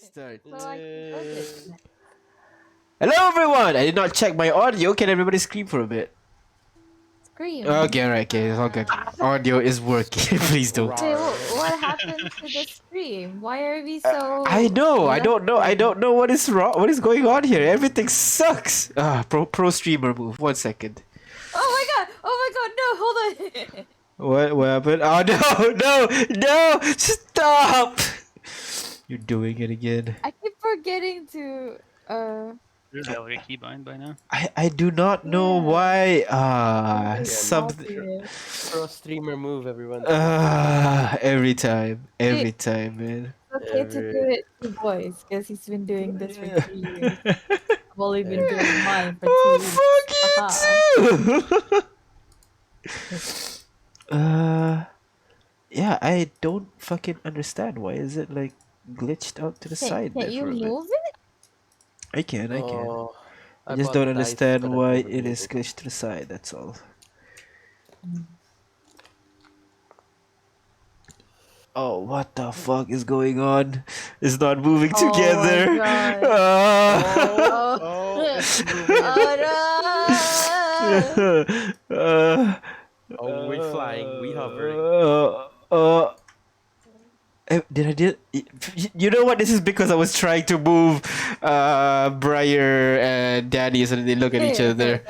Start. So I can close it. Hello, everyone! I did not check my audio. Can everybody scream for a bit? Scream. Okay, alright, okay, it's all good. Audio is working. Please don't. Wait, what happened to the scream? Why are we I so know. I left don't know. I brain? don't know what is wrong. What is going on here? Everything sucks. Pro streamer move. 1 second. Oh my god! Oh my god! No, hold on. What happened? Oh no! No! Stop! You're doing it again. I keep forgetting to Is that like a keybind by now? I do not know yeah. why. Something Something. obvious. Pro streamer move, everyone. Every time, man. It's okay to do it to boys because he's been doing this for 3 years. I've only been doing mine for 2 weeks. Oh, fuck you too! Yeah, I don't fucking understand. Why is it like glitched out to the side there Can you for a bit? move it? I can. Oh, I just bought don't dice, understand but I why couldn't it move is glitched to the side. That's all. Oh, what the fuck is going on? It's not moving Oh my together. God. Ah. Oh, Oh, we flying, we hovering. Did I did? You know what? This is because I was trying to move, Briar and Danny, so they look at each other.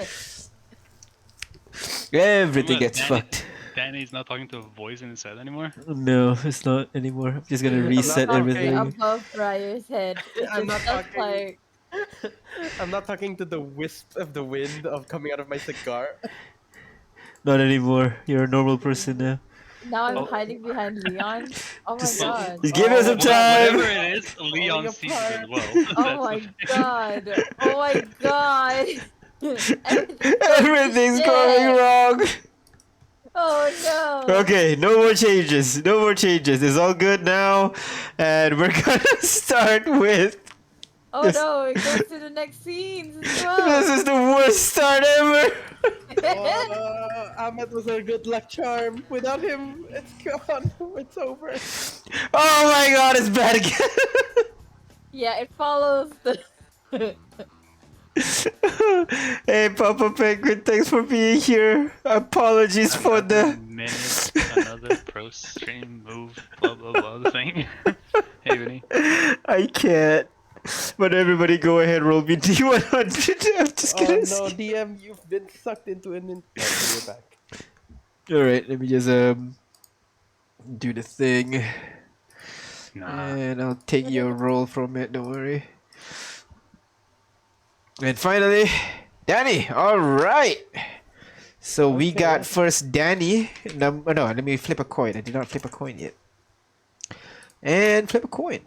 Everything gets fucked. Danny's not talking to a voice in his head anymore. No, it's not anymore. I'm just gonna reset talking. everything. above Briar's head. I'm not just talking. like I'm not talking to the wisp of the wind of coming out of my cigar. Not anymore. You're a normal person now. now I'm hiding behind Leon. Oh my Just- god. Just give us some Whatever time. it is, Leon sees it as well. Oh my god. Oh my god. Everything's going wrong. Oh no. Okay, no more changes. No more changes. It's all good now, and we're gonna start with. Oh no, it goes to the next scenes as This well. is the worst start ever. Ahmed was a good luck charm. Without him, it's gone. It's over. Oh my god, it's bad again. Yeah, it follows the Hey, Papa Penguin, thanks for being here. Apologies for Another the. minute, another pro stream move, blah blah blah thing. Hey, Vinny. I can't. But everybody, go ahead, roll me D100. I'm just Oh gonna. no, DM, you've been sucked into an. You're back. All right, let me just do the thing, Nah. and I'll take your roll from it. Don't worry. And finally, Danny. All right. So we Okay. got first Danny. No, let me flip a coin. I did not flip a coin yet. And flip a coin.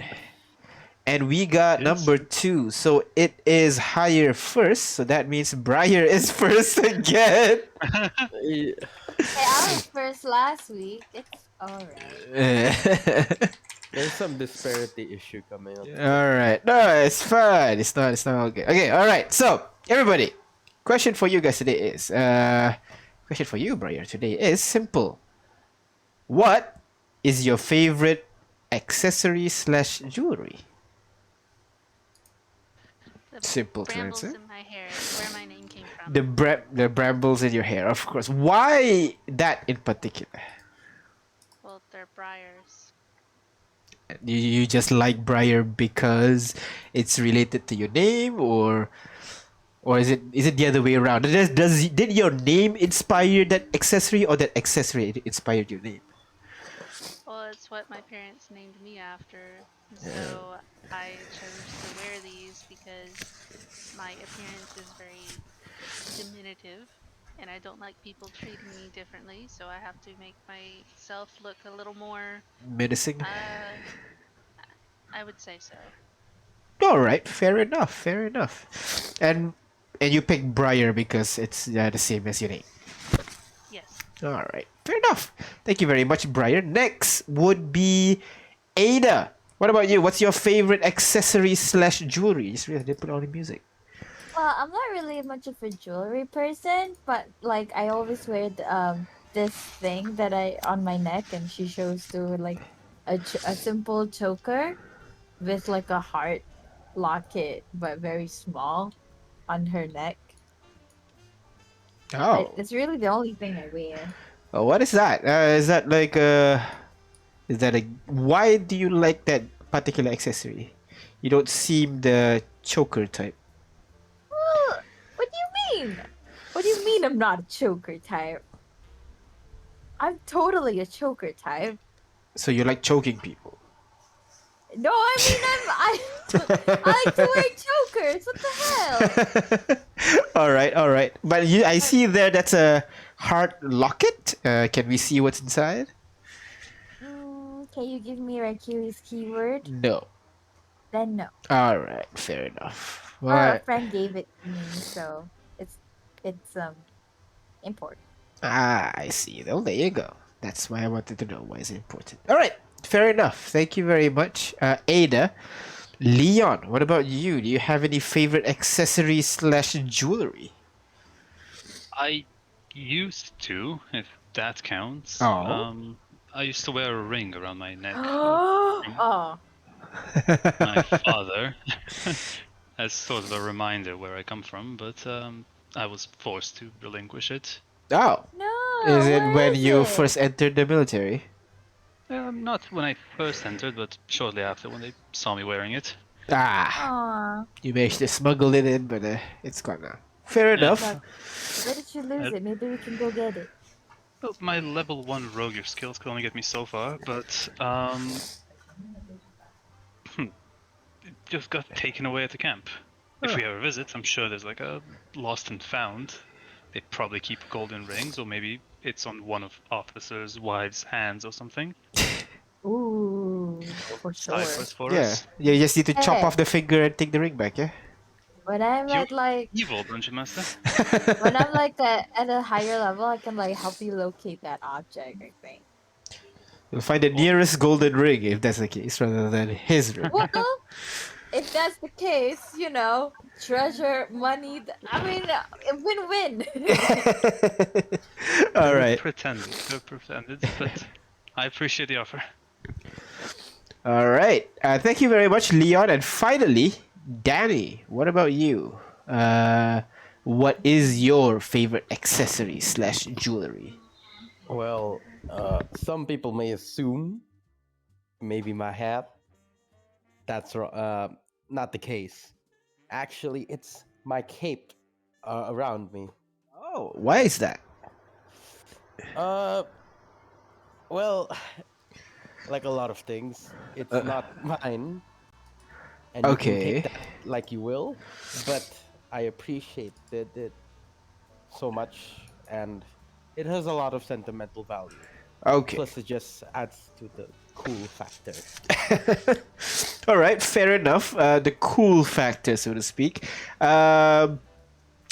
And we got Yes. number 2. So it is higher first. So that means Briar is first again. Hey, I was first last week. It's alright. There's some disparity issue coming up. All right. No, it's fine. It's not all good. Okay. All right. So everybody, question for you guys today is question for you, Briar, today is simple. What is your favorite accessory / jewelry? The Simple to brambles answer. in my hair is where my name came from. The brambles in your hair, of course. Why that in particular? Well, they're briars. You just like Briar because it's related to your name, or is it the other way around? Did your name inspire that accessory, or that accessory inspired your name? Well, it's what my parents named me after. So I chose to wear these because my appearance is very diminutive and I don't like people treating me differently. So I have to make myself look a little more, Menacing. I would say so. All right, fair enough. And you picked Briar because it's the same as your name. Yes. All right, fair enough. Thank you very much, Briar. Next would be Ada. What about you? What's your favorite accessory / jewelry? Just realized I didn't put on the music. Well, I'm not really much of a jewelry person, but like I always wear this thing that I on my neck, and she shows to like a simple choker. with like a heart locket, but very small on her neck. Oh, It's really the only thing I wear. What is that? Is that like is that a? Why do you like that particular accessory? You don't seem the choker type. What do you mean? What do you mean I'm not a choker type? I'm totally a choker type. So you like choking people. No, I mean I like to wear chokers. What the hell? All right. But I see there that's a heart locket. Can we see what's inside? Can you give me Raikiu's keyword? No. Then no. All right, fair enough. Or a What? friend gave it to me, so it's important. I see. Well, there you go. That's why I wanted to know why it's important. All right, fair enough. Thank you very much, Ada. Leon, what about you? Do you have any favorite accessories slash jewelry? I used to, if that counts. Oh. I used to wear a ring around my neck. Oh, My father, as sort of a reminder where I come from, but I was forced to relinquish it. Oh. no! Is it where when is you it? first entered the military? Not when I first entered, but shortly after when they saw me wearing it. Ah, Aw, you managed to smuggle it in, but it's gone now. Fair Yeah. enough. but where did you lose it? Maybe we can go get it. Well, my level 1 rogue skills could only get me so far, but it just got taken away at the camp. If we ever visit, I'm sure there's like a lost and found. They probably keep golden rings, or maybe it's on one of officers' wives' hands or something. Ooh, for sure. Ciphers for Yeah, us. you just need to chop Hey. off the finger and take the ring back, yeah? When I'm You're at like evil, Dungeon Master. when I'm like at a higher level, I can like help you locate that object. I think. You'll find the nearest golden ring if that's the case, rather than his ring. Well, if that's the case, treasure, money. I mean, win-win. All They're right. pretended, but I appreciate the offer. All right. Thank you very much, Leon. And finally, Danny, what about you? What is your favorite accessory slash jewelry? Well, some people may assume maybe my hat. That's not the case. Actually, it's my cape around me. Oh, why is that? Uh, well, like a lot of things, it's not mine, and you can Okay. take that like you will. But I appreciate it so much, and it has a lot of sentimental value. Okay. Plus, it just adds to the cool factor. All right, fair enough. The cool factor, so to speak.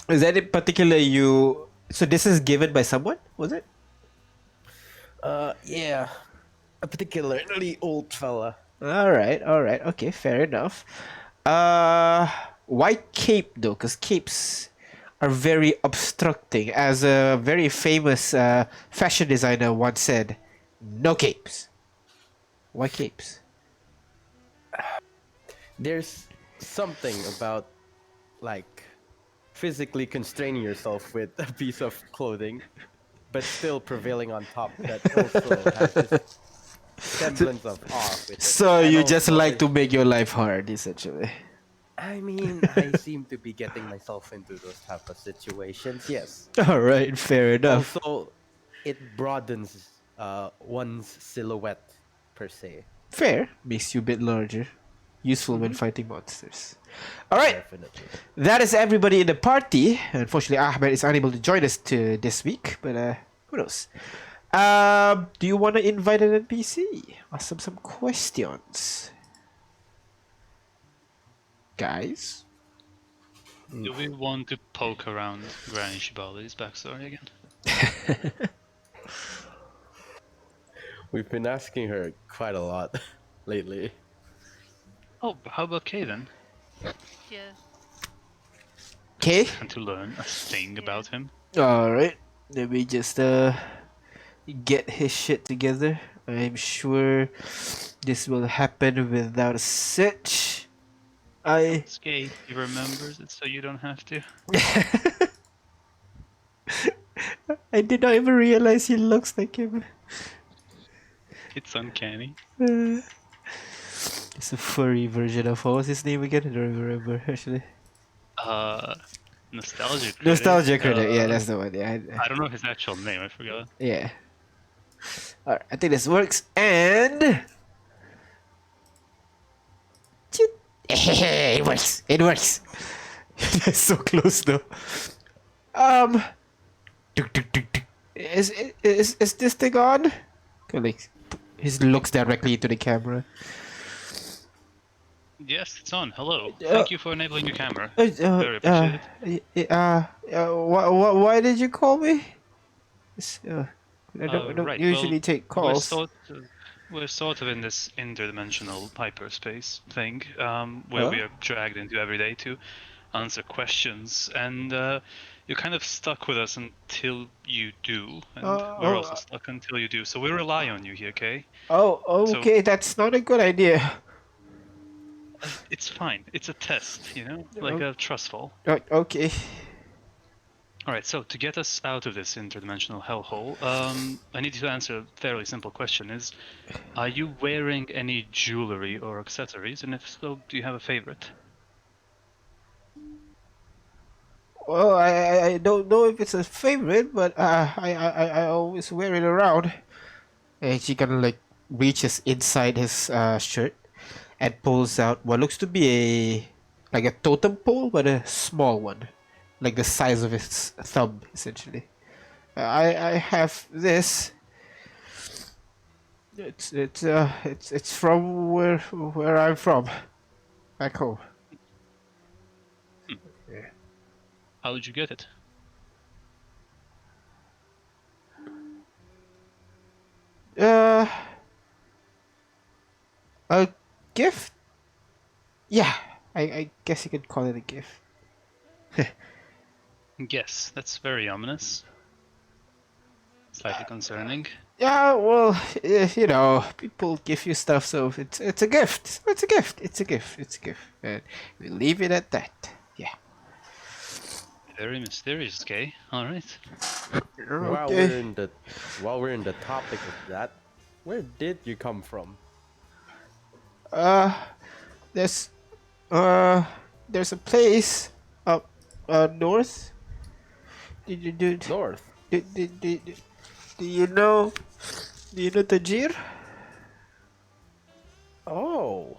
Is that in particular you? So this is given by someone, was it? Yeah, a particularly old fella. All right, okay, fair enough. Why cape though? Because capes are very obstructing. As a very famous fashion designer once said, "No capes." Why capes? There's something about like physically constraining yourself with a piece of clothing, but still prevailing on top that also has this semblance of awe with it. So And you just also like to make your life hard, essentially. I mean, I seem to be getting myself into those type of situations. Yes. All right, fair enough. Also, it broadens one's silhouette per se. Fair, makes you a bit larger. Useful when fighting monsters. All right, Definitely. that is everybody in the party. Unfortunately, Ahmed is unable to join us this week, but who knows? Do you want to invite an NPC? Ask some questions, guys. Do we want to poke around Granny Shibali's backstory again? We've been asking her quite a lot lately. Oh, how about Kay then? Yeah. Okay. And to learn a thing about him. All right. Let me just get his shit together. I'm sure This will happen without a sitch. I Skate, he remembers it so you don't have to. I did not even realize he looks like him. It's uncanny. It's a furry version of what was his name again? I don't even remember actually. Nostalgia critic. Nostalgia critic. Yeah, that's the one. Yeah, I don't know his actual name. I forgot. yeah. All right, I think this works. And it works. It works. That's so close though. Is this thing on? Okay, like, he looks directly into the camera. Yes, it's on. Hello. Thank you for enabling your camera. Very appreciated. Why did you call me? I don't Right, usually well, take calls. We're sort of in this interdimensional hyperspace thing, where we Huh? are dragged into every day to answer questions, and you're kind of stuck with us until you do, and we're also stuck until you do. So we rely on you here, okay? Oh, okay, that's not a good idea. It's fine. It's a test, you know, like a trust fall. Okay. All right, so to get us out of this interdimensional hellhole, I need you to answer a fairly simple question: are you wearing any jewelry or accessories? And if so, do you have a favorite? Well, I don't know if it's a favorite, but I always wear it around. And she kind of like reaches inside his shirt and pulls out what looks to be a totem pole, but a small one, like the size of his thumb, essentially. I have this. It's from where I'm from, back home. How did you get it? Uh, a gift? Yeah, I guess you could call it a gift. Yes, that's very ominous. Slightly concerning. Yeah, well, you know, people give you stuff, so it's a gift. It's a gift. It's a gift. It's a gift. And we leave it at that. Yeah. Very mysterious, Kay. All right. While Okay. we're in the topic of that, where did you come from? There's there's a place up north. Did you do? North. Do you know? Do you know Tajir? Oh,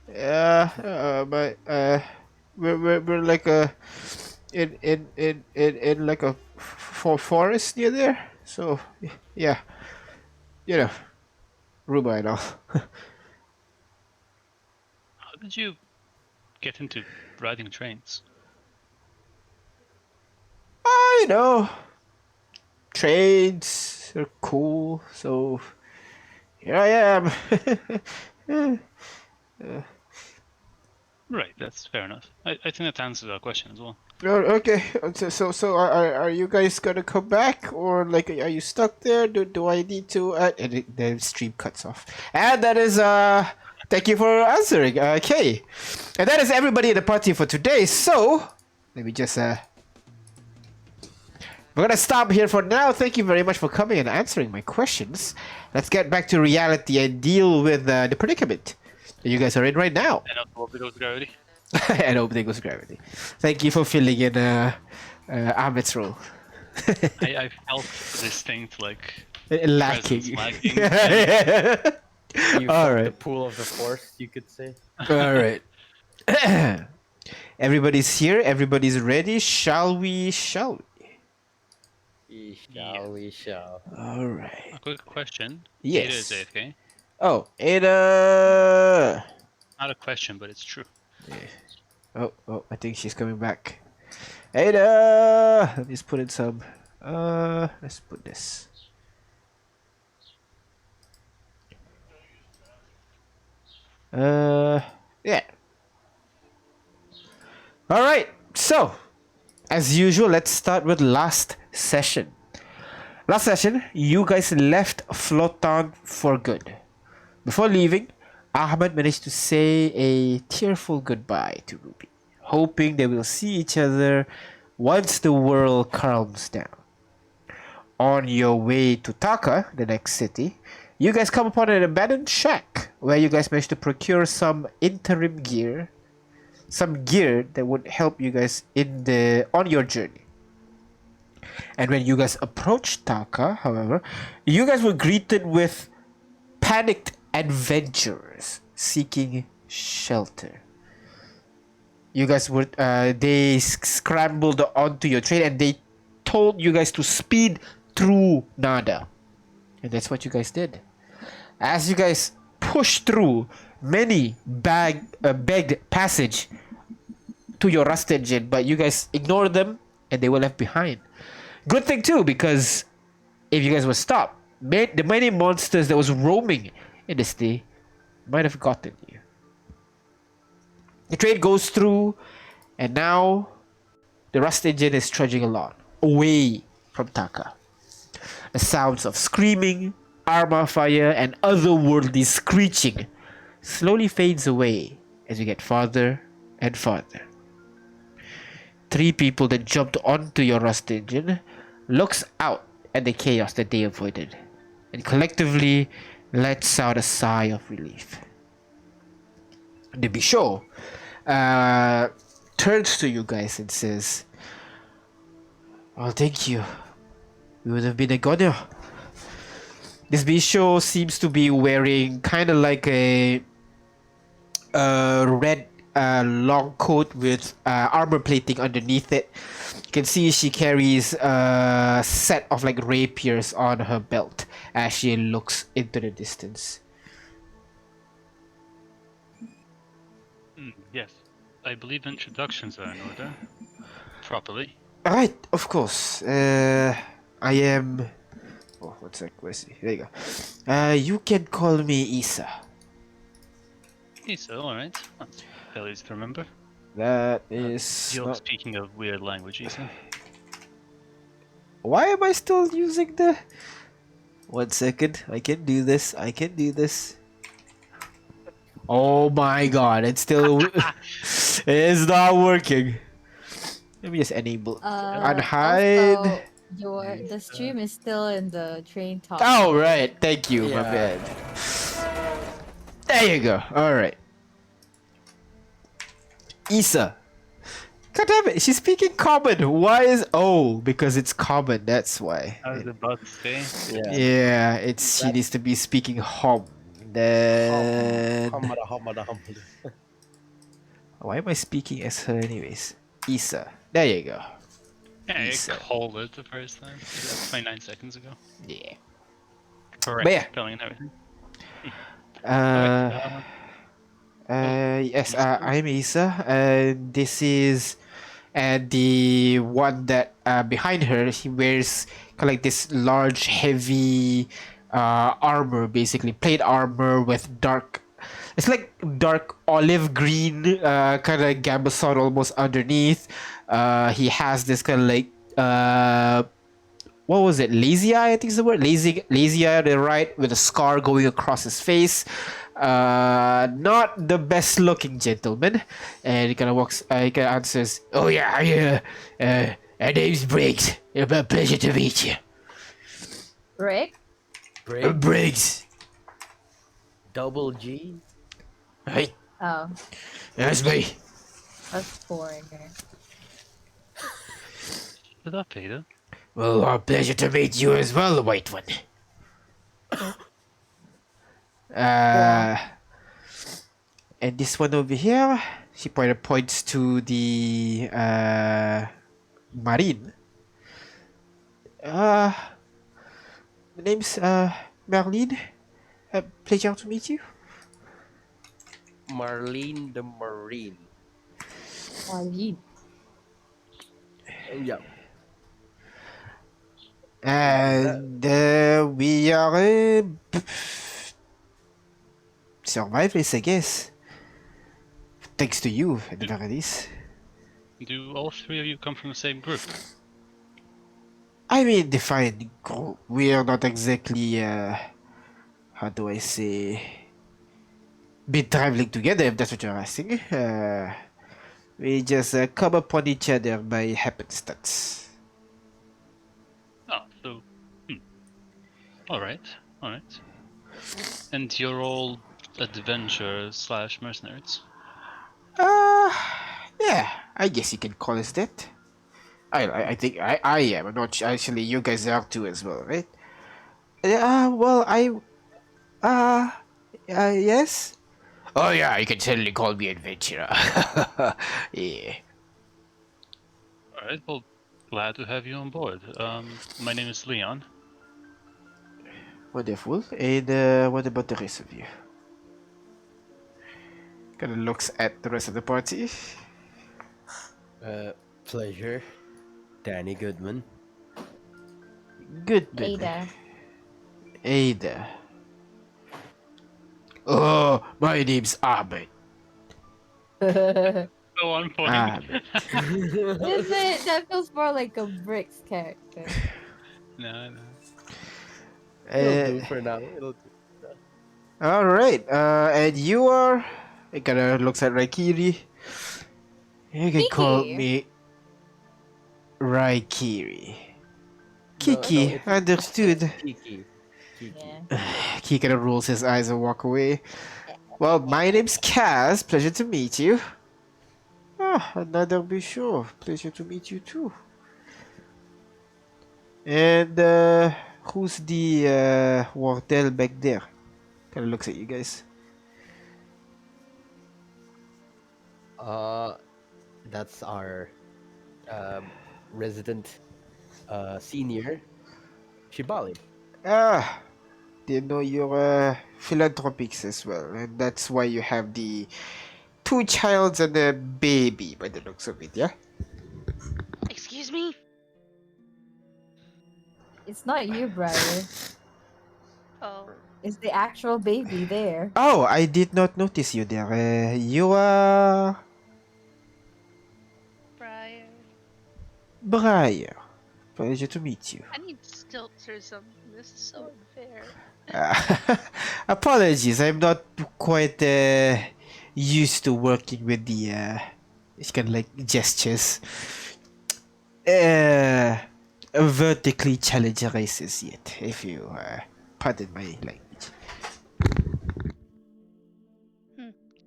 Yeah, but we're like a in like a forest near there. So yeah, you know, Ruba and all. How did you get into riding trains? I know. Trains are cool, so here I am. Right, that's fair enough. I think that answers our question as well. Okay, so are you guys gonna come back, or like are you stuck there? Do I need to? And the stream cuts off. And that is thank you for answering, Kay. And that is everybody in the party for today. So let me just we're gonna stop here for now. Thank you very much for coming and answering my questions. Let's get back to reality and deal with the predicament that you guys are in right now. And also, what was gravity? And opening was gravity. Thank you for filling in Ahmed's role. I felt distinct, like, Lacking. presence lacking. you All felt right. the pull of the force, you could say. All right. Everybody's here. Everybody's ready. Shall we? Shall we? We shall. All right. A quick question. Yes. Ada is AFK. Oh, Ada. Not a question, but it's true. Oh, I think she's coming back. Ada. Let me just put in some. Let's put this. Yeah. All right. So, as usual, let's start with last session. Last session, you guys left Flotan for good. Before leaving, Ahmed managed to say a tearful goodbye to Ruby, hoping they will see each other once the world calms down. On your way to Taka, the next city, you guys come upon an abandoned shack where you guys manage to procure some interim gear, some gear that would help you guys on your journey. And when you guys approach Taka, however, you guys were greeted with panicked adventurers seeking shelter. You guys were they scrambled onto your train and they told you guys to speed through Nada. And that's what you guys did. As you guys pushed through, many begged passage to your rust engine, but you guys ignored them and they were left behind. Good thing too, because if you guys were stopped, the many monsters that was roaming in the city might have gotten you. The train goes through, and now the rust engine is trudging along, away from Taka. The sounds of screaming, armor fire, and otherworldly screeching slowly fades away as you get farther and farther. 3 people that jumped onto your rust engine looks out at the chaos that they avoided and collectively lets out a sigh of relief. The Bisho turns to you guys and says, "Well, thank you. We would have been a goner." This Bisho seems to be wearing kind of like a red long coat with armor plating underneath it. You can see she carries a set of like rapiers on her belt as she looks into the distance. Yes, I believe introductions are in order. Properly. Alright, of course. I am... Oh, one sec, where's he? There you go. You can call me Isa. Isa, alright. That's fairly easy to remember. That is... You're not... speaking of weird language, Isa. Why am I still using the... 1 second, I can do this, I can do this. Oh my god, it's still... it's not working. Let me just enable... unhide... Also, the stream is still in the train talk. Oh, right, thank you, my Yeah. bad. There you go, alright. Isa. God damn it, she's speaking common. Why is... Oh, because it's common, that's why. I was about to say. Yeah. Yeah, it's she needs to be speaking Hom. Then... Hamada. Why am I speaking as her anyways? Isa. There you go. Yeah, Isa. I called it the first time. That's 29 seconds ago. Yeah. Correct But yeah. spelling and everything. Yes, I'm Isa, and this is the one that behind her. He wears kind of like this large, heavy armor, basically plate armor with dark. It's like dark olive green, kind of gambeson almost underneath. He has this kind of like what was it? Lazy eye, I think is the word. Lazy eye on the right with a scar going across his face. Not the best looking gentleman. And he kind of walks, he kind of answers, "Oh yeah, my name's Briggs. It's a pleasure to meet you." Rick? Briggs. Double G. Right, Oh, that's me. that's boring. Shut up, Ada. Well, our pleasure to meet you as well, White One. And this one over here, she points to the Marine. My name's Marlene. Pleasure to meet you. Marlene the Marine. Marlene. Yeah. And we are survivors, I guess. Thanks to you, at the very least. Do all 3 of you come from the same group? I mean, defined group. We are not exactly, how do I say? been traveling together, if that's what you're asking. We just come upon each other by happenstance. Oh, so. All right. All right. And you're all adventurers slash mercenaries. Yeah, I guess you can call us that. I think I am. I'm not actually. You guys are too as well, right? Well, yes. Oh yeah, you can certainly call me adventurer. Yeah. All right. Well, glad to have you on board. My name is Leon. Wonderful. And what about the rest of you? Kind of looks at the rest of the party. Pleasure. Danny Goodman. Good. Ada. Ada. Oh, my name's Ahmed. Go on point. Ahmed. That feels more like a Bricks character. No. It'll do for now. It'll do. All right. And you are. It kind of looks at Raikiri. You can call Kiki. me Raikiri. No, Kiki, it's understood. Kiki. Yeah. He kind of rolls his eyes and walk away. Well, my name's Kaz. Pleasure to meet you. Ah, another Bishop. Pleasure to meet you too. And who's the Wardell back there? Kind of looks at you guys. That's our resident senior, Shibali. Ah, they know you're philanthropics as well, and that's why you have the two childs and a baby by the looks of it, yeah? Excuse me? It's not you, Briar. Oh, It's the actual baby there. Oh, I did not notice you there. You are Briar. Briar. Pleasure to meet you. I need stilts or something. This is so unfair. Apologies, I'm not quite used to working with the it's kind of like gestures. Vertically challenged races yet, if you pardon my language.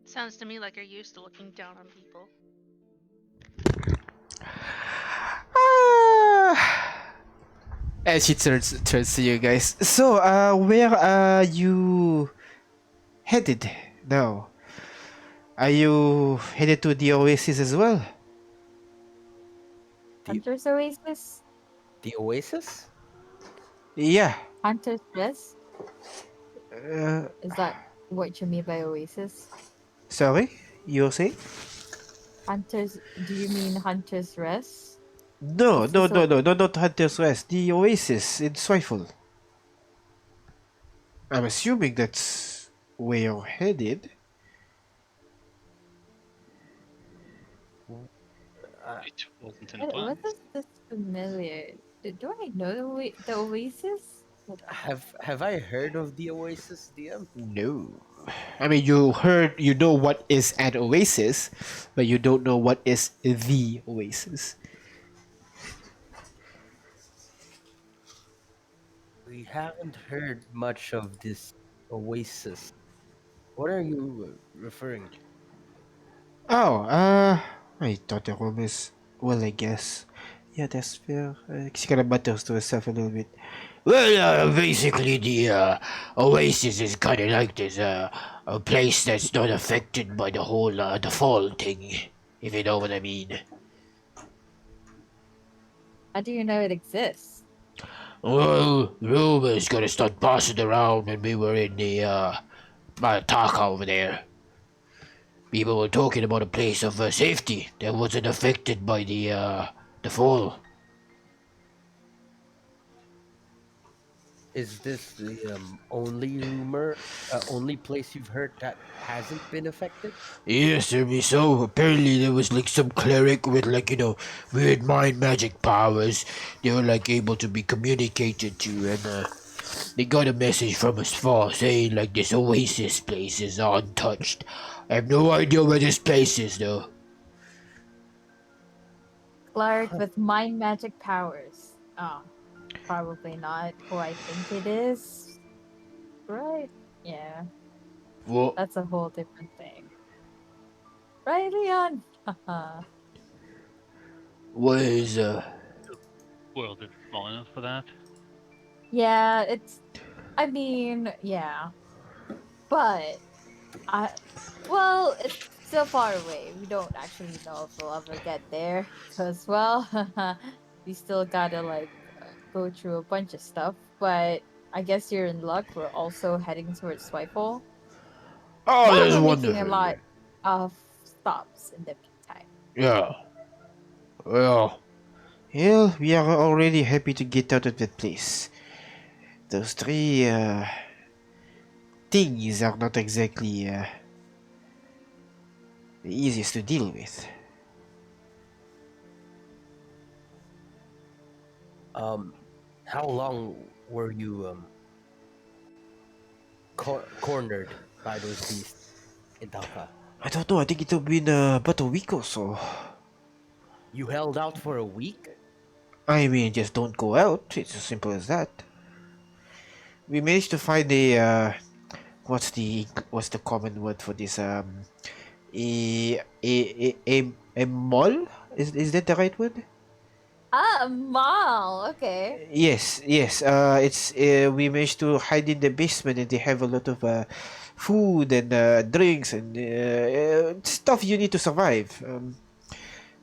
Sounds to me like you're used to looking down on people. And she turns to you guys. So, where are you headed now? Are you headed to the Oasis as well? Hunter's Oasis? The Oasis? Yeah. Hunter's Rest? Uh, Is that what you mean by Oasis? sorry, you're saying? Hunter's. Do you mean Hunter's Rest? No, This no, is no, a- no, no, not Hunter's Rest. The Oasis in Swifle. I'm assuming that's where you're headed. It wasn't in What plans. is this familiar? Do I know the Oasis? Have I heard of the Oasis, DM? No. I mean, you know what is an oasis, but you don't know what is the oasis. We haven't heard much of this Oasis. What are you referring to? Oh, I thought the room is, well, I guess. Yeah, that's fair. She kind of mutters to herself a little bit. Well, basically, the oasis is kind of like this, a place that's not affected by the whole, the fall thing, if you know what I mean. How do you know it exists? Well, rumors gonna start passing around when we were in the, Taka over there. People were talking about a place of safety that wasn't affected by the fall. Is this the only rumor, only place you've heard that hasn't been affected? Yes, there be so. Apparently there was like some cleric with like, weird mind magic powers. They were like able to be communicated to, and They got a message from as far saying like this oasis place is untouched. I have no idea where this place is though. Cleric with mind magic powers. Oh, probably not who I think it is. Right? Yeah, What? that's a whole different thing. Right, Leon? Haha. What is World is small enough for that. Yeah, it's. I mean, yeah, but I. Well, it's still far away. We don't actually know if we'll ever get there, cause well, we still gotta like go through a bunch of stuff. But I guess you're in luck. We're also heading towards Swipeful, Oh, but that's we're making a wonderful. lot of stops in the meantime. Yeah. Well, well, we are already happy to get out of that place. Those three things are not exactly the easiest to deal with. How long were you cornered by those beasts in Taka? I don't know. I think it'll been about a week or so. You held out for a week? I mean, just don't go out. It's as simple as that. We managed to find a what's the common word for this a mall? Is that the right word? Ah, a mall. Okay. Yes. It's we managed to hide in the basement, and they have a lot of food and drinks and stuff you need to survive.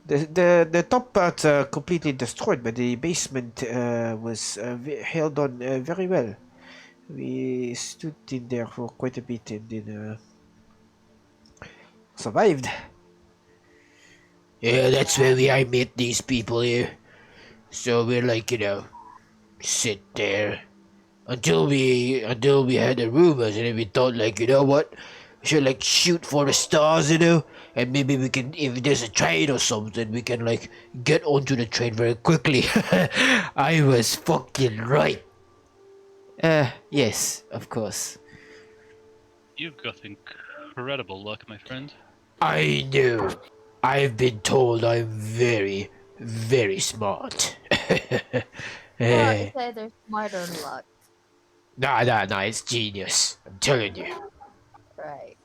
The top parts are completely destroyed, but the basement was held on very well. We stood in there for quite a bit and then survived. Yeah, that's where I met these people here. So we're like, sit there until we heard the rumors, and then we thought like, what, we should like shoot for the stars, and maybe we can, if there's a train or something, we can like get onto the train very quickly. I was fucking right. Yes, of course. You've got incredible luck, my friend. I know. I've been told I'm very, very smart. Well, Eh, it's either smart or luck, nah, it's genius. I'm telling you. right?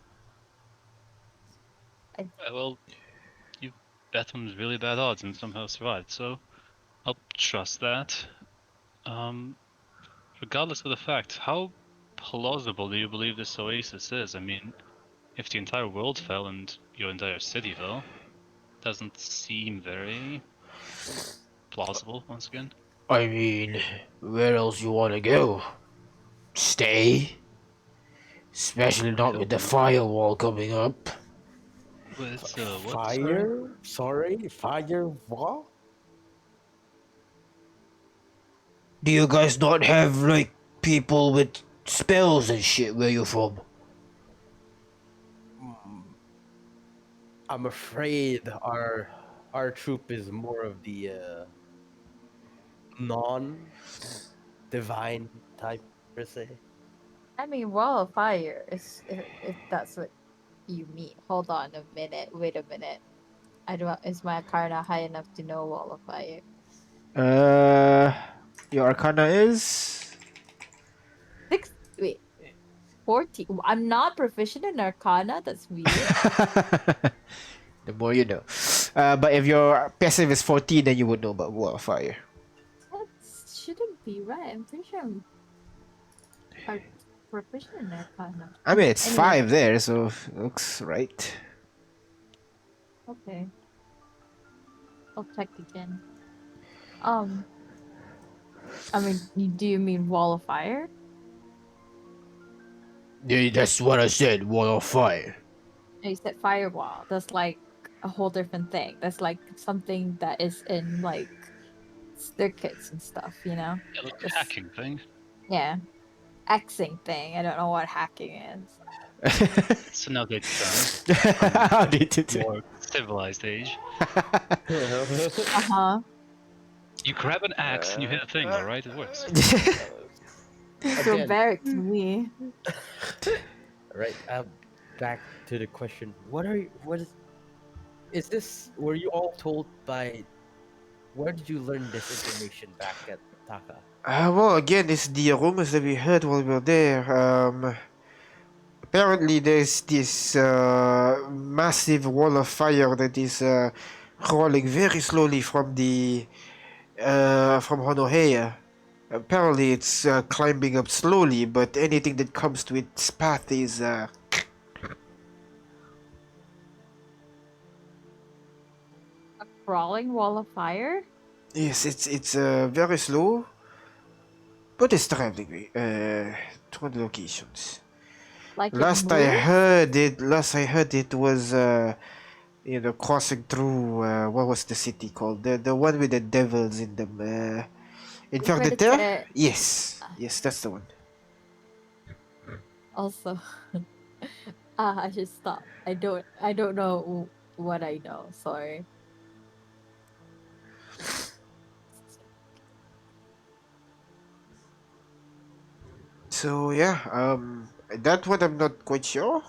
Well, you bet on really bad odds and somehow survived, so I'll trust that. Um, Regardless of the fact, how plausible do you believe this oasis is? I mean, if the entire world fell and your entire city fell, doesn't seem very plausible once again. I mean, where else you wanna go? Stay? Especially not with the firewall coming up. With what? Sorry? Fire? Sorry, fire what? Do you guys not have, like, people with spells and shit where you're from? I'm afraid our troop is more of the non-divine type per se. I mean, wall of fire is if that's what you mean. Hold on a minute. Wait a minute. I don't. Is my Arcana high enough to know wall of fire? Uh, your Arcana is? Six. Wait. 14. I'm not proficient in Arcana. That's weird. The more you know. But if your passive is 14, then you would know about Wall of Fire. That shouldn't be right. I'm pretty sure I'm proficient in Arcana. I mean, it's Anyway. 5 there, so looks right. Okay. I'll check again. I mean, do you mean wall of fire? Yeah, that's what I said, Wall of Fire. No, you said firewall. That's like a whole different thing. That's like something that is in like circuits and stuff, Yeah, look, Just- hacking thing. Yeah. Xing thing. I don't know what hacking is. It's an outdated term. How did it? More civilized age. Uh-huh. You grab an axe and you hit a thing, alright? It works. So Again, barrack to me. right? Back to the question: What are you? What is this? Were you all told by? Where did you learn this information back at Taka? Well, again, it's the rumors that we heard while we were there. Apparently, there's this massive wall of fire that is crawling very slowly from Honohea. Apparently, it's climbing up slowly, but anything that comes to its path is A crawling wall of fire? yes, it's very slow, but it's traveling to the locations. Like it moves? Last I heard it was crossing through what was the city called? The one with the devils in them. Infernater? Vertice- Yes, that's the one. Also, I should stop. I don't know what I know. Sorry. So yeah, that one I'm not quite sure.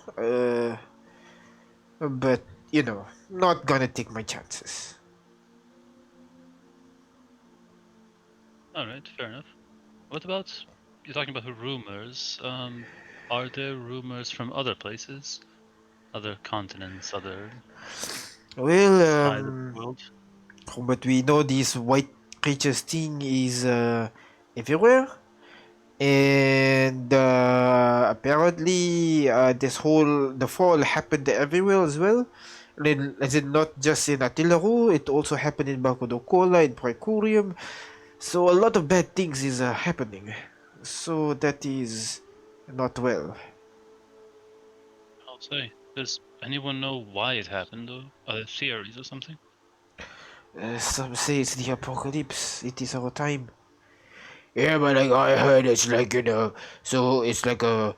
But not gonna take my chances. All right, fair enough. What about you're talking about the rumors? Are there rumors from other places, other continents, other Well, side of the world? but we know this white creatures thing is everywhere, and apparently the fall happened everywhere as well. Then, as in not just in Atilaru, it also happened in Bakudokola, in Praecurium. So a lot of bad things is happening. So that is not well. I'll say. Does anyone know why it happened, or are there theories or something? Some say it's the apocalypse. It is our time. Yeah, but like I heard it's like, so it's like the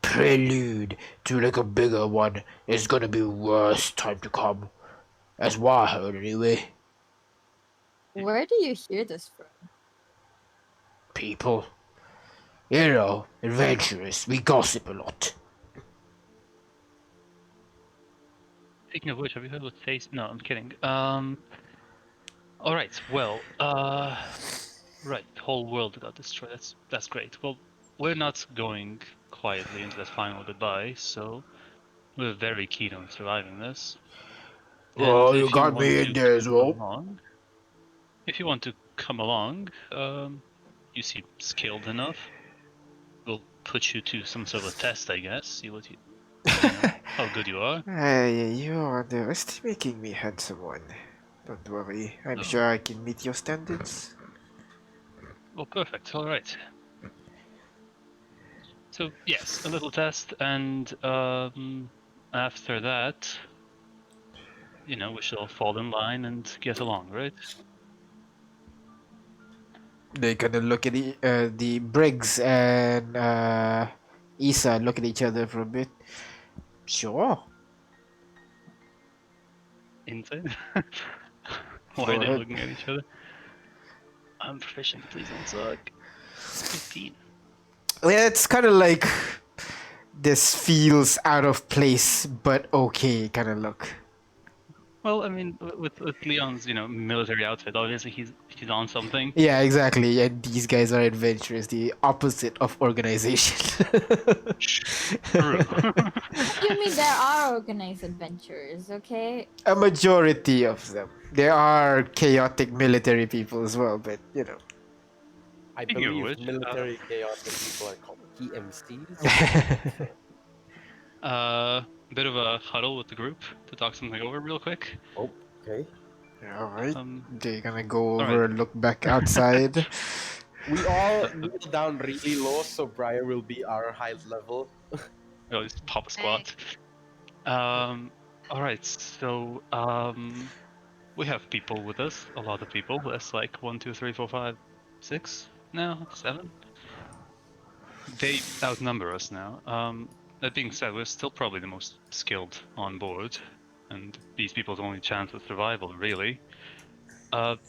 prelude to like a bigger one. It's gonna be worse time to come. That's what I heard anyway. Where do you hear this from? People, adventurous. We gossip a lot. Speaking of which, have you heard what face? No, I'm kidding. All right. Well, right. The whole world got destroyed. That's great. Well, we're not going quietly into that final goodbye, so we're very keen on surviving this. And Oh, you if you got want me in to there as come well. along, if you want to come along, you seem skilled enough. We'll put you to some sort of a test, I guess. See what how good you are. You're underestimating me, handsome one. Don't worry, I'm Oh, sure I can meet your standards. well, perfect. All right. So yes, a little test, and after that, we shall fall in line and get along, right? They kind of look at the Briggs and Isa look at each other for a bit. Sure, Inside. Why go are they ahead. looking at each other? I'm proficient. Please don't suck. 15. Yeah, it's kind of like this feels out of place, but okay kind of look. Well, I mean, with Leon's, military outfit, obviously he's on something. Yeah, exactly. And these guys are adventurous, the opposite of organization. True. What do you mean there are organized adventures, okay? A majority of them. There are chaotic military people as well, but I Speaking of believe which, military chaotic people are called PMCs. bit of a huddle with the group to talk something over real quick. Oh, okay. All right. Um, They're gonna go all right. over and look back outside. We all kneel down really low, so Briar will be our height level. Oh, just pop a Hey. squat. All right. So, we have people with us. A lot of people. That's like 1, 2, 3, 4, 5, 6 now, 7. They outnumber us now. That being said, we're still probably the most skilled on board, and these people's only chance of survival, really.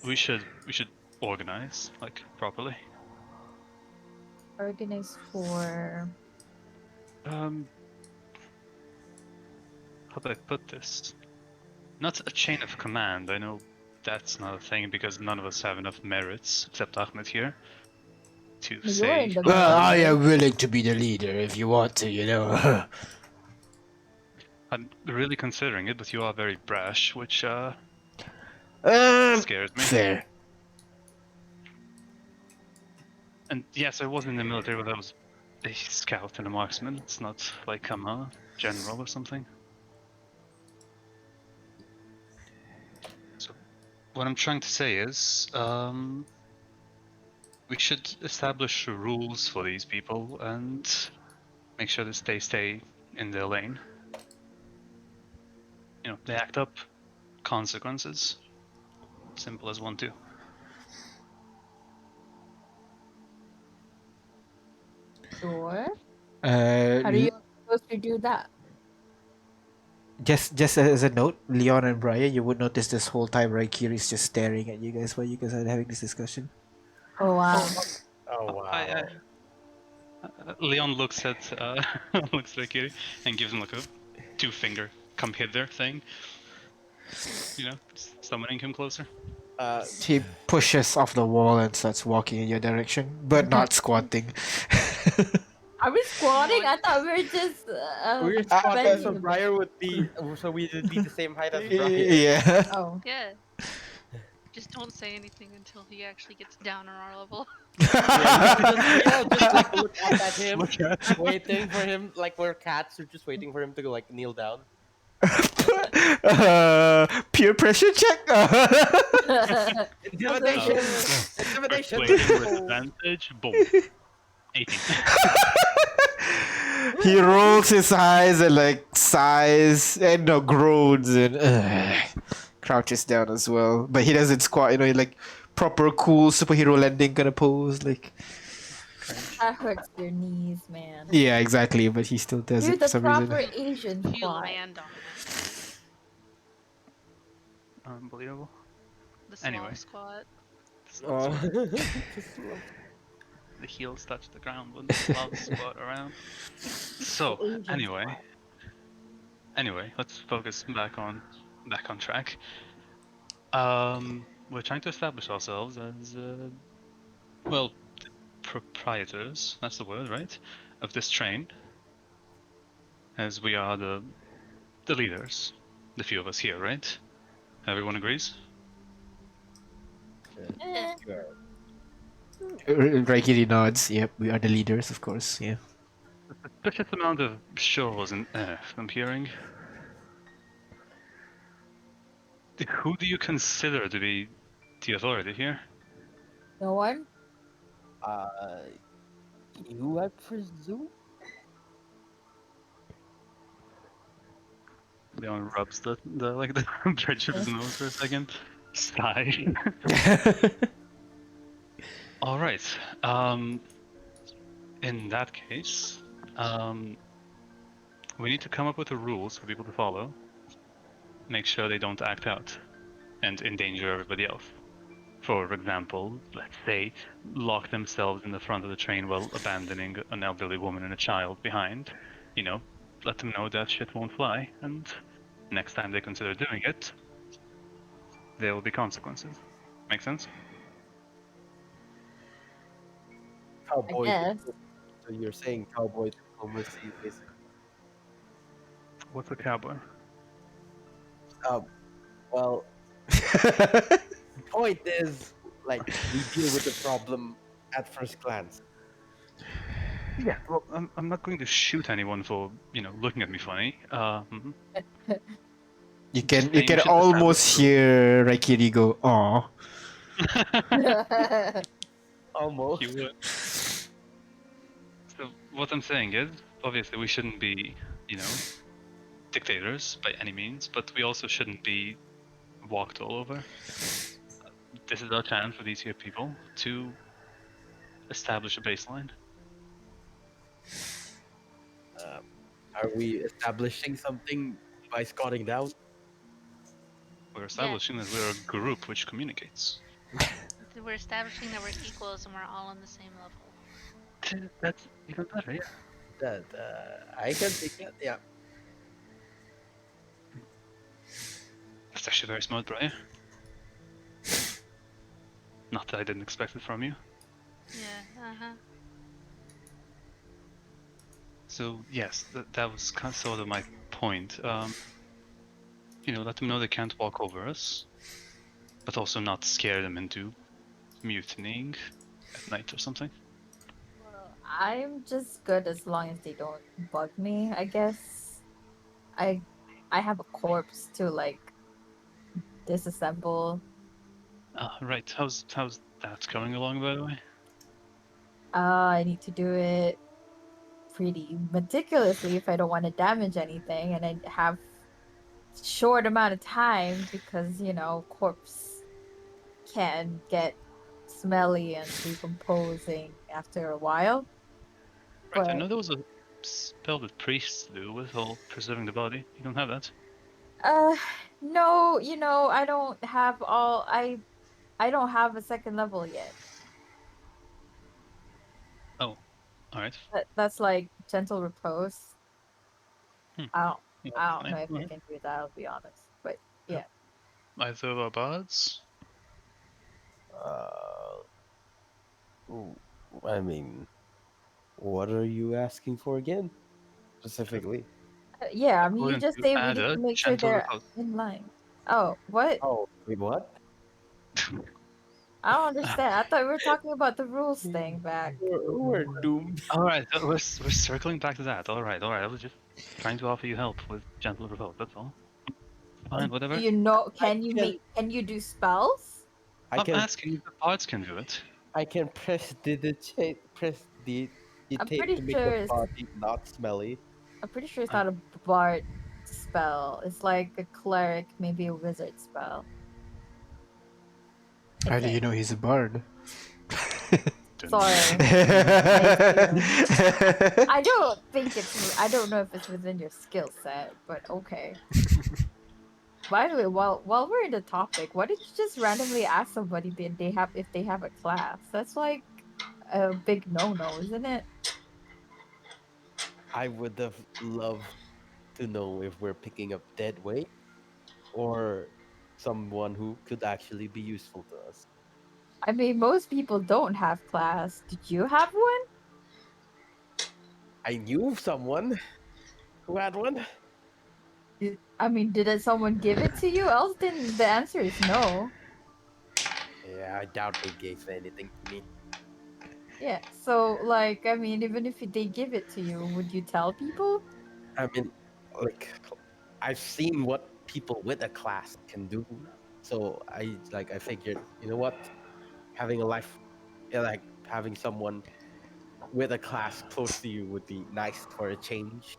We should organize like properly. Organize for. Um, how do I put this? Not a chain of command. I know that's not a thing because none of us have enough merits, except Ahmed here, to You're in say. the Well, I middle. am willing to be the leader if you want to, you know. I'm really considering it, but you are very brash, which um, scares me. fair. And yes, I was in the military, but I was a scout and a marksman. It's not like I'm a general or something. So what I'm trying to say is, we should establish rules for these people and make sure that they stay in their lane. You know, they act up, consequences. Simple as 1, 2. Sure. Uh, How do you supposed to do that? just as a note, Leon and Brian, you would notice this whole time Raikiri is just staring at you guys while you guys are having this discussion. Oh wow. Oh wow. Leon looks at looks at Akiri and gives him like a 2-finger come hither thing. You know, summoning him closer. He pushes off the wall and starts walking in your direction, but not squatting. Are we squatting? No, I thought we were just We're squatting, bending so a bit. Briar would be, so we would be the same height as Briar. Yeah. Oh. yeah. Just don't say anything until he actually gets down on our level. Just like look up at him, Look at. waiting for him, like we're cats, we're just waiting for him to like kneel down. Peer pressure check. Intimidation! Intimidation! Persuasion with advantage. Boom. 18. He rolls his eyes and like sighs and no groans and crouches down as well. But he doesn't squat, you know, like proper cool superhero landing kind of pose. Like That hurts your knees, man. yeah, exactly. But he still does Do it for the some proper reason. Asian You squat. land on it. Unbelievable. The slow Anyway. squat. Oh. The heels touch the ground when the gloves squat around. So Asian anyway, squat. let's focus back on track. We're trying to establish ourselves as well, proprietors. That's the word, right? Of this train, as we are the leaders. The few of us here, right? Everyone agrees. Eh. Raikiri nods. Yep, we are the leaders, of course. Yeah. Suspicious amount of shows and I'm hearing. Who do you consider to be the authority here? No one? You, I presume? Leon rubs the like the bridge of his nose for a second. Sigh. All right. In that case, we need to come up with the rules for people to follow. Make sure they don't act out and endanger everybody else. For example, let's say lock themselves in the front of the train while abandoning an elderly woman and a child behind. You know, let them know that shit won't fly, and next time they consider doing it, there will be consequences. Make sense? I Cowboy. guess. So you're saying cowboy diplomacy, basically. What's a cowboy? Well, the point is, like, we deal with the problem at first glance. Yeah, well, I'm not going to shoot anyone for, looking at me funny. You Just can saying we should almost establish hear Raikiri go, "Aw." Almost. You would. So what I'm saying is, obviously we shouldn't be, dictators by any means, but we also shouldn't be walked all over. This is our chance for these here people to establish a baseline. Are we establishing something by squatting down? We're establishing that we're a group which communicates. We're establishing that we're equals and we're all on the same level. That's even better, yeah. That I can take that. Yeah. That's actually very smart, Brian. Not that I didn't expect it from you. Yeah. So yes, that was sort of my point. Let them know they can't walk over us, but also not scare them into mutinying at night or something. Well, I'm just good as long as they don't bug me, I guess. I I have a corpse to like disassemble. Right. How's that going along, by the way? I need to do it pretty meticulously if I don't want to damage anything, and I have short amount of time because corpse can get smelly and decomposing after a while. Right. I But know there was a spell that priests do with all preserving the body. You don't have that. uh no, I don't have I don't have a second level yet. Oh, all right. That's like gentle repose. Hmm. I don't Well, I that's don't know fine. if All I right. can do that, I'll be honest. But yeah. Either of our bards. Uh, ooh, I mean, what are you asking for again, specifically? Yeah, I mean you According just to say we need Ada, to make sure gentle they're repose. in line. Oh, what? Oh, wait, what? I don't understand. I thought we were talking about the rules thing back. We're doomed. All right, we're circling back to that. All right, all right. I was just trying to offer you help with gentle repose. That's all. Fine, Do whatever. you know? I can Can you do spells? I I'm can asking if the bards can do it. I can press the I'm tape pretty to make the sure it's body not smelly. I'm pretty sure it's Um, not a bard spell. It's like a cleric, maybe a wizard spell. I How do you think. know he's a bard? didn't Sorry, know. I assume. I don't think it's. I don't know if it's within your skill set, but okay. By the way, while we're in the topic, why did you just randomly ask somebody if they have a class? That's like a big no-no, isn't it? I would have loved to know if we're picking up dead weight or someone who could actually be useful to us. I mean, most people don't have class. Did you have one? I knew someone who had one. I mean, did someone give it to you? Else, then the answer is no. Yeah, I doubt they gave anything to me. Yeah. So, like, I mean, even if they give it to you, would you tell people? I mean, like, I've seen what people with a class can do. So I figured, you know what? Having a life, like having someone with a class close to you would be nice for a change.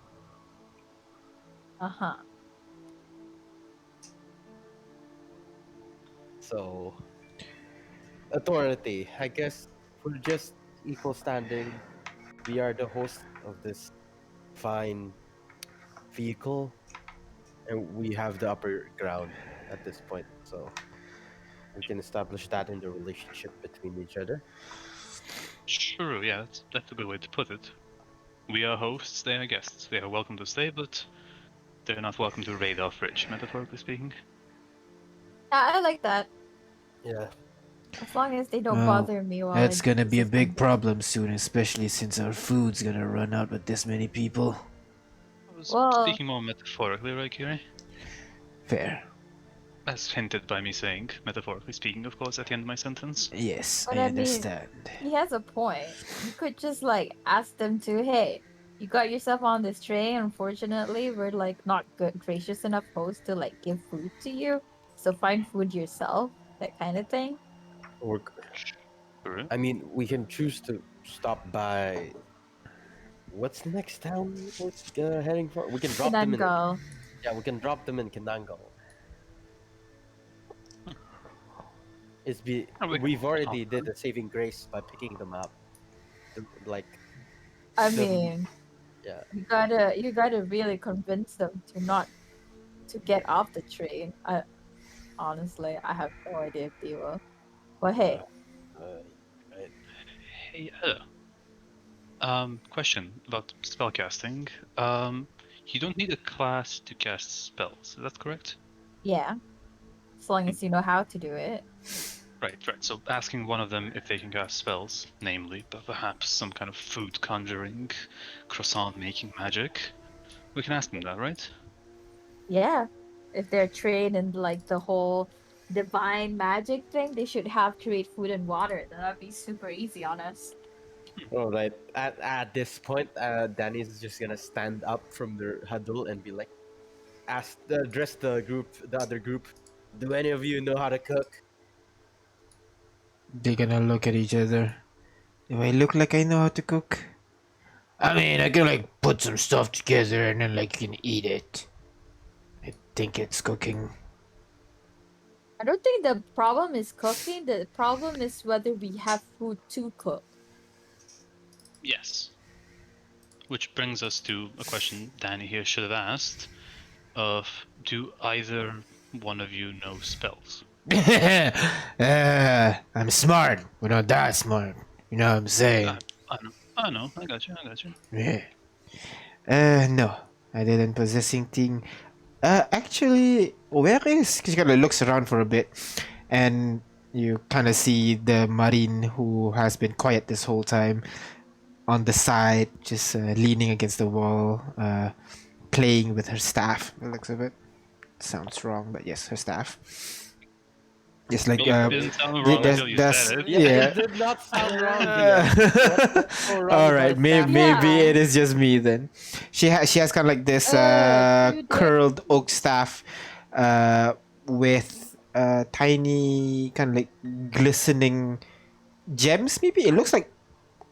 Uh huh. So authority, I guess we're just equal standing. We are the host of this fine vehicle, and we have the upper ground at this point. So we can establish that in the relationship between each other. True, yeah, that's a good way to put it. We are hosts, they are guests. They are welcome to stay, but they're not welcome to raid our fridge, metaphorically speaking. Yeah, I like that. Yeah. As long as they don't Well, bother me while I that's gonna be a big disassemble. problem soon, especially since our food's gonna run out with this many people. I was Well, speaking more metaphorically, right, Kiri? Fair. As hinted by me saying, metaphorically speaking, of course, at the end of my sentence. Yes, but I I mean, understand. he has a point. You could just like ask them to, hey, you got yourself on this train. Unfortunately, we're like not good, gracious enough hosts to like give food to you. So find food yourself, that kind of thing. Or True. I mean, we can choose to stop by. What's the next town we're heading for? We can drop them in. Kinangal. Yeah, we can drop them in Kinangal. It's be Oh, we we've can already talk. did a saving grace by picking them up. Like I the mean, yeah. you gotta really convince them to not to get off the train. I honestly, I have no idea if they will. But Uh, hey, uh, right. Hey, Ella, Question about spellcasting. You don't need a class to cast spells. Is that correct? Yeah, as long as you know how to do it. Right, right. So asking one of them if they can cast spells, namely, but perhaps some kind of food conjuring, croissant making magic, we can ask them that, right? Yeah, if they're trained in like the whole divine magic thing, they should have create food and water. That'd be super easy on us. All right. At this point, Danny's just gonna stand up from the huddle and be like, address the other group. Do any of you know how to cook? They're gonna look at each other. Do I look like I know how to cook? I mean, I can like put some stuff together and then like you can eat it. I think it's cooking. I don't think the problem is cooking. The problem is whether we have food to cook. Yes. Which brings us to a question Danny here should have asked of do either one of you know spells? I'm smart, but not that smart. You know what I'm saying? I know, I got you. Yeah. No. I didn't possessing thing. Actually, where is? She kind of looks around for a bit, and you kind of see the marine who has been quiet this whole time on the side, just leaning against the wall, playing with her staff. It looks of it. Sounds wrong, but yes, her staff. Just like It didn't sound wrong until you said it. yeah. It did not sound wrong, Dion. What's so wrong All about right, a maybe staff? Yeah. it is just me then. She has kind of like this You did- curled oak staff, with tiny kind of like glistening gems. Maybe it looks like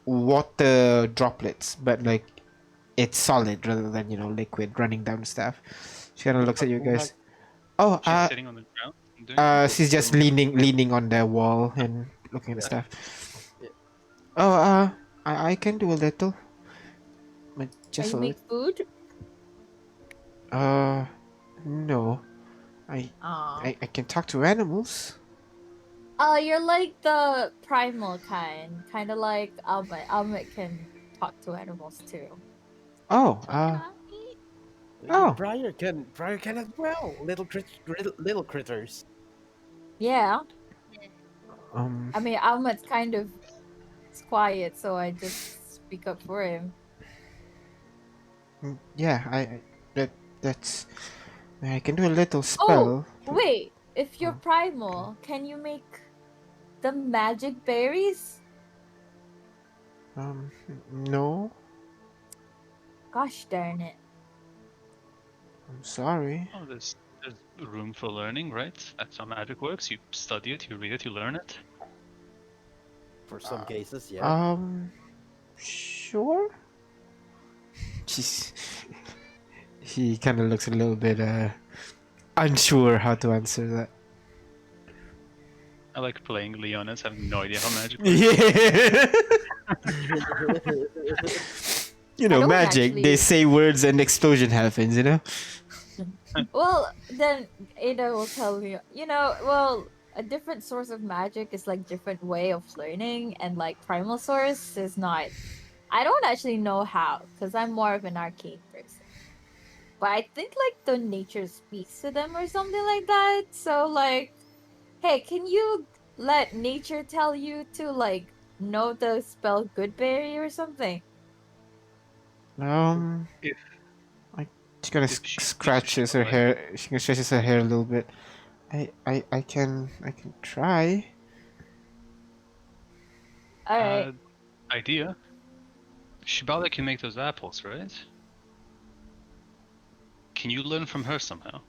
water droplets, but like it's solid rather than liquid running down the staff. She kind of looks at you guys. Oh, She's sitting on the ground and doing it? she's just leaning on the wall and looking at the stuff. Yeah. Oh, I can do a little, but Can just you a make little. food? No, I Aw. I can talk to animals. You're like the primal kind of like Almet. Almet can talk to animals too. Oh, Oh. Briar can as well. Little critters. Yeah, um, I mean Almet's kind of quiet, so I just speak up for him. yeah, that's I can do a little Oh, spell. wait! If you're primal, can you make the magic berries? Um, no, Gosh darn it! I'm sorry. Oh, there's room for learning, right? That's how magic works. You study it, you read it, you learn it. For some cases, yeah. Sure. She's he kind of looks a little bit unsure how to answer that. I like playing Leonis, having no idea how magic works. Yeah. You know, don't magic. actually- They say words and explosion happens. You know. Well, then Ada will tell you. Well, a different source of magic is like different way of learning, and like primal source is not. I don't actually know how, because I'm more of an arcane person. But I think like the nature speaks to them or something like that. So like, hey, can you let nature tell you to like know the spell Goodberry or something? If She kind of If she- scratches her right. hair. She kind of stretches her hair a little bit. I can try. All right. Idea. Shibata can make those apples, right? Can you learn from her somehow?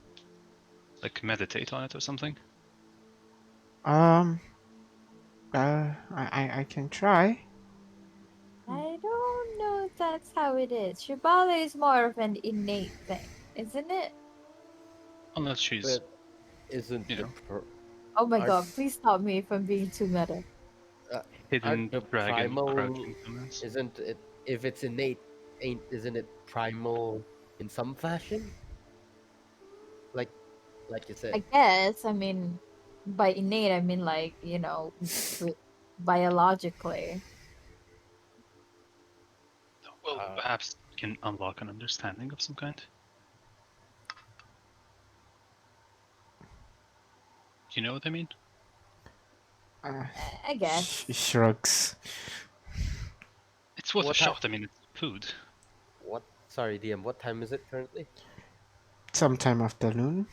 Like meditate on it or something? I can try. I don't know if that's how it is. Shibata is more of an innate thing, isn't it? Unless she's But isn't You the know. Oh my Are- god, please stop me from being too meta. hidden aren't the dragon primal crouching somewhere. isn't it if it's innate isn't it primal in some fashion? Like you said. I guess, I mean, by innate, I mean like, biologically. perhaps can unlock an understanding of some kind. Do you know what I mean? I guess. She shrugs. It's worth a What shot. I mean, it's food. What? Sorry, DM. What time is it currently? Sometime afternoon.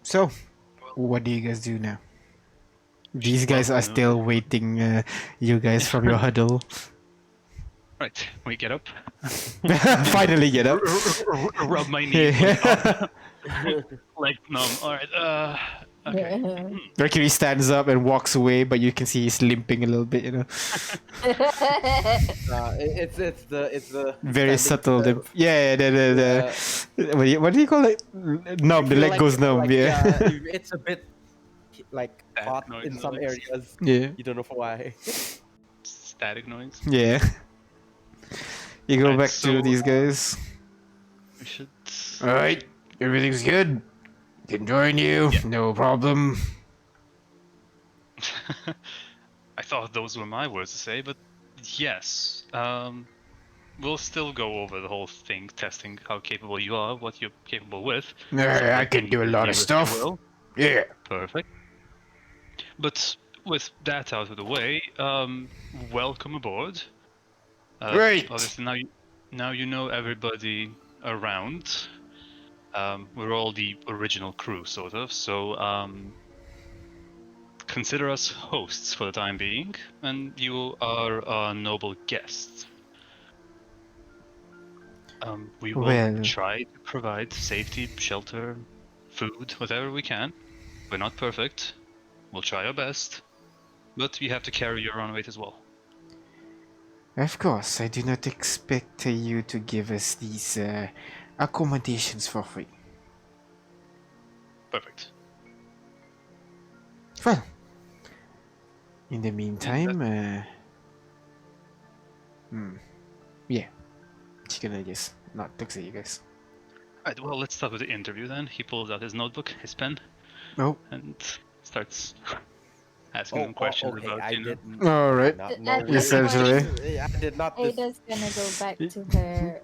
So, what do you guys do now? These guys are still waiting you guys from your huddle. Right, we get up. Finally get up. Rub my knees. Like numb. All right. Okay. Mercury stands up and walks away, but you can see he's limping a little bit, you know. It's the Very standing subtle to the- limp. Yeah, what do you call it? Numb, the feel leg goes numb, yeah. It's a bit like That hot noise in some noise. areas. Yeah. You don't know why. Static noise. Yeah. You go Right, back so, to these guys. We should. Alright, everything's good. Can join you, no problem. I thought those were my words to say, but yes. We'll still go over the whole thing, testing how capable you are, what you're capable with. I can do a lot of stuff. Yeah. Perfect. But with that out of the way, welcome aboard. Great. Obviously, now you know everybody around. We're all the original crew, sort of. So consider us hosts for the time being, and you are our noble guests. We will Well- try to provide safety, shelter, food, whatever we can. We're not perfect. We'll try our best, but you have to carry your own weight as well. Of course, I do not expect you to give us these accommodations for free. Perfect. Well, in the meantime, yeah, she's gonna just not look at you guys. Alright, well, let's start with the interview then. He pulls out his notebook, his pen, Oh, and starts asking them questions okay. about, I you know. didn't alright. not know At where- this Essentially. I did not. Ada's gonna go back to her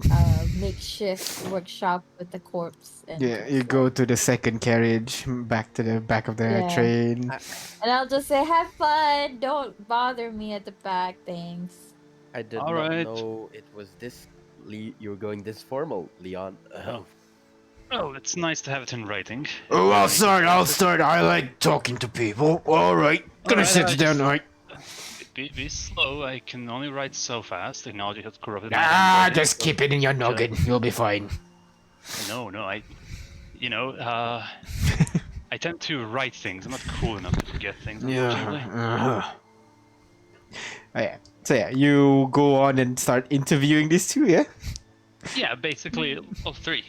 makeshift workshop with the corpse. And Yeah, just, you go like- to the second carriage, back to the back of the Yeah. train. And I'll just say, have fun. Don't bother me at the back. Thanks. I did All not right. know it was this. You were going this formal, Leon. Oh, it's nice to have it in writing. Oh, I'll start. I like talking to people. Alright, gonna Alright, sit I down, just- alright. Be slow. I can only write so fast. Technology has corrupted my Ah, handwriting, just so- keep it in your noggin. You'll be fine. No, I tend to write things. I'm not cool enough to forget things, unfortunately. Oh, yeah. So yeah, you go on and start interviewing these two, yeah? Yeah, basically, all three.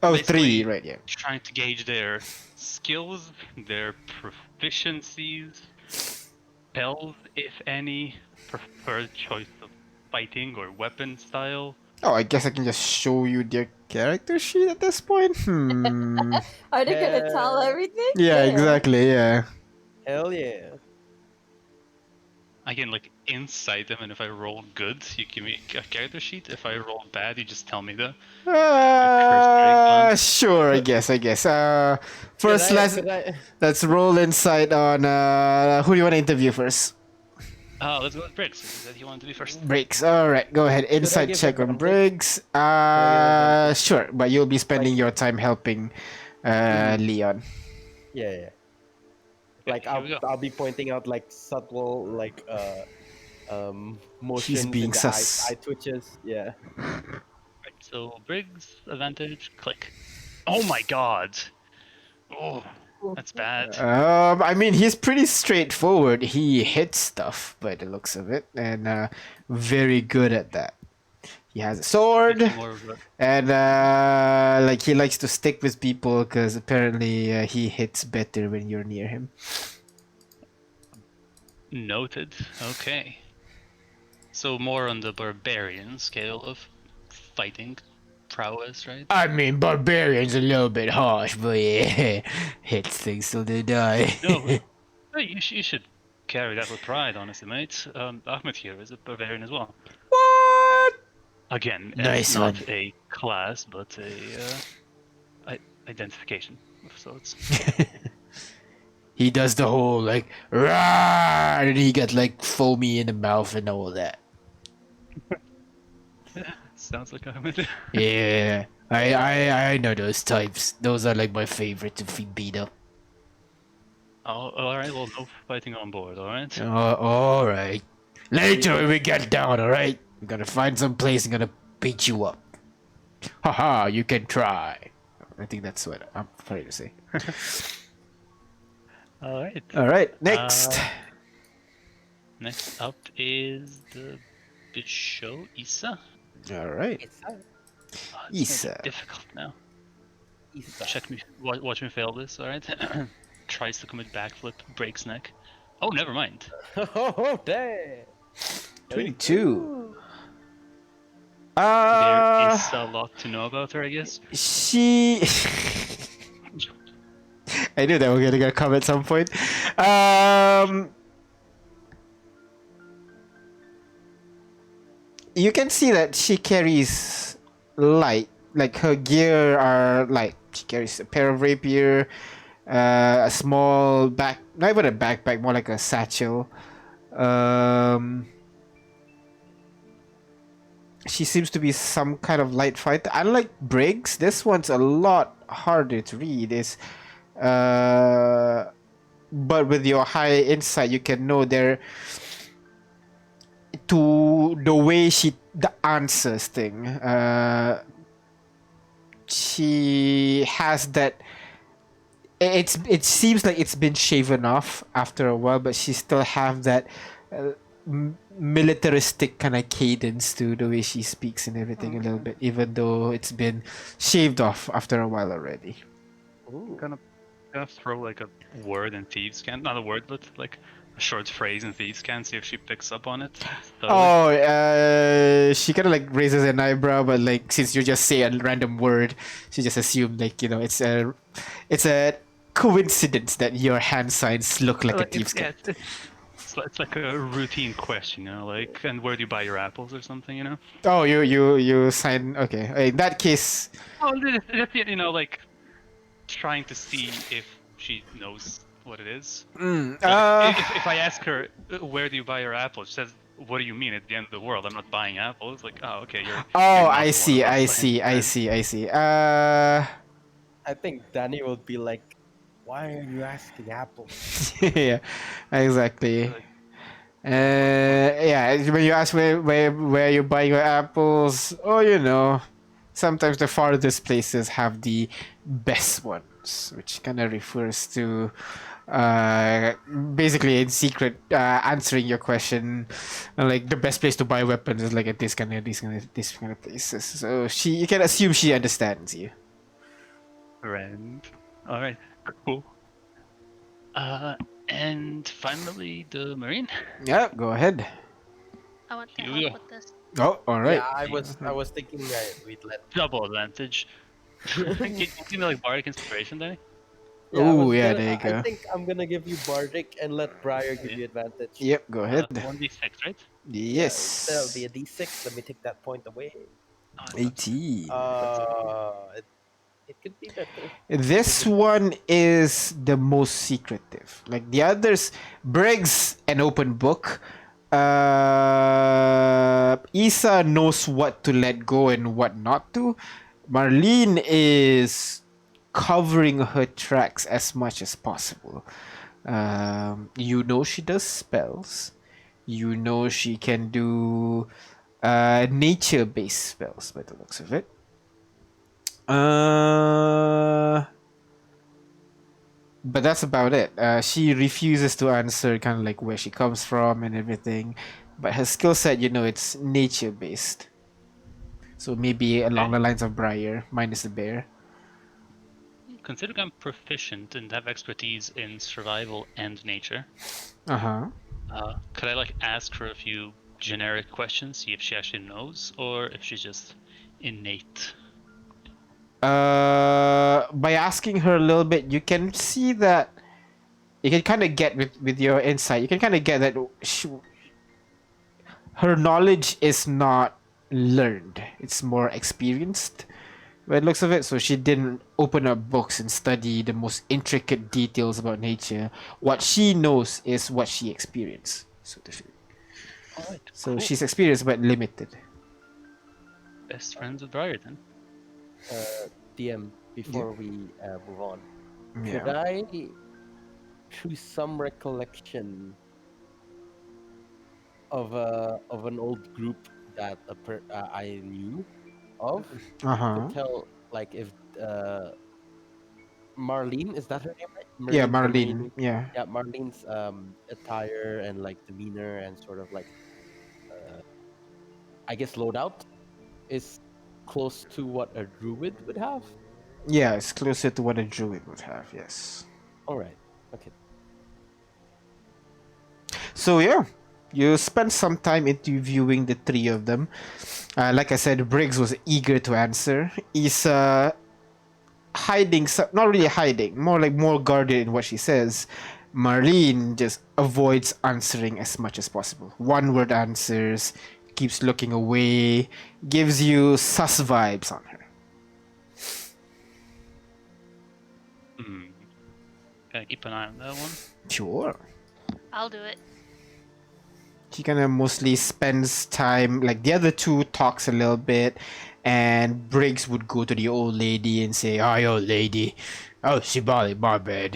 Oh, Basically- three, right? Yeah. Trying to gauge their skills, their proficiencies, spells, if any, preferred choice of fighting or weapon style. Oh, I guess I can just show you their character sheet at this point. Are they gonna tell everything? Yeah, exactly. Yeah. Hell yeah! I can insight them, and if I roll good, you give me a character sheet. If I roll bad, you just tell me the. Sure. I guess. First, Could I- let's roll insight on who do you want to interview first? Let's go with Briggs. He said he wanted to be first. Briggs. All right, go ahead. Insight give check him on advantage? Briggs. Sure, but you'll be spending your time helping Leon. Yeah. Like here we go. I'll be pointing out subtle motions being and the sus. eye twitches. Yeah. Right, so Briggs, advantage, click. Oh my god! Oh, that's bad. I mean, he's pretty straightforward. He hits stuff by the looks of it, and very good at that. He has a sword, It's more of a- and he likes to stick with people because apparently he hits better when you're near him. Noted. Okay. So more on the barbarian scale of fighting prowess, right? I mean, barbarian's a little bit harsh, but yeah, hits things till they die. No, no, you should carry that with pride, honestly, mate. Ahmed here is a barbarian as well. What? Again, Nice not one. a class, but a identification of sorts. He does the whole like rah, and he got like foamy in the mouth and all that. Sounds like Ahmed. Yeah, I know those types. Those are like my favorite to beat up. Oh, all right. Well, no fighting on board. All right. All right. Later when we get down, all right. We gotta find some place and gonna beat you up. Haha, you can try. I think that's what I'm trying to say. All right. All right, next. Next up is the Bisho Issa. All right, It's Oh, it's gonna Issa. be difficult now. Isa. Check me. Watch me fail this. All right. Tries to commit backflip, breaks neck. Oh, never mind. Oh, damn. 22. There is a lot to know about her, I guess. She. I knew that we were gonna come at some point. You can see that she carries light. Like her gear are light. She carries a pair of rapier, a small not even a backpack, more like a satchel. She seems to be some kind of light fighter. Unlike Briggs, this one's a lot harder to read. But with your high insight, you can know to the way the answers thing. She has that. It seems like it's been shaven off after a while, but she still have that militaristic kind of cadence to the way she speaks and everything a little bit, even though it's been shaved off after a while already. Ooh. Gonna throw like a word in Thieves' Can. Not a word, but like a short phrase in Thieves' Can. See if she picks up on it. Oh, she kind of like raises an eyebrow, but like since you just say a random word, she just assumed like it's a coincidence that your hand signs look like a thieves' yeah, cat. it's like a routine question, like, and where do you buy your apples or something, Oh, you sign. Okay, in that case. Oh, like trying to see if she knows what it is. Like, if I ask her where do you buy your apples, she says, "What do you mean? At the end of the world, I'm not buying apples." Like, oh, okay, you're. Oh, you're not I the see, one I I'm see, I playing. see, I see. I think Danny will be like, why are you asking Apple? Yeah, exactly. Like, Yeah, when you ask where you buy your apples, sometimes the farthest places have the best ones, which kind of refers to basically in secret answering your question. Like the best place to buy weapons is like at this kind of places. So you can assume she understands you. Friend. All right, cool. And finally, the Marine. Yeah, go ahead. I want to Here we help go. with this. Oh, all right. Yeah, I was thinking we'd let. Double advantage. Can you give me like bardic inspiration, Danny? Ooh, yeah, there you I go. think I'm gonna give you Bardic and let Briar give you advantage. Yep, go ahead. 1d6, right? Yes. That'll be a D6. Let me take that point away. Oh, I thought so. 18. It could be better. This one is the most secretive. Like the others, Briggs, an open book. Issa knows what to let go and what not to. Marlene is covering her tracks as much as possible. She does spells. She can do nature-based spells by the looks of it. But that's about it. She refuses to answer kind of like where she comes from and everything. But her skill set, it's nature based. So maybe along the lines of Briar, minus the bear. Considering I'm proficient and have expertise in survival and nature, Uh-huh. could I like ask her a few generic questions, see if she actually knows, or if she's just innate? by asking her a little bit, you can see that you can kind of get with your insight. You can kind of get that her knowledge is not learned; it's more experienced. By the looks of it, so she didn't open up books and study the most intricate details about nature. What she knows is what she experienced, so to speak. Alright, So cool. she's experienced but limited. Best friends with Briar then. DM, before we move on, could Yeah. I, through some recollection of an old group that I knew of, Uh huh. could tell like if Marlene, is that her name, right? Yeah, The Marlene. main, Yeah. yeah, Marlene's attire and like demeanor and sort of like I guess loadout is close to what a druid would have. Yeah, it's closer to what a druid would have. Yes. All right. Okay. So yeah, you spent some time interviewing the three of them. Like I said, Briggs was eager to answer. He's hiding, not really hiding, more guarded in what she says. Marlene just avoids answering as much as possible. One word answers, keeps looking away, gives you sus vibes on her. Can I keep an eye on that one? Sure. I'll do it. She kind of mostly spends time, like the other two talks a little bit, and Briggs would go to the old lady and say, "Hi, old lady. Oh, Shibali, my bad.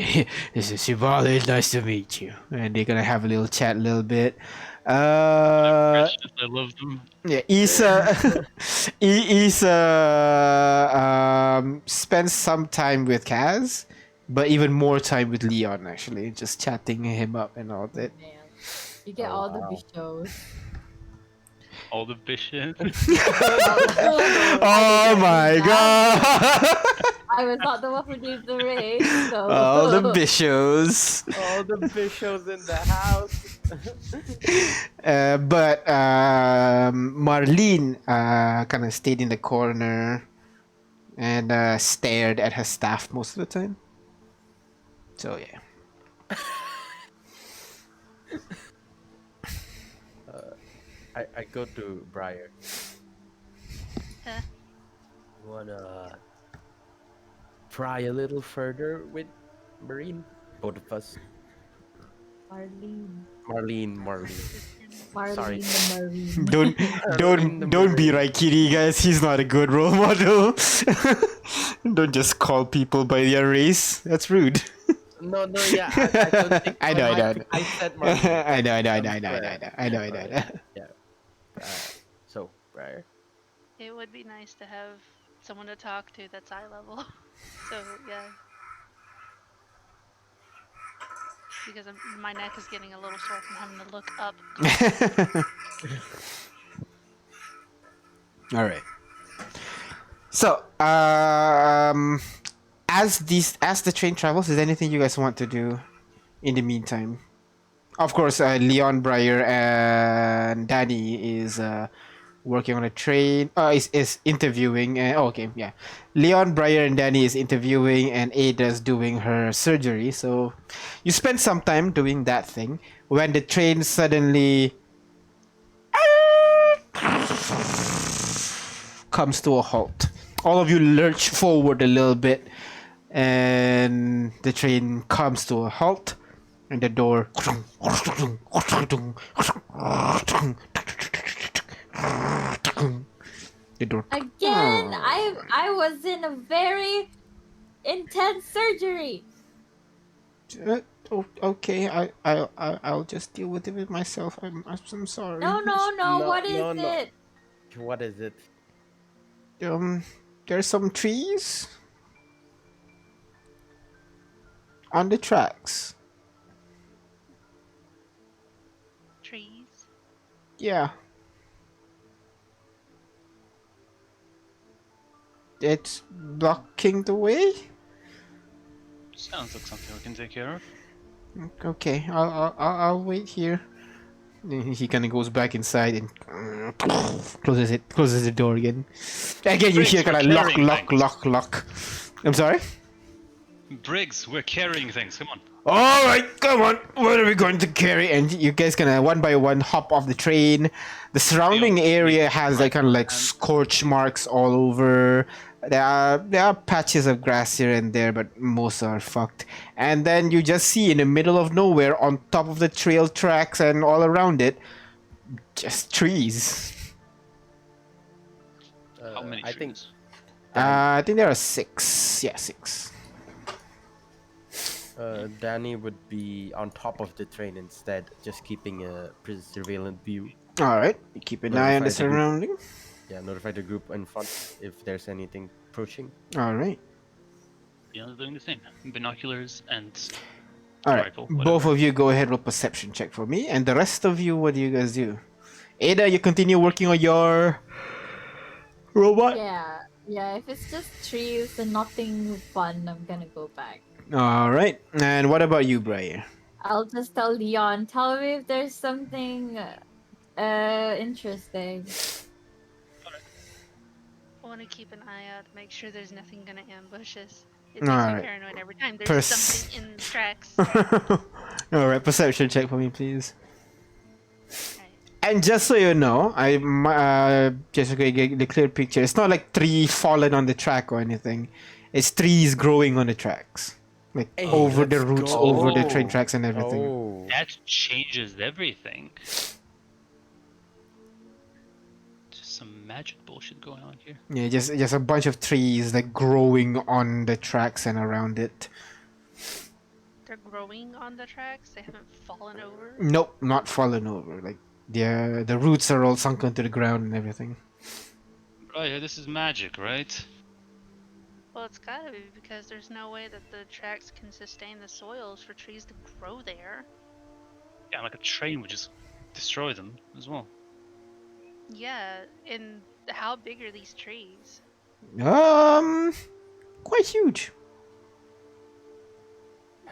This is Shibali. Nice to meet you." And they're gonna have a little chat a little bit. Precious, I love them. Yeah, Issa, Issa spends some time with Kaz, but even more time with Leon, actually, just chatting him up and all that. Man, you get all the bichos. All the bishes. Oh my god! I was not the one who did the race, so. All the bichos. All the bishops in the house. But Marlene kind of stayed in the corner and stared at her staff most of the time. So yeah. I go to Briar. Huh? You wanna pry a little further with Marine? Both of us. Marlene. Marlene. Sorry. Marlene the Marine. Don't be Raikiri, guys. He's not a good role model. Don't just call people by their race. That's rude. No, yeah. I don't think. I know. I said Marlene. I know. Alright, yeah. So, Briar. It would be nice to have someone to talk to that's eye level. So yeah. Because my neck is getting a little sore from having to look up. All right. So, as the train travels, is there anything you guys want to do in the meantime? Of course, Leon, Briar, and Danny is working on a train. Is interviewing. Okay, yeah. Leon, Briar, and Danny is interviewing, and Ada's doing her surgery. So, you spend some time doing that thing when the train suddenly comes to a halt. All of you lurch forward a little bit, and the train comes to a halt, and the door. The door. Again, I was in a very intense surgery. Okay, I'll just deal with it myself. I'm sorry. No. What is no. it? What is it? There's some trees on the tracks. Trees. Yeah. It's blocking the way. Sounds like something we can take care of. Okay, I'll wait here. He kind of goes back inside and closes the door again. Again, you Briggs, hear kind we're of carrying lock. I'm sorry. Briggs, we're carrying things. Come on. All right, come on. What are we going to carry? And you guys gonna one by one hop off the train. The surrounding area has like kind of like scorch marks all over. There are patches of grass here and there, but most are fucked. And then you just see in the middle of nowhere, on top of the trail tracks and all around it, just trees. How many I think trees? I think there are 6. Yeah, 6. Danny would be on top of the train instead, just keeping a surveillance view. All right, keep an eye on the Notify the group. surrounding. Yeah, notify the group in front if there's anything approaching. All right. Yeah, doing the same. Binoculars and All right, rifle. both Whatever. of you go ahead with perception check for me, and the rest of you, what do you guys do? Ada, you continue working on your robot. Yeah, if it's just trees and nothing fun, I'm gonna go back. All right, and what about you, Brian? I'll just tell Leon, tell me if there's something interesting. I want to keep an eye out, make sure there's nothing gonna ambush us. It All makes me right. paranoid every time there's something in the tracks. All right, perception check for me, please. Right. And just so you know, just to get the clear picture, it's not like tree fallen on the track or anything. It's trees growing on the tracks, like Hey, over the let's roots, go. over the train tracks and everything. Oh, That changes everything. Just some magic bullshit going on here. Yeah, just a bunch of trees like growing on the tracks and around it. They're growing on the tracks. They haven't fallen over. Nope, not fallen over. Like the roots are all sunken to the ground and everything. Right, this is magic, right? Well, it's gotta be because there's no way that the tracks can sustain the soils for trees to grow there. Yeah, like a train would just destroy them as well. Yeah, and how big are these trees? Quite huge.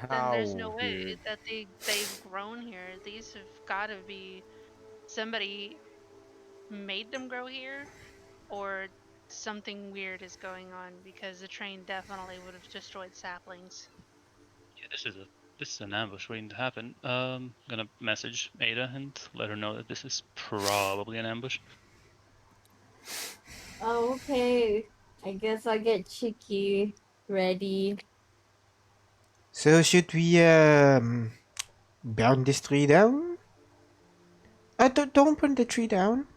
Then there's no how way weird. that they've grown here. These have gotta be somebody made them grow here, or something weird is going on because the train definitely would have destroyed saplings. Yeah, this is an ambush waiting to happen. Gonna message Ada and let her know that this is probably an ambush. Oh, okay. I guess I'll get Chicky ready. So should we burn this tree down? Don't burn the tree down.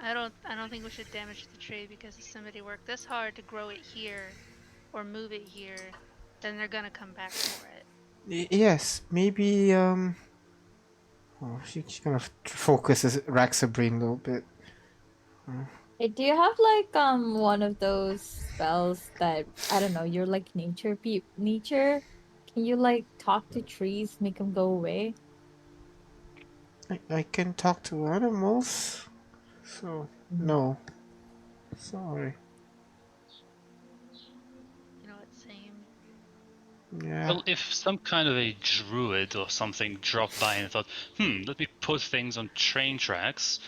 I don't think we should damage the tree because if somebody worked this hard to grow it here or move it here, then they're gonna come back for it. Yes, maybe Oh, she kind of focuses, racks her brain a little bit. Hey, do you have like one of those spells that I don't know? You're like nature. Can you like talk to trees, make them go away? I can talk to animals. So no, sorry. You know what, same. Yeah. Well, if some kind of a druid or something dropped by and thought, let me put things on train tracks,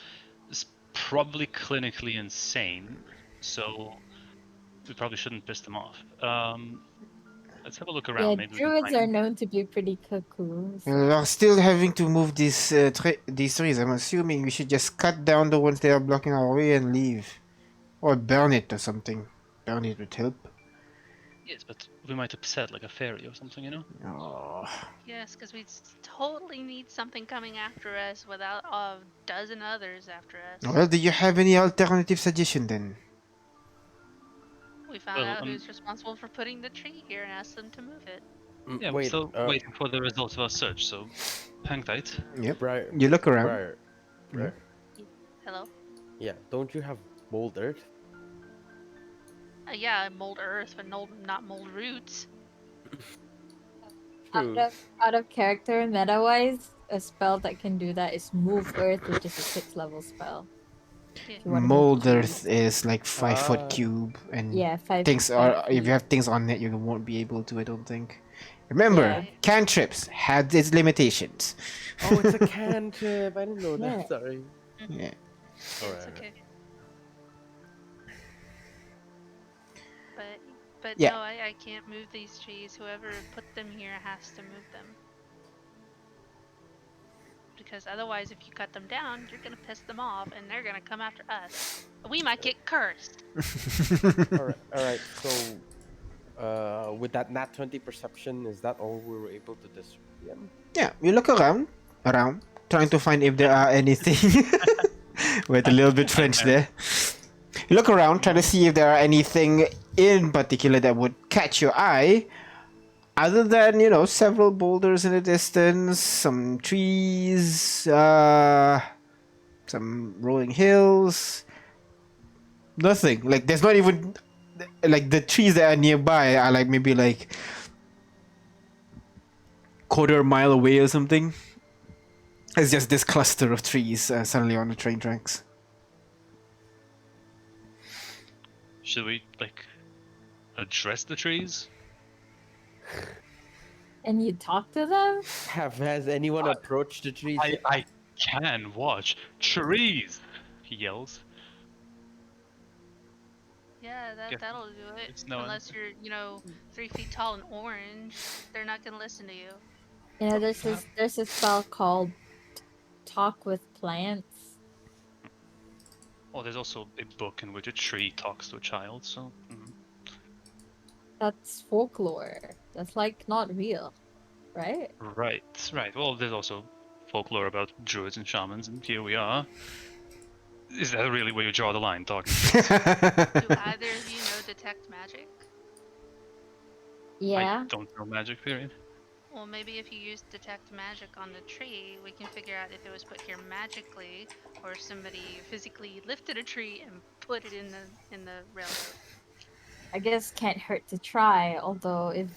it's probably clinically insane, so we probably shouldn't piss them off. Let's have a look around. Yeah, Maybe we can druids find are known to be pretty cuckoo. so- We are still having to move these trees. I'm assuming we should just cut down the ones that are blocking our way and leave, or burn it or something. Burn it would help. Yes, but we might upset like a fairy or something, you know? Oh. Yes, because we totally need something coming after us without a dozen others after us. Well, do you have any alternative suggestion then? We found Well, out who's responsible for putting the tree here and asked them to move it. Yeah, we're Wait, still waiting for the results of our search, so hang tight. Yep. Briar, You look around. Briar, Briar. Hello? Yeah, don't you have mold earth? Yeah, mold earth, but not mold roots. True. Out of character, meta wise, a spell that can do that is move earth, which is a 6th level spell. Yeah. If you wanna move Mold trees. earth is like 5 foot Ah. cube, and Yeah, 5. things 5 are. If feet. you have things on it, you won't be able to. I don't think. Remember, Yeah. cantrips had its limitations. Oh, it's a cantrip. I didn't know Yeah. that. Sorry. Yeah. It's Alright. okay. But Yeah. no, I can't move these trees. Whoever put them here has to move them. Because otherwise, if you cut them down, you're gonna piss them off, and they're gonna come after us. We might get cursed. Alright. So, with that nat 20 perception, is that all we were able to destroy them? Yeah, you look around, trying to find if there are anything. With a little bit French there. You look around, try to see if there are anything in particular that would catch your eye, other than several boulders in the distance, some trees, some rolling hills. Nothing. Like there's not even like the trees that are nearby are like maybe like quarter mile away or something. It's just this cluster of trees suddenly on the train tracks. Should we like address the trees? And you talk to them? Has anyone approached the trees yet? I can watch trees. He yells. Yeah, Yeah, that'll do it. it's no one. Unless you're, 3 feet tall and orange, they're not gonna listen to you. There's a spell called Talk with Plants. Oh, there's also a book in which a tree talks to a child. So. That's folklore. That's like not real, right? Right. Well, there's also folklore about druids and shamans, and here we are. Is that really where you draw the line, talking? Do either of you know detect magic? Yeah. I don't know magic, period. Well, maybe if you use detect magic on the tree, we can figure out if it was put here magically, or if somebody physically lifted a tree and put it in the railroad. I guess can't hurt to try. Although if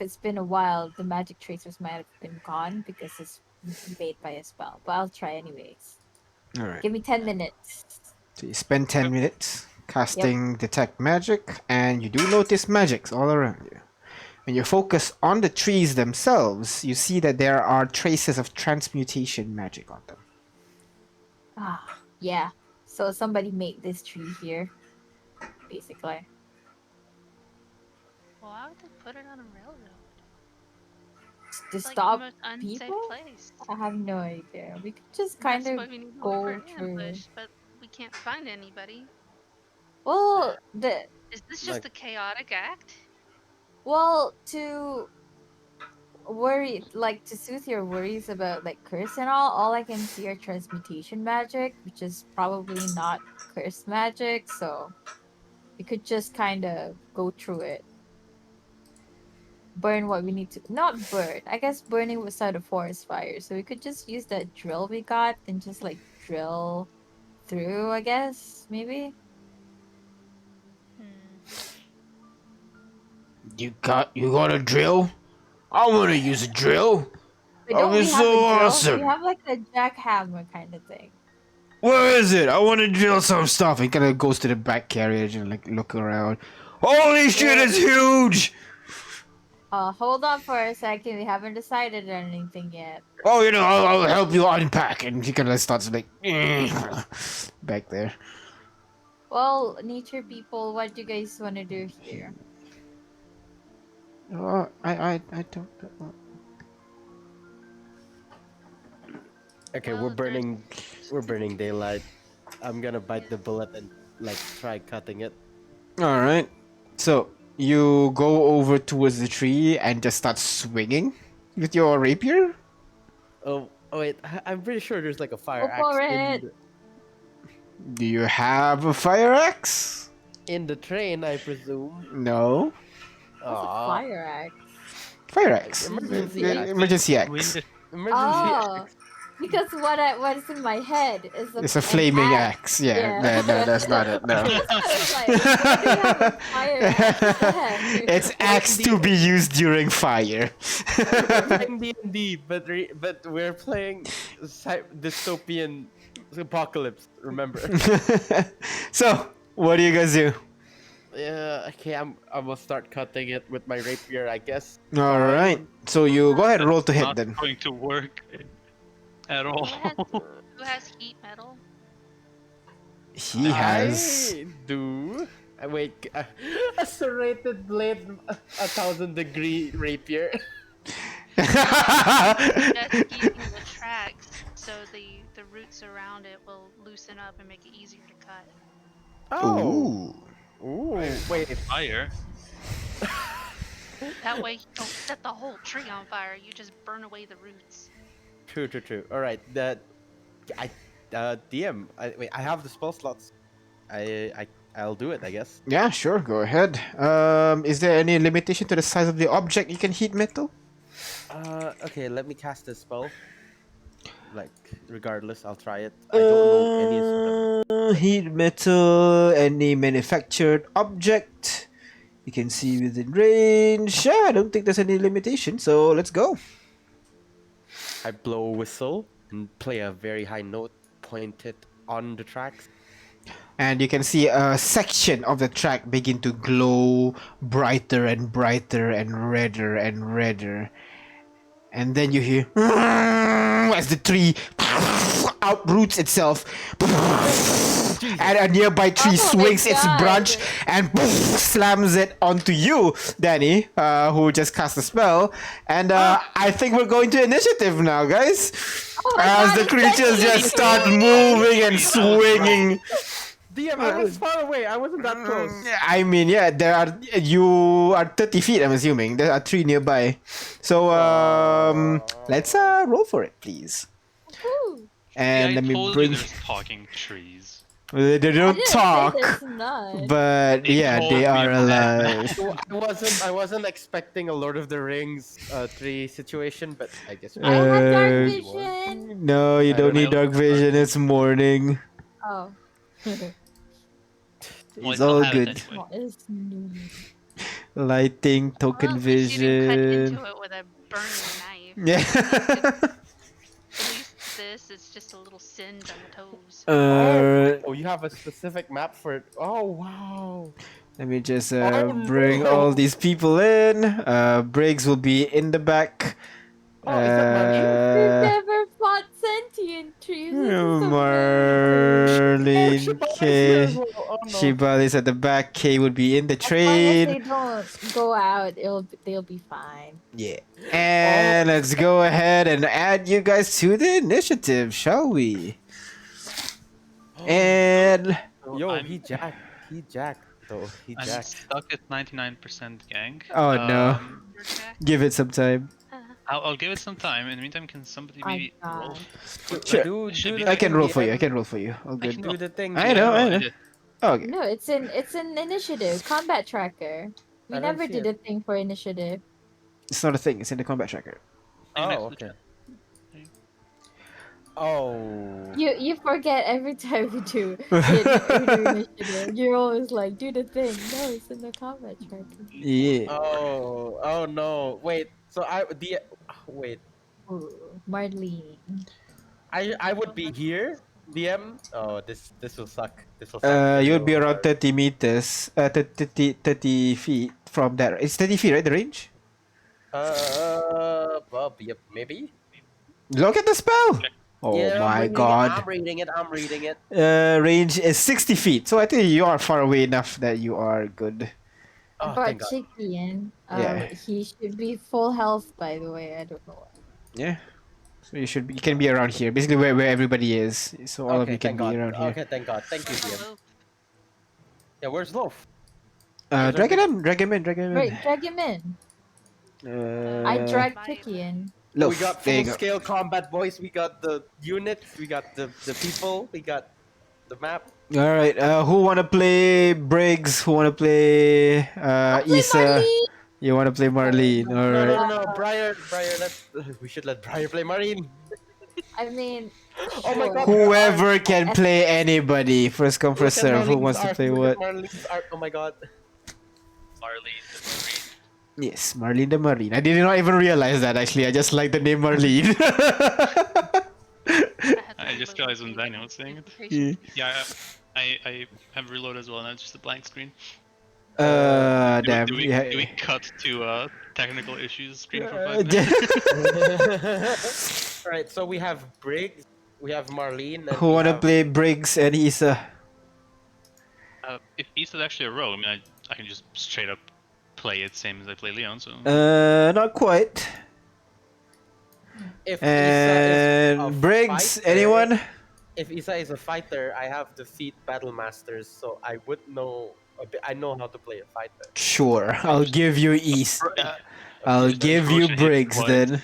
it's been a while, the magic tracers might have been gone because it's made by a spell. But I'll try anyways. All right. Give me 10 minutes. So you spend 10 minutes casting detect magic, and you do notice magics all around you. When you focus on the trees themselves, you see that there are traces of transmutation magic on them. Ah, yeah. So somebody made this tree here, basically. Well, why would they put it on a railroad? To It's like stop the most unsafe people? place. I have no idea. We could just That's kind why of we need to go look for through. ambush, but we can't find anybody. Well, Is this just Like- a chaotic act? to to soothe your worries about like curse and all I can see are transmutation magic, which is probably not curse magic, so we could just kind of go through it. Burn what we need to, not burn. I guess burning was out of forest fire, so we could just use that drill we got and just like drill through, I guess, maybe. You got a drill? I want to use a drill. But Oh, don't we it's have so a drill? awesome. We have like a jackhammer kind of thing. Where is it? I want to drill some stuff. He kind of goes to the back carriage and like look around. Holy shit, it's huge! Hold on for a second. We haven't decided on anything yet. Oh, I'll help you unpack. And he kind of starts like back there. Well, nature people, what do you guys want to do here? I don't know. Okay, Well, we're burning daylight. I'm gonna bite the bullet and like try cutting it. All right. So you go over towards the tree and just start swinging with your rapier. Oh wait, I'm pretty sure there's like a fire Go for axe it. Do you have a fire axe? in the train, I presume. No. What's a Aw. fire axe? Fire axe. Emergency The axe. emergency axe. Wind- Emergency Oh, because what's in my head is It's a an flaming axe. Yeah. Yeah. No, that's not it. No. It's like, why do you have a fire axe? What the heck? It's axe to be used during fire. We're playing D&D, but we're playing dystopian apocalypse. Remember? So, what do you guys do? Yeah, okay, I will start cutting it with my rapier, I guess. All right. Fine. So you go ahead and roll to hit Not then. going to work at all. Who has heat metal? He has. I do. Wait, a serrated blade, 1,000-degree rapier. Just keeping the tracks so the roots around it will loosen up and make it easier to cut. Oh. Ooh. Ooh. Wait. Fire. That way you don't set the whole tree on fire, you just burn away the roots. True. All right. DM. Wait. I have the spell slots. I'll do it, I guess. Yeah, sure. Go ahead. Is there any limitation to the size of the object you can heat metal? Okay. Let me cast a spell. Like, regardless, I'll try it. I don't know any sort of. Heat metal, any manufactured object. You can see within range. Yeah, I don't think there's any limitation, so let's go. I blow a whistle and play a very high note, point it on the tracks. And you can see a section of the track begin to glow brighter and brighter and redder and redder. And then you hear as the tree outroots itself, and a nearby tree Oh my swings its God. branch and slams it onto you, Danny, who just cast a spell. And I think we're going to initiative now, guys. Oh my As God, the it's creatures actually just start moving and swinging. DM, I was far away. I wasn't that close. I mean, yeah, you are 30 feet, I'm assuming. There are 3 nearby. So, let's roll for it, please. Woo. And I let me told bring. you there's talking trees. They I don't didn't say talk, there's none. but They yeah, told they me are about that. alive. I wasn't expecting a Lord of the Rings 3 situation, but I guess. I have dark Uh, vision. No, you I don't don't need know. dark vision. It's morning. Oh. Well, I It's still all have it good. anyway. What is new? Lighting, token Well, at least you didn't cut vision. into it with a burning knife. Yeah. At least this is just a little singe on the toes. Oh, you have a specific map for it. Oh wow. Let me just Oh, bring no. all these people in. Briggs will be in the back. Oh, is that Marlene? We've never fought sentient trees. This is amazing. Marlene Shibari's K. here as well. Oh no. Shibali's at the back. K would be in the As long as they train. don't go out, they'll be fine. Yeah. And let's go ahead and add you guys to the initiative, shall we? And Yo, I'm- he jacked. He jacked. Though he I'm jacked. stuck at 99% gang. oh no, Lumberjack. give it some time. I'll give it some time. In the meantime, can somebody My maybe roll? God. Sure. Do be- the I can thing, roll for you. DM. I can roll for you. All I good. can Do the thing. I know, DM. I know. did. Okay. No, it's an initiative combat tracker. We I don't never see did it. a thing for initiative. It's not a thing. It's in the combat tracker. Next Oh, to the okay. chat. Oh. You forget every time we do initiative. You're always like, do the thing. No, it's in the combat tracker. Yeah. Oh no. Wait. So wait. Ooh, Marlene. I would be here. DM. Oh, this will suck. This will suck. You would be So around hard. 30 meters. 30 feet from that. It's 30 feet, right? The range. Well, yep, maybe. Look at the spell. Oh Yeah, my I'm god. reading it. I'm reading it. Range is 60 feet. So I think you are far away enough that you are good. Oh, But thank God. Chikian, Yeah. he should be full health, by the way. I don't know why. Yeah. So you can be around here. Basically where everybody is. So all of Okay, you can thank be God. around here. Okay, thank God. Thank you, DM. Hello. Yeah, where's Loaf? Drag him in. Right, drag him in. I dragged Bye. Chikian. Loaf. We got There you full go. scale combat, boys. We got the units. We got the people. We got the map. All right. Who wanna play Briggs? Who wanna play I'll play Issa? Marlene! You wanna play Marlene? All No, right. no. Briar, we should let Briar play Marine. I mean, Oh my sure. God. Whoever can play anybody. First come, first Look at serve. Who Marlene's wants to art, play look what? at Marlene's art. Oh my God. Marlene the Marine. Yes, Marlene the Marine. I did not even realize that actually. I just like the name Marlene. I just realized when Daniel was saying it. Yeah. Yeah, I have reload as well, not just a blank screen. Damn. Do Yeah. we cut to technical issues screen for Uh, 5 minutes? Alright, so we have Briggs, we have Marlene, and Who we wanna have play Briggs and Issa? If East is actually a rogue, I mean, I can just straight up play it same as I play Leon. So Not quite. if Isa is a And Briggs, fighter, anyone? if Isa is a fighter, I have defeat battle masters, so I would know a bit, I know how to play a fighter. Sure, I'll give you East. I'll Just give you potion hit Briggs twice. then.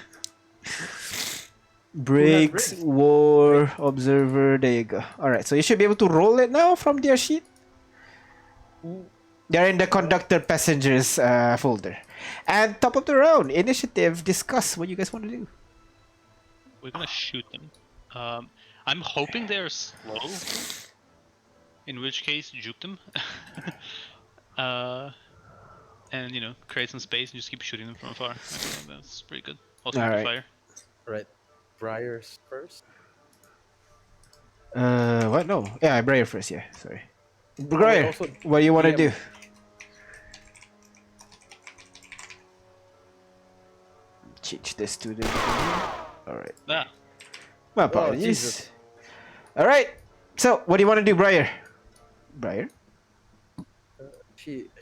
Briggs, Briggs? War, Observer, there you go. Alright, so you should be able to roll it now from their sheet. They're in the conductor passengers folder. And top of the round, initiative, discuss what you guys want to do. We're gonna shoot them. I'm hoping they're slow. In which case, juke them. And you know, create some space and just keep shooting them from afar. I feel like that's pretty good. Also, Alright. fire. Right. Briars first. What? No. Yeah, Briar first, yeah. Sorry. Briar, also what do you want to DM. do? Change this to the... Alright. Ah, My Jesus. apologies. Alright. So, what do you want to do, Briar? Briar?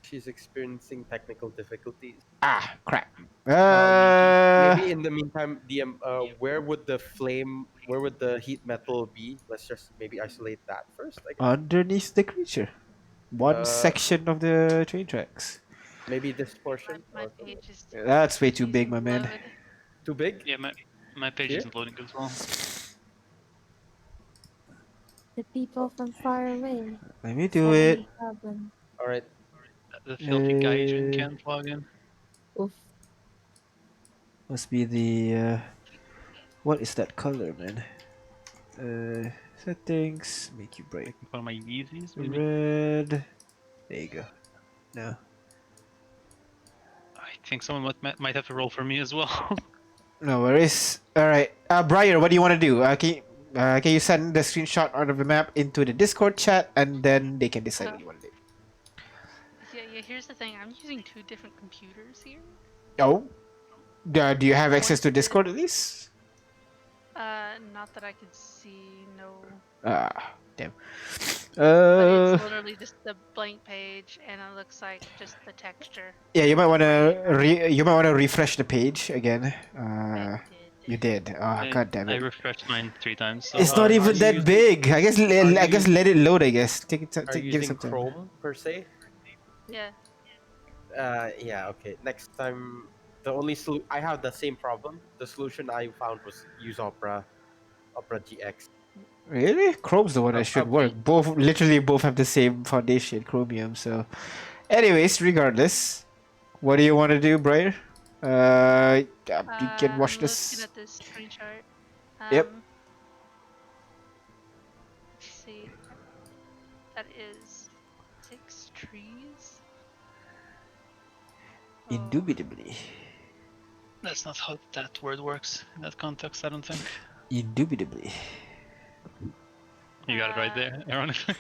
She's experiencing technical difficulties. Ah, crap. Maybe in the meantime, DM, where would the heat metal be? Let's just maybe isolate that first. I guess. Underneath the creature. One section of the train tracks. Maybe this portion. My or- page is That's way too big, my man. loaded. Too big? yeah, my page Here? isn't loading as well. The people from far away. Let me do it. Having a problem. All right. The filthy gaijin Uh, can't log in. Oof. Must be the what is that color, man? Settings, make you bright. One of my Yeezys, maybe. Red. There you go. No. I think someone might have to roll for me as well. No worries. Alright. Briar, what do you want to do? Can you send the screenshot out of the map into the Discord chat and then they can decide what you want to do. Yeah, here's the thing. I'm using 2 different computers here. Oh? Do you have access to Discord at least? Not that I could see, no. Ah, damn. But it's literally just the blank page, and it looks like just the texture. Yeah, you might wanna refresh the page again. I You did. Oh, god damn I it. refreshed mine 3 times. So It's not are even you that using- big. I guess you- let it load. I guess take it. Are you Give it using some time. Chrome per se? Yeah. Yeah. Okay. Next time, I have the same problem. The solution I found was use Opera GX. Really? Chrome's the one that should work. Literally both have the same foundation, Chromium. So, anyways, regardless, what do you want to do, Briar? You can watch I'm this. looking at this screenshot. Yep. Let's see. That is 6 trees. Oh, Indubitably. that's not how that word works in that context, I don't think. Indubitably. You got it right there, ironically.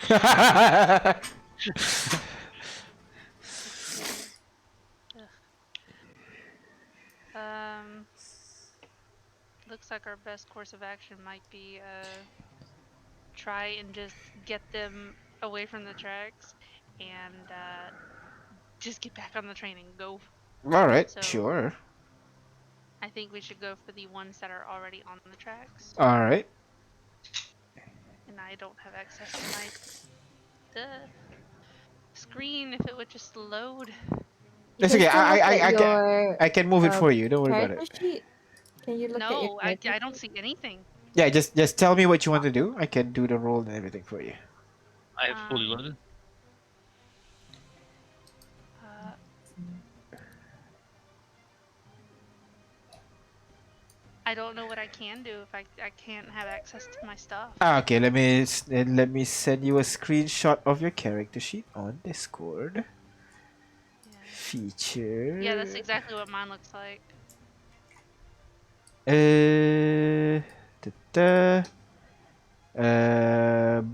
Looks like our best course of action might be try and just get them away from the tracks and just get back on the train and go. All right, So- sure. I think we should go for the ones that are already on the tracks. All right. And I don't have access to my screen. If it would just load. It's You okay. can still look at I can move it uh, for you. Don't worry about character it. sheet. Can you look at your No, I character don't sheet? see anything. Yeah, just tell me what you want to do. I can do the roll and everything for you. I have fully loaded. I don't know what I can do if I can't have access to my stuff. Okay, let me send you a screenshot of your character sheet on Discord. Yeah. Feature. Yeah, that's exactly what mine looks like.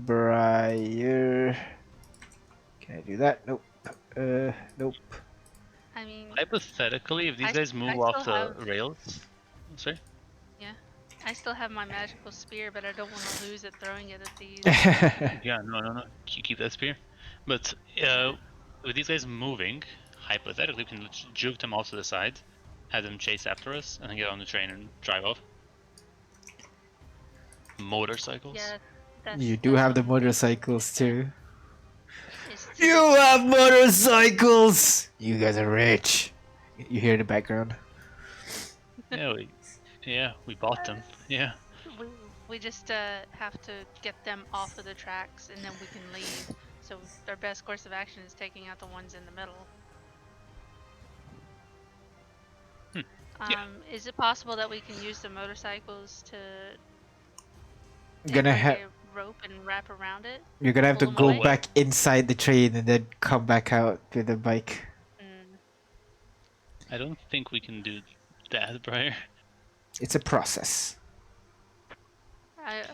Briar. Can I do that? Nope. Nope. I mean, Hypothetically, if these I, guys move I off still the have, rails, sorry. yeah, I still have my magical spear, but I don't want to lose it throwing it at these. Yeah, no. Keep that spear. But with these guys moving, hypothetically, we can juke them off to the side, have them chase after us, and then get on the train and drive off. Motorcycles. Yeah, You do that's have what the I'm thinking. motorcycles too. Is to You just have motorcycles! You guys are rich. You hear the background? We bought them. Yeah. we we just have to get them off of the tracks, and then we can leave. So our best course of action is taking out the ones in the middle. Yeah. Is it possible that we can use the motorcycles to take Gonna like have a rope and wrap around it? You're gonna have to pull 'em go away? back inside the train and then come back out with the bike. Mm, I don't think we can do that, Briar. It's a process.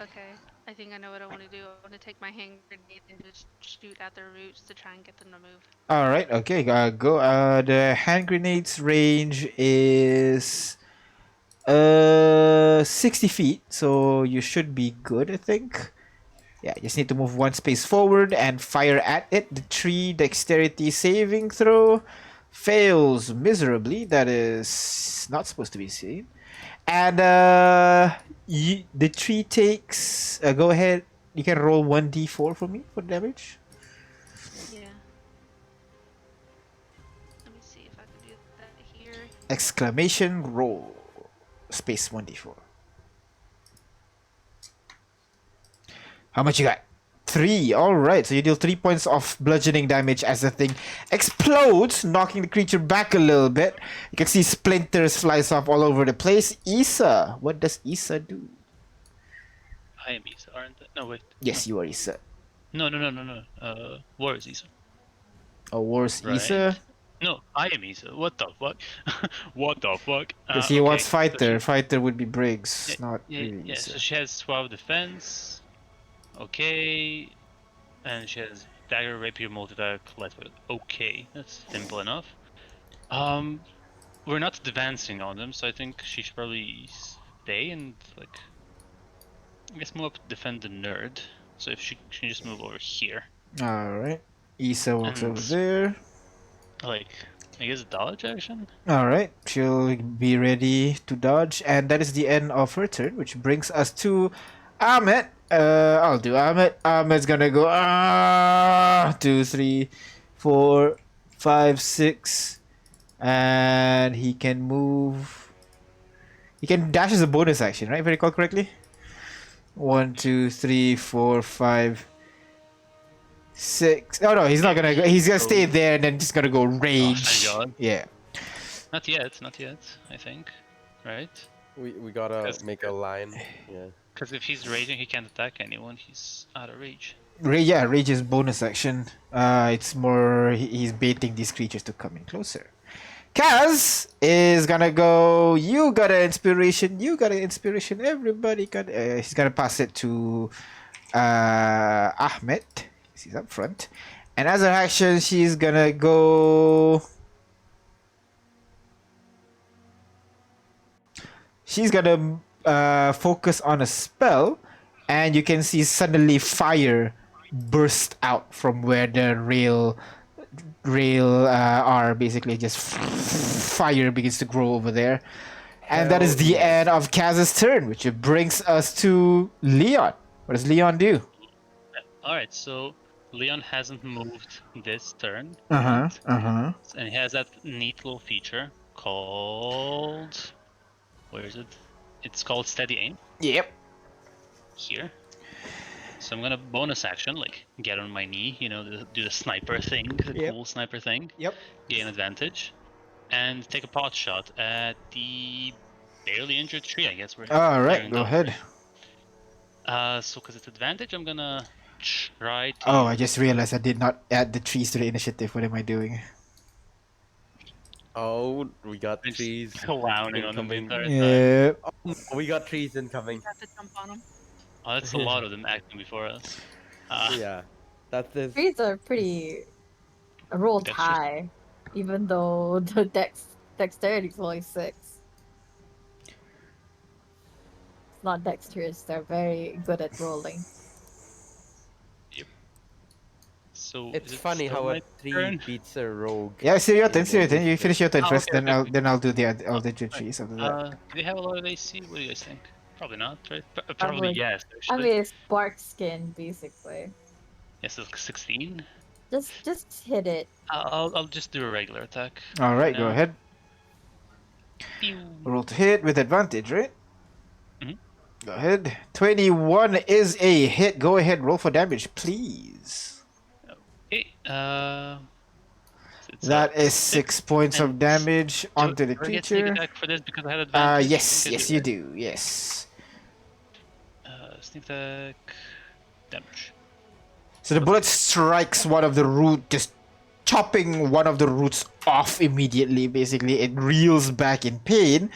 okay. I think I know what I want to do. I want to take my hand grenade and just shoot at their roots to try and get them to move. All right. Okay. Go. The hand grenades range is 60 feet, so you should be good, I think. Yeah, you just need to move one space forward and fire at it. The tree dexterity saving throw fails miserably. That is not supposed to be seen. And the tree takes. Go ahead. You can roll 1d4 for me for damage. Yeah. Let me see if I can do that here. Exclamation roll. Space 1d4. How much you got? 3. Alright, so you deal 3 points of bludgeoning damage as the thing explodes, knocking the creature back a little bit. You can see splinters flies off all over the place. Issa, what does Issa do? I am Isa, aren't I? No, wait. Yes, you are Issa. No. War is Isa. Oh, War's Right. Issa? No, I am Isa. What the fuck? What the fuck? Because he wants Fighter. Fighter would be Briggs, not really Yeah, Issa. so she has 12 defense. Okay. And she has dagger, rapier, multi-attack, light weapon. Okay, that's simple enough. We're not advancing on them, so I think she should probably stay and, like, I guess move up to defend the nerd. So if she can just move over here. Alright. Issa walks And- over there. Like, I guess dodge action? Alright, she'll be ready to dodge, and that is the end of her turn, which brings us to Ahmed. I'll do Ahmed. Ahmed's gonna go 2, 3, 4, 5, 6, and he can move. He can dash as a bonus action, right? If I recall correctly. 1, 2, 3, 4, 5, 6. Oh no, he's not gonna go. He's gonna stay there and then just gonna go rage. God. Yeah. Not yet, I think. Right? We gotta Because- make a line. Yeah. Because if he's raging, he can't attack anyone. He's out of rage. Yeah, rage is bonus action. It's more he's baiting these creatures to come in closer. Kaz is gonna go. You got an inspiration. You got an inspiration. Everybody got. He's gonna pass it to Ahmed. He's up front, and as an action, she's gonna go. She's gonna focus on a spell, and you can see suddenly fire burst out from where the rail are. Basically, just fire begins to grow over there, and that is Hell the yes. end of Kaz's turn, which brings us to Leon. What does Leon do? Alright, so Leon hasn't moved this turn. Uh yet, huh. And he has that neat little feature called. Where is it? It's called Steady Aim. Yep. Here. So I'm gonna bonus action, like get on my knee, do the sniper thing, the Yep. cool sniper thing, Yep. gain advantage, and take a pot shot at the barely injured tree, I guess. We're All right. clearing Go out. ahead. So because it's advantage, I'm gonna try to. Oh, I just realized I did not add the trees to the initiative. What am I doing? Oh, we got Just trees. clowning on them the incoming. entire time. Yeah. We got trees incoming. Have to jump on them. Oh, that's a lot of them acting before us. Yeah. That's this. Trees are pretty I rolled Dexterous. high, even though the dexterity is only 6. It's not dexterous. They're very good at rolling. So It's is it funny still how a my 3 turn? beats a rogue. Yeah, it's your in turn. It's your turn. You initiative. finish your turn Oh, first, okay, then okay, I'll okay. then I'll do the Oh, other right. trees after that. Do they have a lot of AC? What do you guys think? Probably not, right? Probably Probably. yes, I actually. mean, it's bark skin, basically. Yes, it's like 16. Just hit it. I'll just do a regular attack. All for right, go now. ahead. Pew. Roll to hit with advantage, right? Mhm. Go ahead. 21 is a hit. Go ahead, roll for damage, please. Okay. It's That is 6. 6 points And of damage onto the do I get sneak creature. attack for this because I had advantage? I Yes, think I yes, do, you right? do. Yes. Sneak attack. Damage. So the bullet strikes one of the root, just chopping one of the roots off immediately. Basically, it reels back in pain.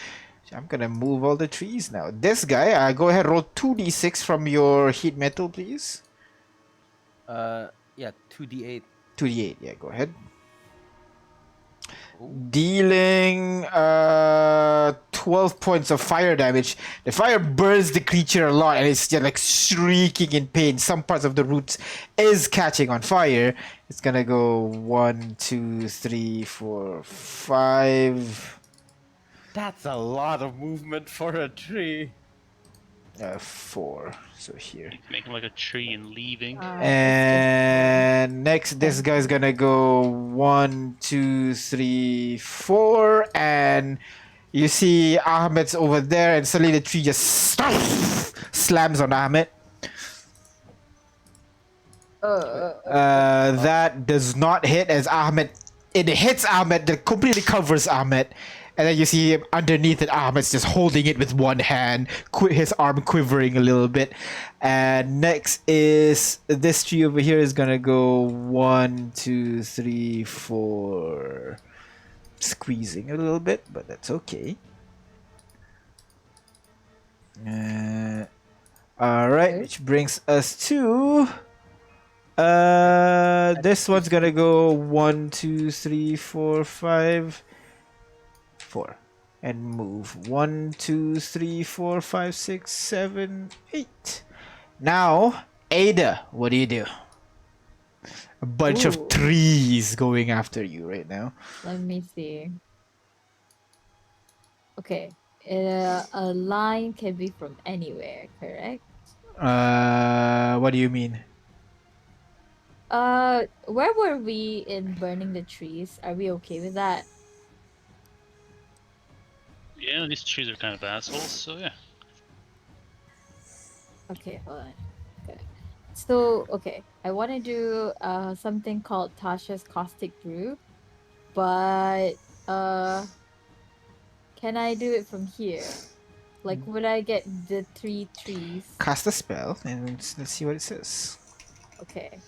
So I'm gonna move all the trees now. This guy, go ahead, roll 2d6 from your heat metal, please. Yeah, 2d8. 2d8, yeah, go ahead. Ooh. Dealing 12 points of fire damage. The fire burns the creature a lot and it's just like shrieking in pain. Some parts of the roots is catching on fire. It's gonna go 1, 2, 3, 4, 5, That's a lot of movement for a tree. 4. So here. Making like a tree and leaving. And next, this guy's gonna go 1, 2, 3, 4, and you see Ahmed's over there, and suddenly the tree just slams on Ahmed. That does not hit as Ahmed. It hits Ahmed, that completely covers Ahmed. And then you see him underneath it. Ahmed's just holding it with one hand, his arm quivering a little bit. And next is this tree over here is gonna go 1, 2, 3, 4. Squeezing a little bit, but that's okay. All right, which brings us to this one's gonna go 1, 2, 3, 4, 5, 4, and move 1, 2, 3, 4, 5, 6, 7, 8. Now, Ada, what do you do? A bunch of Ooh. trees going after you right now. Let me see. Okay. A line can be from anywhere, correct? What do you mean? Where were we in burning the trees? Are we okay with that? Yeah, these trees are kind of assholes, so yeah. Okay, hold on. Okay. So, okay, I want to do something called Tasha's Caustic Brew, but can I do it from here? Like, would I get the 3 trees? Cast a spell and let's see what it says. Okay.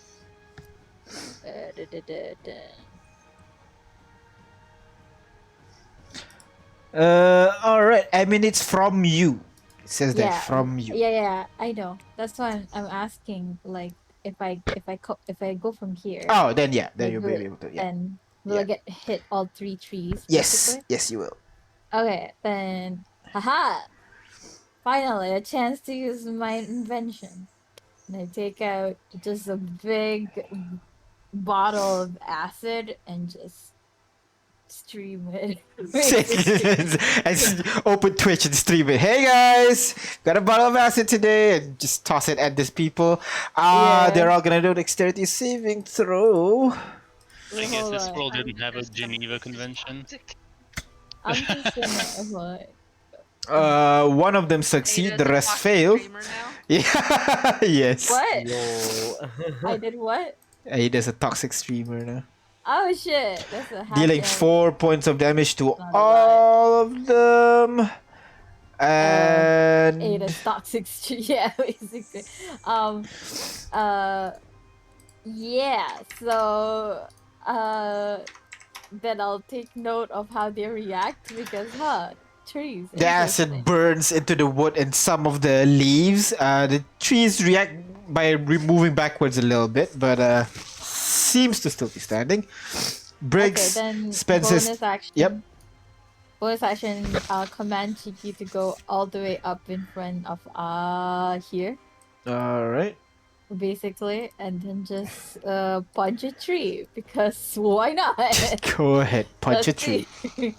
All right. I mean, it's from you. It says that from you. Yeah, I know. That's why I'm asking. Like, if I go from here, Oh, then yeah, then like, you'll be able to. Yeah. then will I Yeah. get hit all 3 trees? Yes. basically? Yes, you will. Okay, then, haha! Finally, a chance to use my invention. And I take out just a big bottle of acid and just stream it. And open Twitch and stream it. Hey guys, got a bottle of acid today, and just toss it at these people. Yeah. They're all gonna do a dexterity saving throw. I guess this Hold on. world didn't have a Just some Geneva Convention. I'm just gonna what? One of them succeed, Ada's the a rest toxic fail. dreamer now. Yeah, yes. What? Yo. I did what? Ada's a toxic streamer now. Oh shit! That's a half Dealing damage. 4 points of damage to Not a lot. all of them. And Ada's toxic streak. Yeah, basically. Yeah. So, then I'll take note of how they react because, trees. the acid interesting. burns into the wood and some of the leaves. The trees react by moving backwards a little bit, but seems to still be standing. Okay, Briggs then spends bonus his. action. Yep. Bonus action. Command Cheeky to go all the way up in front of here, All right. basically, and then just punch a tree because why not? Go ahead, punch a Let's tree. see.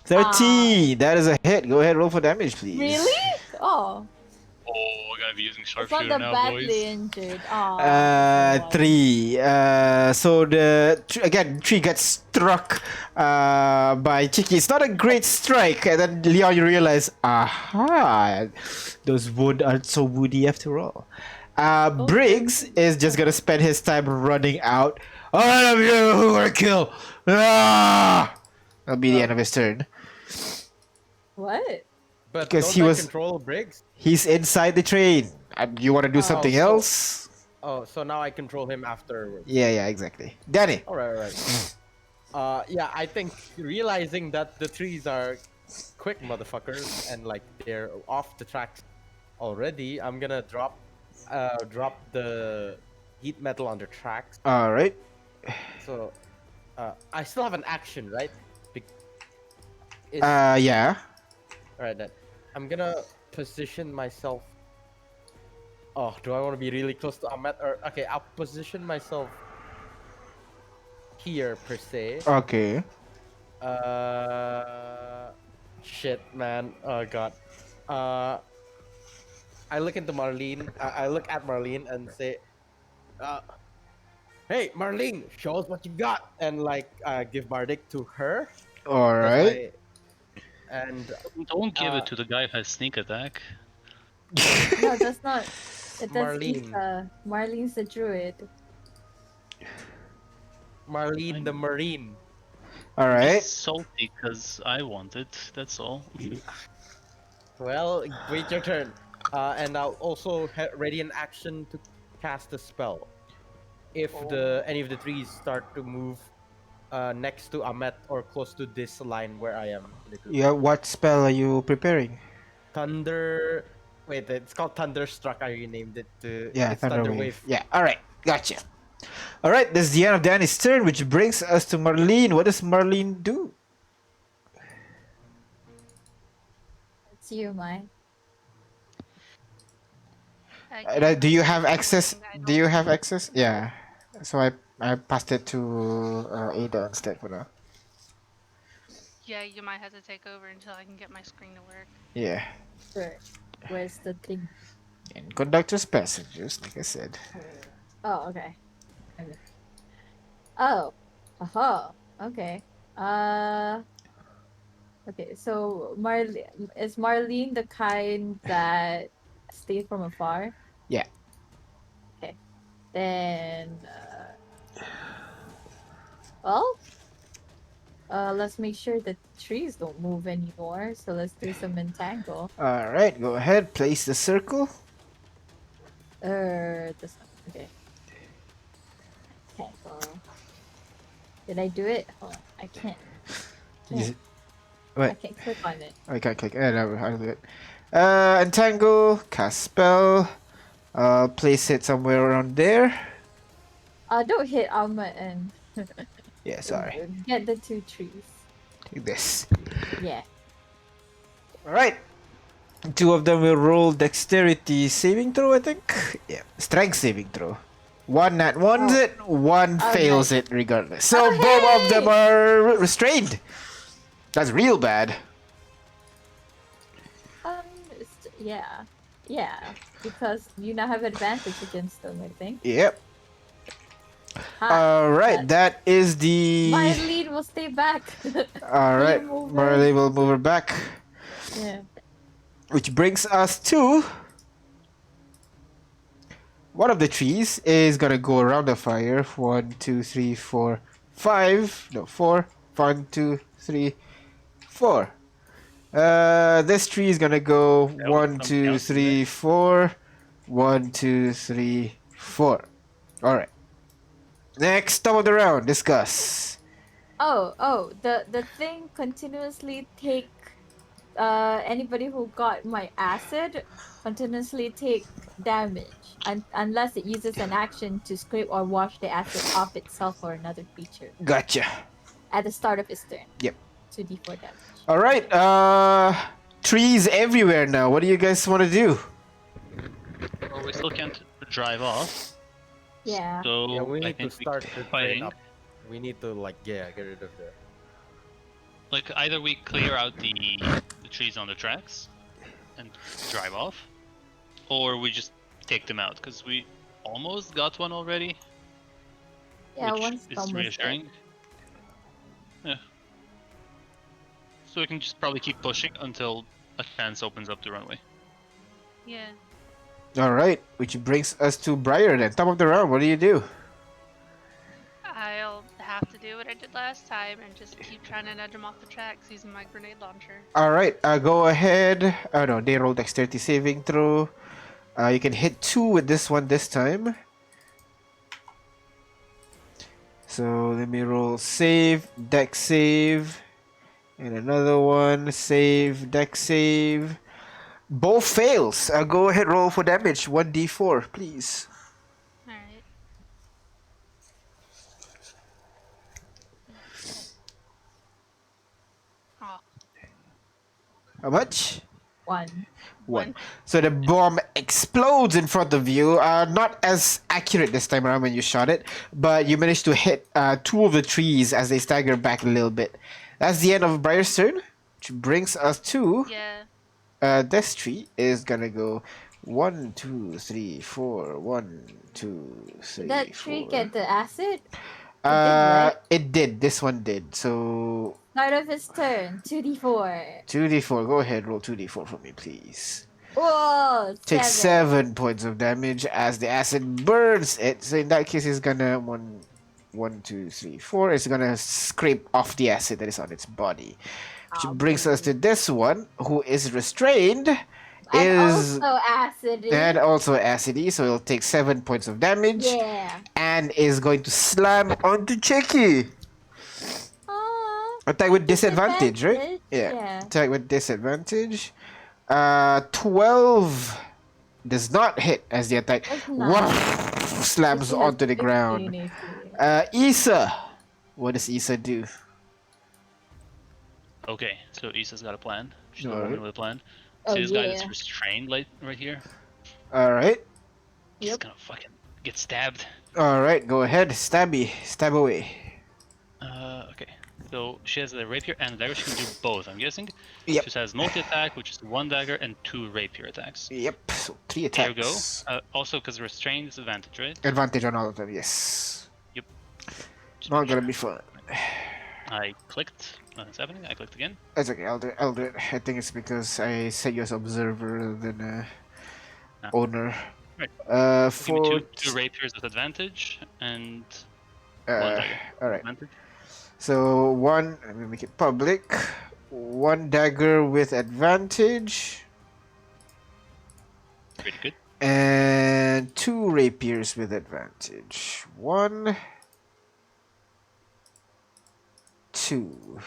13. That is a hit. Go ahead, roll for damage, please. Really? Oh, Oh, we're gonna be using it's not sharpshooter the now, badly boys. injured. Oh, 3. So the tree gets struck by Chiki. It's not a great strike, and then Leon, you realize, aha, those wood aren't so woody after all. Briggs is just gonna spend his time running out. All of you who were killed. Ah! That'll be the end of his turn. What? But Because don't he I was- control Briggs? He's inside the train. You want to do Oh, something so- else? Oh, so now I control him afterwards. Yeah, exactly. Danny. Alright. Yeah, I think realizing that the trees are quick motherfuckers and like they're off the tracks already, I'm gonna drop the heat metal on the tracks. All right. So, I still have an action, right? Yeah. Alright then. I'm gonna position myself. Oh, do I want to be really close to Ahmed? Or okay, I'll position myself here per se. Okay. Shit, man. Oh god. I look into Marlene. I look at Marlene and say, "Hey, Marlene, show us what you got," and like give Bardic to her. All That's right. and Don't give it to the guy who has sneak attack. No, that's not. It does Marlene. Marlene's the druid. Marlene the Marine. All right. It's salty because I want it. That's all. Well, wait your turn. And I'll also ready an action to cast a spell. If any of the trees start to move next to Ahmet or close to this line where I am. Yeah. What spell are you preparing? Thunder. Wait, it's called Thunderstruck. I renamed it to. Yeah, it's Thunder Wave. Yeah. All right. Gotcha. All right. This is the end of Danny's turn, which brings us to Marlene. What does Marlene do? It's you, Mai. Do you have access? Do you have access? Yeah. So I passed it to Ada instead for now. Yeah, you might have to take over until I can get my screen to work. Yeah. Sure. Where's the thing? And conductor's passengers, like I said. Oh, okay. Okay. Oh. Aha. Okay. Okay, so is Marlene the kind that stay from afar? Yeah. Okay. Then well, let's make sure the trees don't move anymore. So let's do some entangle. All right. Go ahead. Place the circle. This one. Okay. Entangle. Did I do it? Hold on. I can't. Is it- I What? can't click on it. I can't click. No, I'll do it. Entangle. Cast spell. Place it somewhere around there. Don't hit Alma and Yeah. Sorry. get the two trees. Take this. Yeah. All right. Two of them will roll dexterity saving throw, I think. Yeah. Strength saving throw. One nat ones it, one Oh, fails nice. it regardless. So Oh, both of them hey! are restrained. That's real bad. Yeah. Yeah. Because you now have advantage against them, I think. Yep. Ha, All right. That is the. Marlene will stay back. All right. move her. Marley will move her back. Yeah. Which brings us to. One of the trees is gonna go around the fire. 1, 2, 3, 4, 5. No, 4. 1, 2, 3, 4. This tree is gonna go That 1, was 2, some 3, 4. 1, 2, 3, 4. All right. Next, top of the round. Discuss. Oh, the thing continuously take anybody who got my acid continuously take damage unless it uses an action to scrape or wash the acid off itself or another creature Gotcha. at the start of its turn. Yep. 2d4 damage. All right. Trees everywhere now. What do you guys want to do? Well, we still can't drive off. Yeah. So Yeah, we I need to think we start keep the train fighting. up. We need to like get rid of the. Like either we clear out the trees on the tracks and drive off, or we just take them out because we almost got one already, Yeah, which one's is almost dead. reassuring. Yeah. So we can just probably keep pushing until a chance opens up the runway. Yeah. All right. Which brings us to Briar then. Top of the round. What do you do? I'll have to do what I did last time and just keep trying to nudge them off the tracks using my grenade launcher. All right. Go ahead. Oh no, they roll dexterity saving throw. You can hit 2 with this one this time. So let me roll save, dex save, and another one save, dex save. Both fails. Go ahead, roll for damage. 1d4, please. Alright. Oh, How much? 1. 1. So the bomb explodes in front of you. Not as accurate this time around when you shot it, but you managed to hit 2 of the trees as they stagger back a little bit. That's the end of Briar's turn, which brings us to yeah. this tree is gonna go 1, 2, 3, 4. 1, 2, 3, Did that tree 4. get the acid? It did, right? It did. This one did. So Start of his turn. 2d4. 2d4. Go ahead, roll 2d4 for me, please. Whoa! Take 7. 7 points of damage as the acid burns it. So in that case, it's gonna 1, 2, 3, 4. It's gonna scrape off the acid that is on its body. Which brings us to this one, who is restrained. And Is also acidy. and also acidy, so it'll take 7 points of damage. Yeah. And is going to slam onto Checky. Attack with disadvantage, right? Yeah. Attack with disadvantage. 12 does not hit as the attack It's not. slams She has onto the 15 ground. AC. Isa. What does Isa do? Okay, so Issa's got a plan. She's not Alright. running with a plan. Oh, See this guy that's yeah. restrained right here? Alright. He's Yep. gonna fucking get stabbed. Alright, go ahead. Stabby. Stab away. Okay. So she has a rapier and a dagger. She can do both, I'm guessing. Yep. She has multi-attack, which is 1 dagger and 2 rapier attacks. Yep. So 3 There you go. attacks. Also, because restrained is advantage, right? Advantage on all of them, yes. Yep. Just Not make gonna sure. be fun. I clicked. Nothing's happening. I clicked again. It's okay, I'll do it. I'll do it. I think it's because I set you as observer rather than owner. Right. Give For me two rapiers with advantage and 1 dagger. alright. Advantage. So one, let me make it public. 1 dagger with advantage, Pretty good. and 2 rapiers with advantage. 1, 2.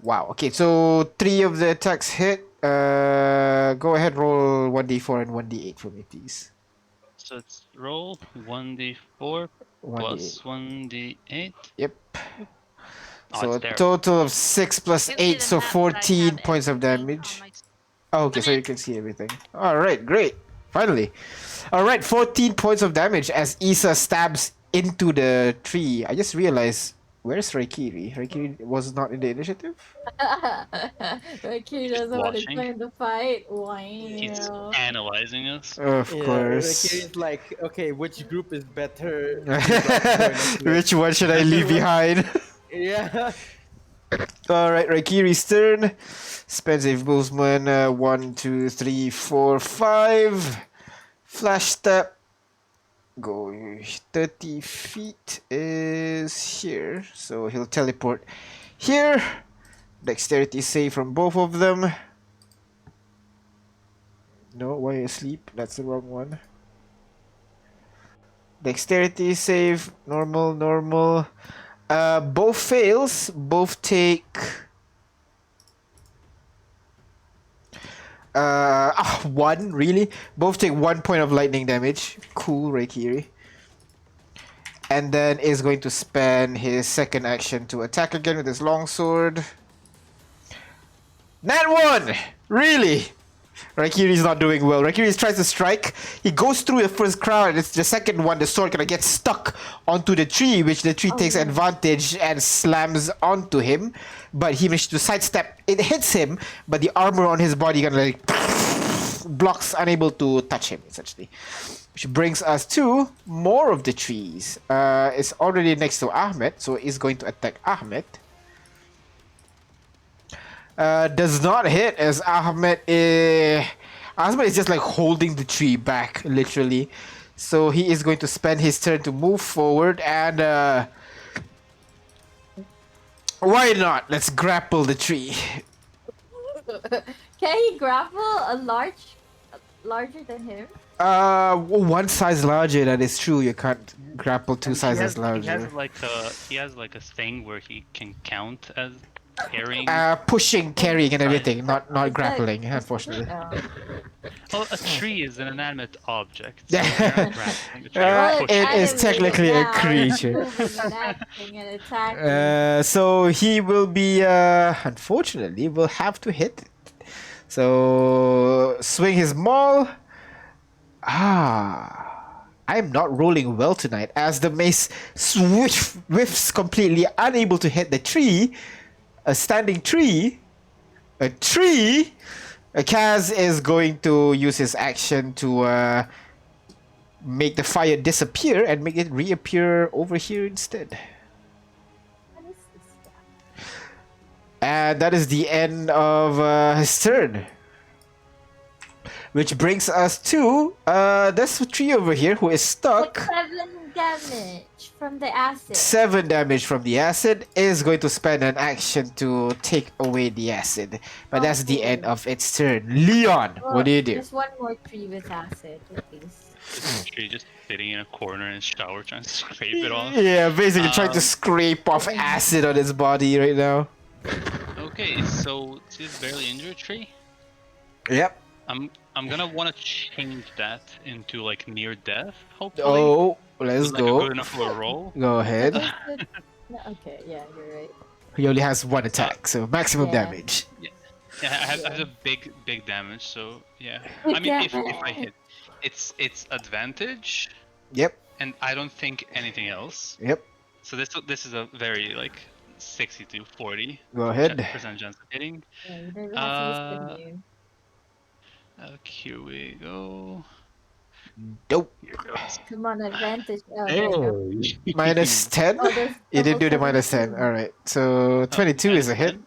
Wow. Okay, so 3 of the attacks hit. Go ahead, roll 1d4 and 1d8 for me, please. So it's roll 1d4 plus 1d8. Yep. Oh, So it's a terrible. total of 6 plus Can't see 8, the so map, but I have 14 points of everything on damage. my Oh, okay, so you can see everything. Alright, great. Finally. Alright, 14 points of damage as Isa stabs into the tree. I just realized, where's Raikiri? Raikiri was not in the initiative? Raikiri doesn't want to watching. join the fight. He's Wow. analyzing us. Of course. Rakiri's like, okay, which group is better? Which one should I leave behind? Yeah. Alright, Raikiri's turn. Spends a movement 1, 2, 3, 4, 5. Flash step. Go 30 feet is here. So he'll teleport here. Dexterity save from both of them. No, why are you asleep? That's the wrong one. Dexterity save, normal, normal. Both fails. Both take One, really? Both take 1 point of lightning damage. Cool, Reikiri. And then is going to spend his second action to attack again with his longsword. Nat 1! Really? Raikiri's not doing well. Raikiri tries to strike. He goes through the first crown, and it's the second one. The sword gonna get stuck onto the tree, which the tree takes advantage and slams onto him. But he managed to sidestep. It hits him, but the armor on his body gonna like blocks, unable to touch him essentially. Which brings us to more of the trees. It's already next to Ahmed, so it's going to attack Ahmed. Does not hit as Ahmed is just like holding the tree back, literally. So he is going to spend his turn to move forward and why not? Let's grapple the tree. Can he grapple a larger than him? One size larger. That is true. You can't grapple two sizes larger. He has like a thing where he can count as carrying. Pushing, carrying, and everything. Not Is grappling, that- unfortunately. Oh, a tree is an inanimate object. Yeah. So you're not grappling the tree, you're Well, pushing it kind is of technically a now, creature. moving and acting and attacking. So he will be, unfortunately, will have to hit it. So swing his maul. I'm not rolling well tonight as the mace whiffs completely, unable to hit the tree. A standing tree. A tree. Kaz is going to use his action to make the fire disappear and make it reappear over here instead. What is this guy? And that is the end of his turn. Which brings us to this tree over here who is stuck. 7 damage from the acid. 7 damage from the acid, is going to spend an action to take away the acid. But that's the end of its turn. Leon, Well, what do you do? Just one more tree with acid, at least. tree just sitting in a corner in his shower trying to scrape it off. Yeah, basically trying to Um, scrape off acid on his body right now. Okay, so this is barely injured tree. Yep. I'm gonna want to change that into like near death. Hopefully. Oh, let's Like a go. good enough for a roll. Go ahead. No, okay, yeah, you're right. He only has one attack, so maximum Yeah. damage. Yeah, I have a big damage. So yeah. Big I mean, if I damage. hit, it's advantage, Yep, and I don't think anything else. yep. So this is a very like 60 to 40 Go ahead. percent chance of hitting. Yeah, you don't have to use the new. Here we go. Dope. Here goes. Come on, advantage. Oh, there you go. Minus 10? Oh, there's You didn't do the double minus 10. 17. Alright, so 22 is a hit. minus 10?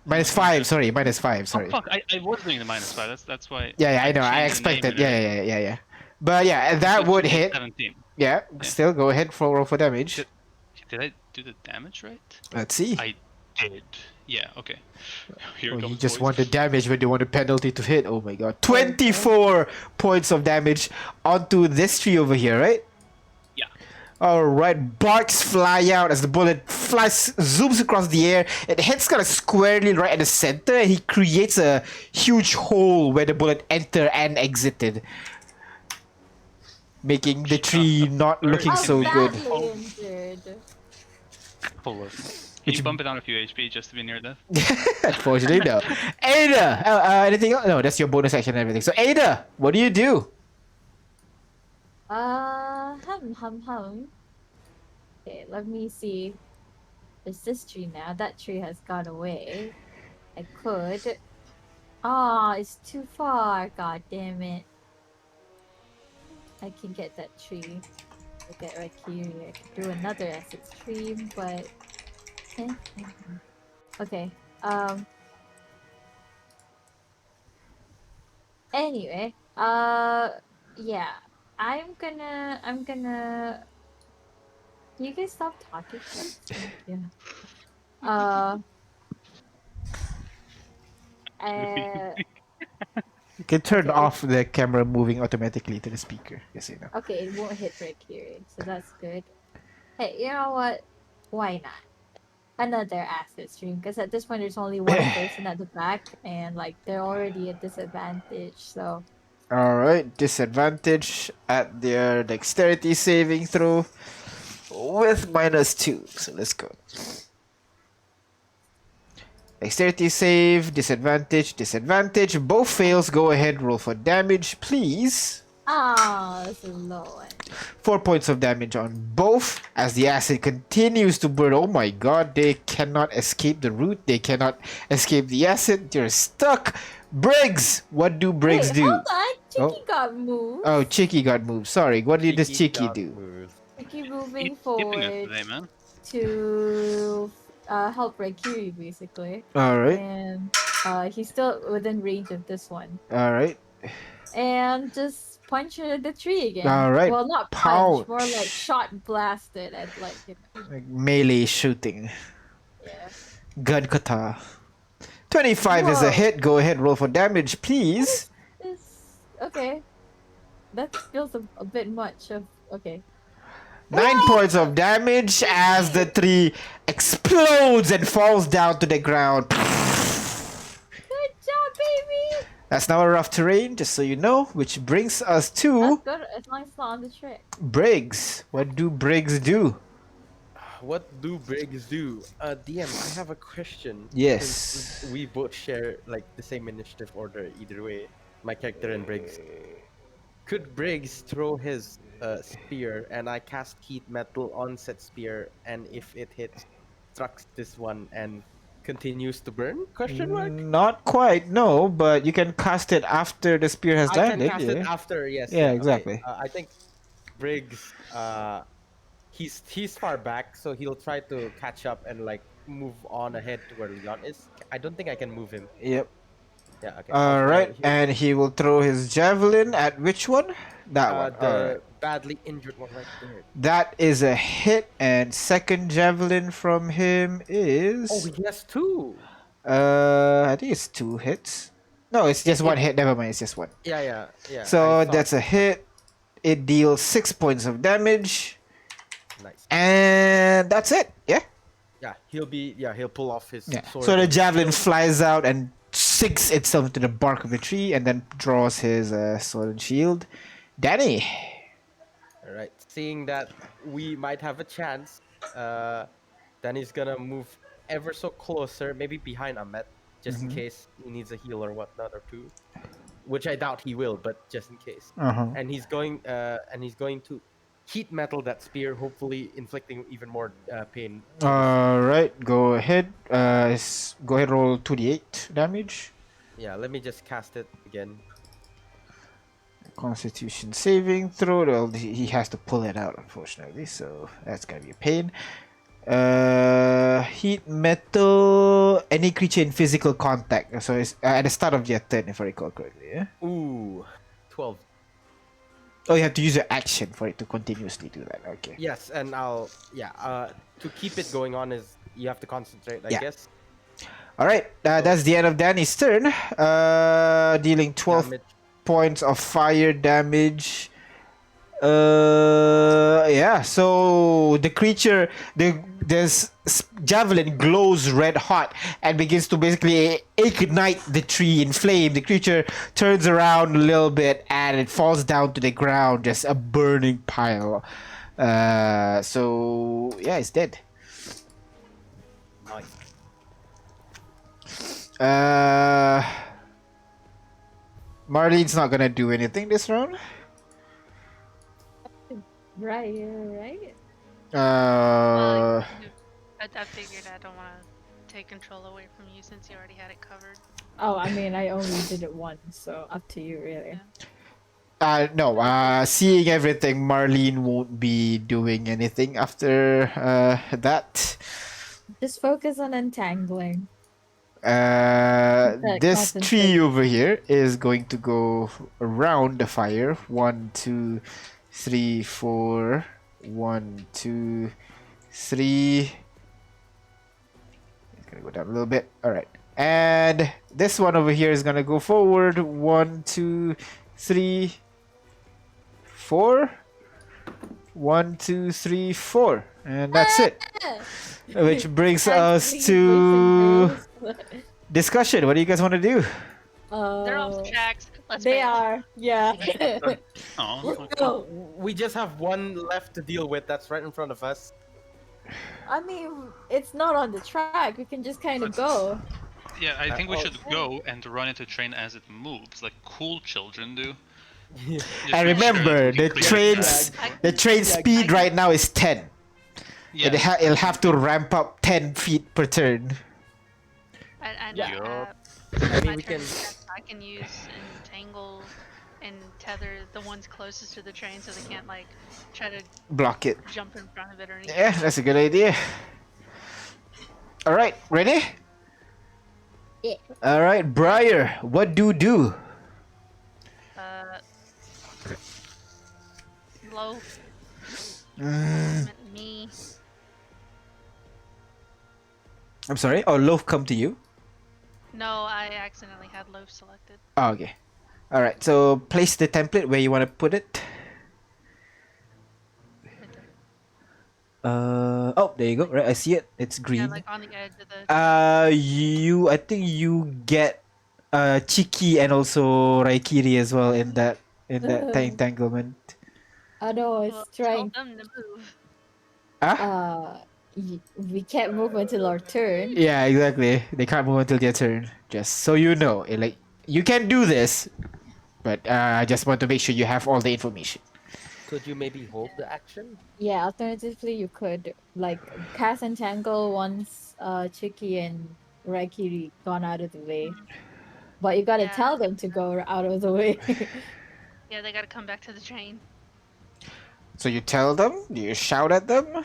Minus 5, sorry, minus 5, Oh sorry. fuck! I was doing the -5. That's why. Yeah, I know, I changed the name expected. and Yeah, everything. yeah. But yeah, and that So would it's hit. 17. Yeah, still go ahead for roll for damage. Did I do the damage right? Let's see. I did. Yeah. Okay. Here Oh, comes you just boys. want the damage when you want the penalty to hit. Oh my god. 24 points of damage onto this tree over here, right? Yeah. Alright, barks fly out as the bullet flies, zooms across the air. It hits kind of squarely right at the center, and he creates a huge hole where the bullet entered and exited, making the tree not looking I'm so good. badly injured. Hold on. Can you bump it down a few HP just to be near death? Unfortunately, no. Ada! Anything else? No, that's your bonus action and everything. So, Ada, what do you do? Hum. Okay, let me see. There's this tree now. That tree has gone away. I could. It's too far. God damn it. I can get that tree. I'll get Raikiri. I can do another acid stream, but. Okay. Anyway. Yeah. I'm gonna. Can you guys stop talking? Please? Yeah. You can turn Okay. off the camera moving automatically to the speaker. Yes, you know. Okay, it won't hit Raikiri, so that's good. Hey, you know what? Why not? another acid stream because at this point there's only one person at the back and like they're already at disadvantage. So All right, disadvantage at their dexterity saving throw with -2. So let's go. Dexterity save, disadvantage, disadvantage. Both fails. Go ahead, roll for damage, please. this is low one. 4 points of damage on both as the acid continues to burn. Oh my god, they cannot escape the root. They cannot escape the acid. They're stuck. Briggs! What do Briggs Wait, do? hold on. Chicky Oh. got moved. Oh, Chicky got moved. Sorry, what did this Chicky got do? moved. Chicky moving Keeping it forward today, man. to help Raikiri basically. Alright, And he's still within range of this one. alright. And just punch it at the tree again. Alright, Well, not pouch. punch, more like shot blasted at like, you know. Like melee shooting. Yeah. Gun kata. 25 is a Whoa. hit. Go ahead, roll for damage, please. Okay. That feels a bit much of okay. 9 points of damage as the tree explodes and falls down to the ground. Good job, baby. That's now a rough terrain, just so you know, which brings us That's to good as long as it's not on the trick. Briggs. What do Briggs do? What do Briggs do? DM, I have a question. Yes. Since we both share like the same initiative order either way, my character and Briggs. Could Briggs throw his spear and I cast heat metal on said spear, and if it hits, struck this one and continues to burn? Question mark. Not quite, no, but you can cast it after the spear has I can landed. cast Yeah. it after. Yes. Yeah, okay. exactly. I think Briggs. He's far back, so he'll try to catch up and like move on ahead to where Leon is. I don't think I can move him. Yep. Yeah. Okay. Alright, He'll- and he will throw his javelin at which one? That one. the Alright. badly injured one right there. That is a hit, and second javelin from him is. Oh, he has two. I think it's 2 hits. No, it's just one hit. Never mind, it's just one. Yeah. So I that's thought- a hit. It deals 6 points of damage, nice. and that's it. Yeah. Yeah, he'll pull off his Yeah. sword. So the and javelin shield. flies out and sinks itself into the bark of the tree, and then draws his sword and shield. Danny. All right. Seeing that we might have a chance, then he's gonna move ever so closer, maybe behind Ahmed, just in case he needs a heal or whatnot or two. Which I doubt he will, but just in case. And he's going to heat metal that spear, hopefully inflicting even more pain. Alright, go ahead. Go ahead, roll 2d8 damage. Yeah, let me just cast it again. Constitution saving throw. Well, he has to pull it out, unfortunately, so that's gonna be a pain. Heat metal. Any creature in physical contact. So it's at the start of your turn, if I recall correctly. Yeah. Ooh, 12. Oh, you have to use your action for it to continuously do that. Okay. Yes, and to keep it going on is you have to concentrate, I Yeah. guess. All right. That's the end of Danny's turn. Dealing 12 Damage. points of fire damage. Yeah. So the creature, this javelin glows red hot and begins to basically ignite the tree in flame. The creature turns around a little bit and it falls down to the ground, just a burning pile. So yeah, it's dead. Nice. Marlene's not gonna do anything this round. Right, right. Uh, I figured I don't want to take control away from you since you already had it covered. Oh, I mean, I only did it once, so up to you, really. no. Seeing everything, Marlene won't be doing anything after that. Just focus on untangling. This concentrate. tree over here is going to go around the fire. 1, 2, 3, 4. 1, 2, 3. It's gonna go down a little bit. All right, and this one over here is gonna go forward. 1, 2, 3, 4. 1, 2, 3, 4. And that's it. Which brings us Actually, to boys and girls. discussion. What do you guys want to do? They're off the Uh, tracks. Let's they bail. are. Yeah. Oh, Let's okay. go. We just have one left to deal with. That's right in front of us. I mean, it's not on the track. We can just kind of go. Yeah, I think we oh. should go and run into train as it moves, like cool children do. Just And make sure remember, we the clear train's I- the train speed right now is 10. Yeah. It'll have to ramp up 10 feet per turn. And Yup. I mean, my we turn, can. I can use entangle and tether the ones closest to the train so they can't like try to Block it. jump in front of it or anything. Yeah, that's a good idea. All right, ready? Yeah. All right, Briar, what do? Low. Mm, Me. I'm sorry. Oh, loaf come to you. No, I accidentally had loaf selected. Oh, okay. All right. So place the template where you want to put it. Right there. Oh, there you go. Right, I see it. It's Yeah, green. like on the edge of the. I think you get Chiki and also Raikiri as well in that entanglement. I know Well, it's tell trying. them to move. Ah? We can't move until our turn. Yeah, exactly. They can't move until their turn. Just so you know, like you can do this, but I just want to make sure you have all the information. Could you maybe hold the action? Yeah, alternatively, you could like cast entangle once Chiki and Raikiri gone out of the way. But you gotta Yeah. tell them to go out of the way. Yeah, they gotta come back to the train. So you tell them? Do you shout at them?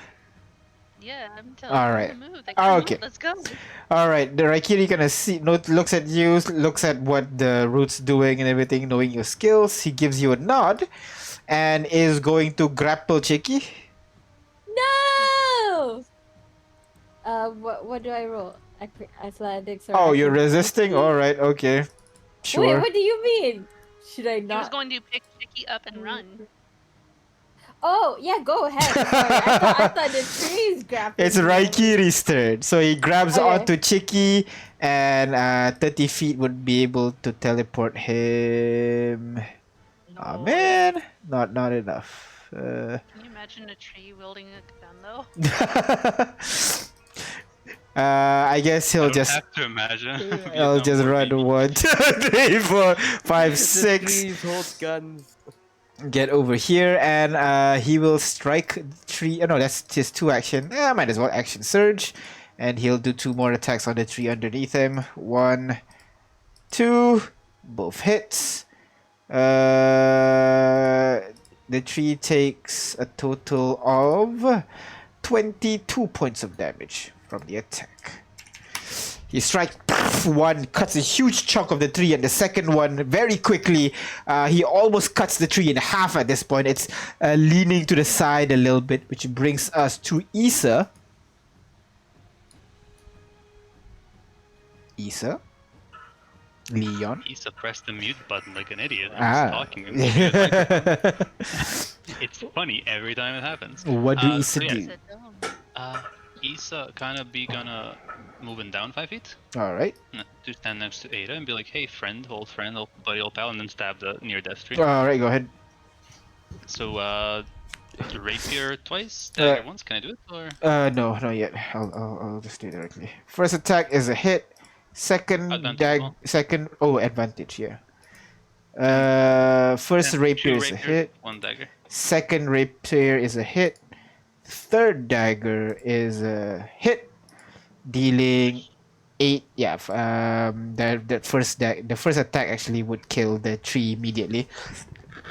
Yeah, I'm telling All them right. to move. They gotta Okay. move. Let's go. All right. The Raikiri gonna looks at you, looks at what the root's doing and everything, knowing your skills. He gives you a nod, and is going to grapple Chiki. No. What do I roll? Athletics or Oh, you're acrobatics? resisting. All right. Okay. Sure. Wait, what do you mean? Should I He was not? going to pick Chicky up and run. Oh yeah, go ahead. Sorry, I thought the trees grabbed. It's Raikiri's turn. So he grabs Okay. onto Chiki, and 30 feet would be able to teleport him. Oh No. man, not enough. Can you imagine a tree wielding a gun though? I guess I he'll don't just have to imagine. he'll just run 1, 2, 3, 4, 5, The 6. trees hold guns. Get over here, and he will strike the tree. Oh no, that's his 2 action. Might as well action surge, and he'll do 2 more attacks on the tree underneath him. 1, 2, both hits. The tree takes a total of 22 points of damage from the attack. He strikes one, cuts a huge chunk of the tree, and the second one very quickly. He almost cuts the tree in half at this point. It's leaning to the side a little bit, which brings us to Issa. Issa? Leon? He suppressed the mute button like an idiot. He's Ah. talking. And it's funny every time it happens. What do so Issa yeah, do? Sit down. Issa kind of be gonna moving down 5 feet Alright. to stand next to Ada and be like, "Hey, friend, old buddy, old pal," and then stab the near death tree. Alright, go ahead. So rapier twice, dagger once. Can I do it or? No, not yet. I'll just do it directly. First attack is a hit. Second Advantage as well? advantage, yeah. First Then rapier two is a rapiers, hit. 1 dagger. Second rapier is a hit. Third dagger is a hit, dealing 8. Yeah, the first attack actually would kill the tree immediately.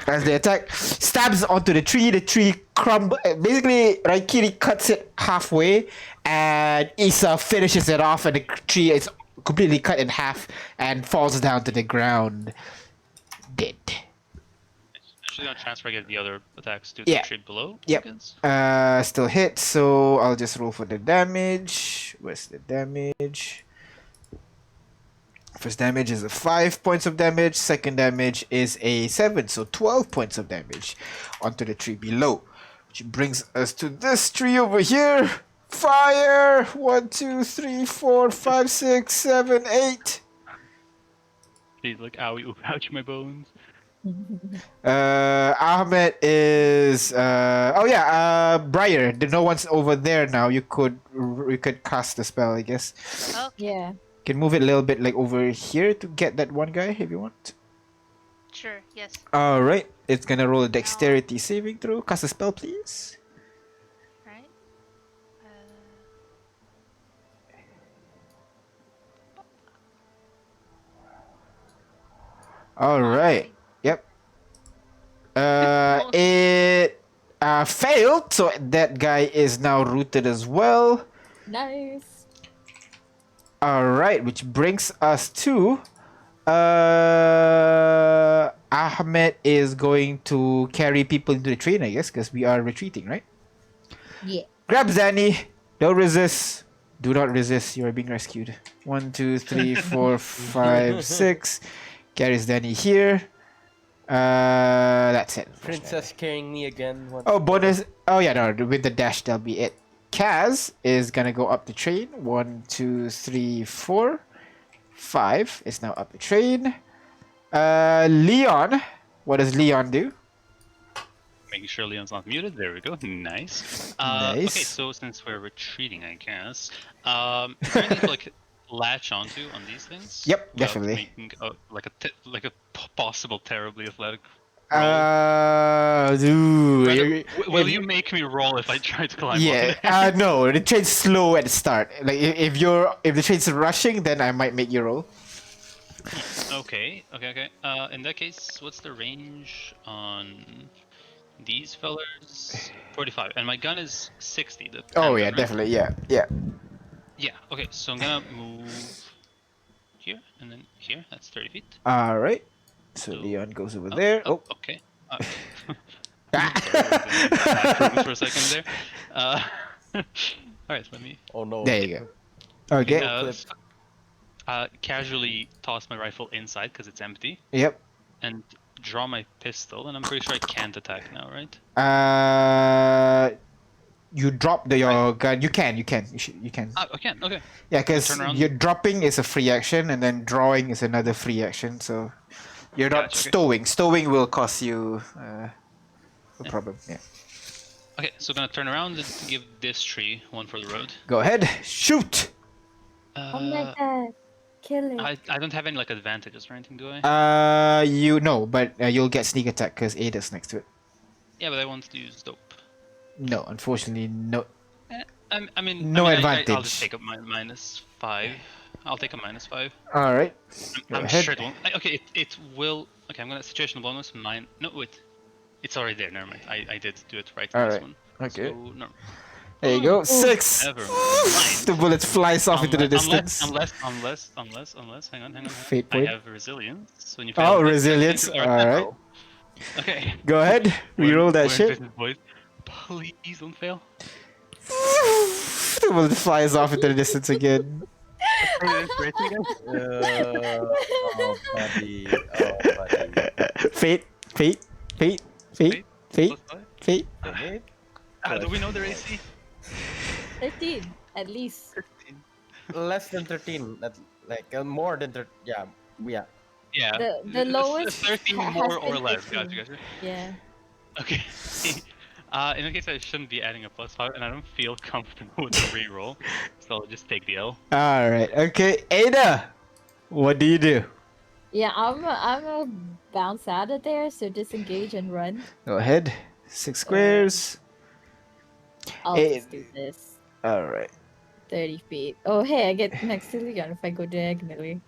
As the attack stabs onto the tree crumbles. Basically, Raikiri cuts it halfway, and Issa finishes it off, and the tree is completely cut in half and falls down to the ground, dead. Actually, gonna transfer get the other attacks to Yeah. the tree below. Yep. I guess. Still hit, so I'll just roll for the damage. Where's the damage? First damage is a 5 points of damage. Second damage is a 7, so 12 points of damage onto the tree below. Which brings us to this tree over here. Fire! 1, 2, 3, 4, 5, 6, 7, 8. He's like, owie, oop, ouch, my bones. Ahmed is Briar. No one's over there now. You could cast the spell, I guess. Okay. Yeah. You can move it a little bit like over here to get that one guy if you want. Sure. Yes. Alright. It's gonna roll a dexterity saving throw. Cast a spell, please. Right. Alright. Yep. It failed, so that guy is now rooted as well. Nice. Alright, which brings us to Ahmed is going to carry people into the train, I guess, because we are retreating, right? Yeah. Grab Zanny. Don't resist. Do not resist. You are being rescued. 1, 2, 3, 4, 5, 6. Carries Danny here. That's it. Princess carrying me again. Oh, bonus. Oh, yeah, no. With the dash, that'll be it. Kaz is gonna go up the train. 1, 2, 3, 4, 5 is now up the train. Leon. What does Leon do? Making sure Leon's not muted. There we go. Nice. Nice. Okay, so since we're retreating, I guess, is there anything to like latch onto on these things? Yep, without definitely. Making like a possible terribly athletic. Dude. Rather, will you make me roll if I try to climb? Yeah, on there? no, the train's slow at the start. Like if the train's rushing, then I might make you roll. Okay. In that case, what's the range on these fellers? 45, and my gun is 60. The Oh handgun, yeah, right? definitely, yeah. Yeah. Okay, so I'm gonna move here and then here. That's 30 feet. All right. So So- Leon goes over there. Oh. Okay. Sorry, I was for a second there. All right, let me Oh no. There you go. Okay. casually toss my rifle inside because it's empty Yep. and draw my pistol, and I'm pretty sure I can't attack now, right? You drop your gun. You can. You can. I can. Okay. Yeah, because turn around. your dropping is a free action, and then drawing is another free action. So you're not Gotcha, okay. stowing. Stowing will cost you a problem. Yeah. Okay, so gonna turn around and give this tree one for the road. Go ahead. Shoot. Oh my god. Kill it. I don't have any like advantages or anything, do I? You know, but you'll get sneak attack because Ada's next to it. Yeah, but I want to use dope. No, unfortunately, no. I mean, No I'll advantage. just take a -5. I'll take a -5. All right. Go I'm ahead. sure it won't. Okay, it will. Okay, I'm gonna situational bonus mine. No, wait. It's already there. Never mind. I did do it right in this Alright, one. okay. So, no. There you go. 6. Never mind. The bullet flies off into the Unless- distance. Unless, hang on. Fate I point. have resilience. When you Oh, fail, resilience, alright. Okay. Go ahead. Reroll that We're in shit. business, boys. Please don't fail. The bullet flies off into the distance again. Oh buddy. Oh buddy. Fate. Wait, Fate. plus five? Fate. Hit. Do we know their AC? 13, at least. Less than 13. More than 13. Yeah. Yeah. The lowest 13 has more been or less. 15. Gotcha. Yeah. Okay. In that case, I shouldn't be adding a +5, and I don't feel comfortable with the reroll, so I'll just take the L. All right. Okay, Ada. What do you do? Yeah, I'm a bounce out of there, so disengage and run. Go ahead. 6 squares. I'll Eh. just do this. All right. 30 feet. Oh, hey, I get next to Leon if I go diagonally.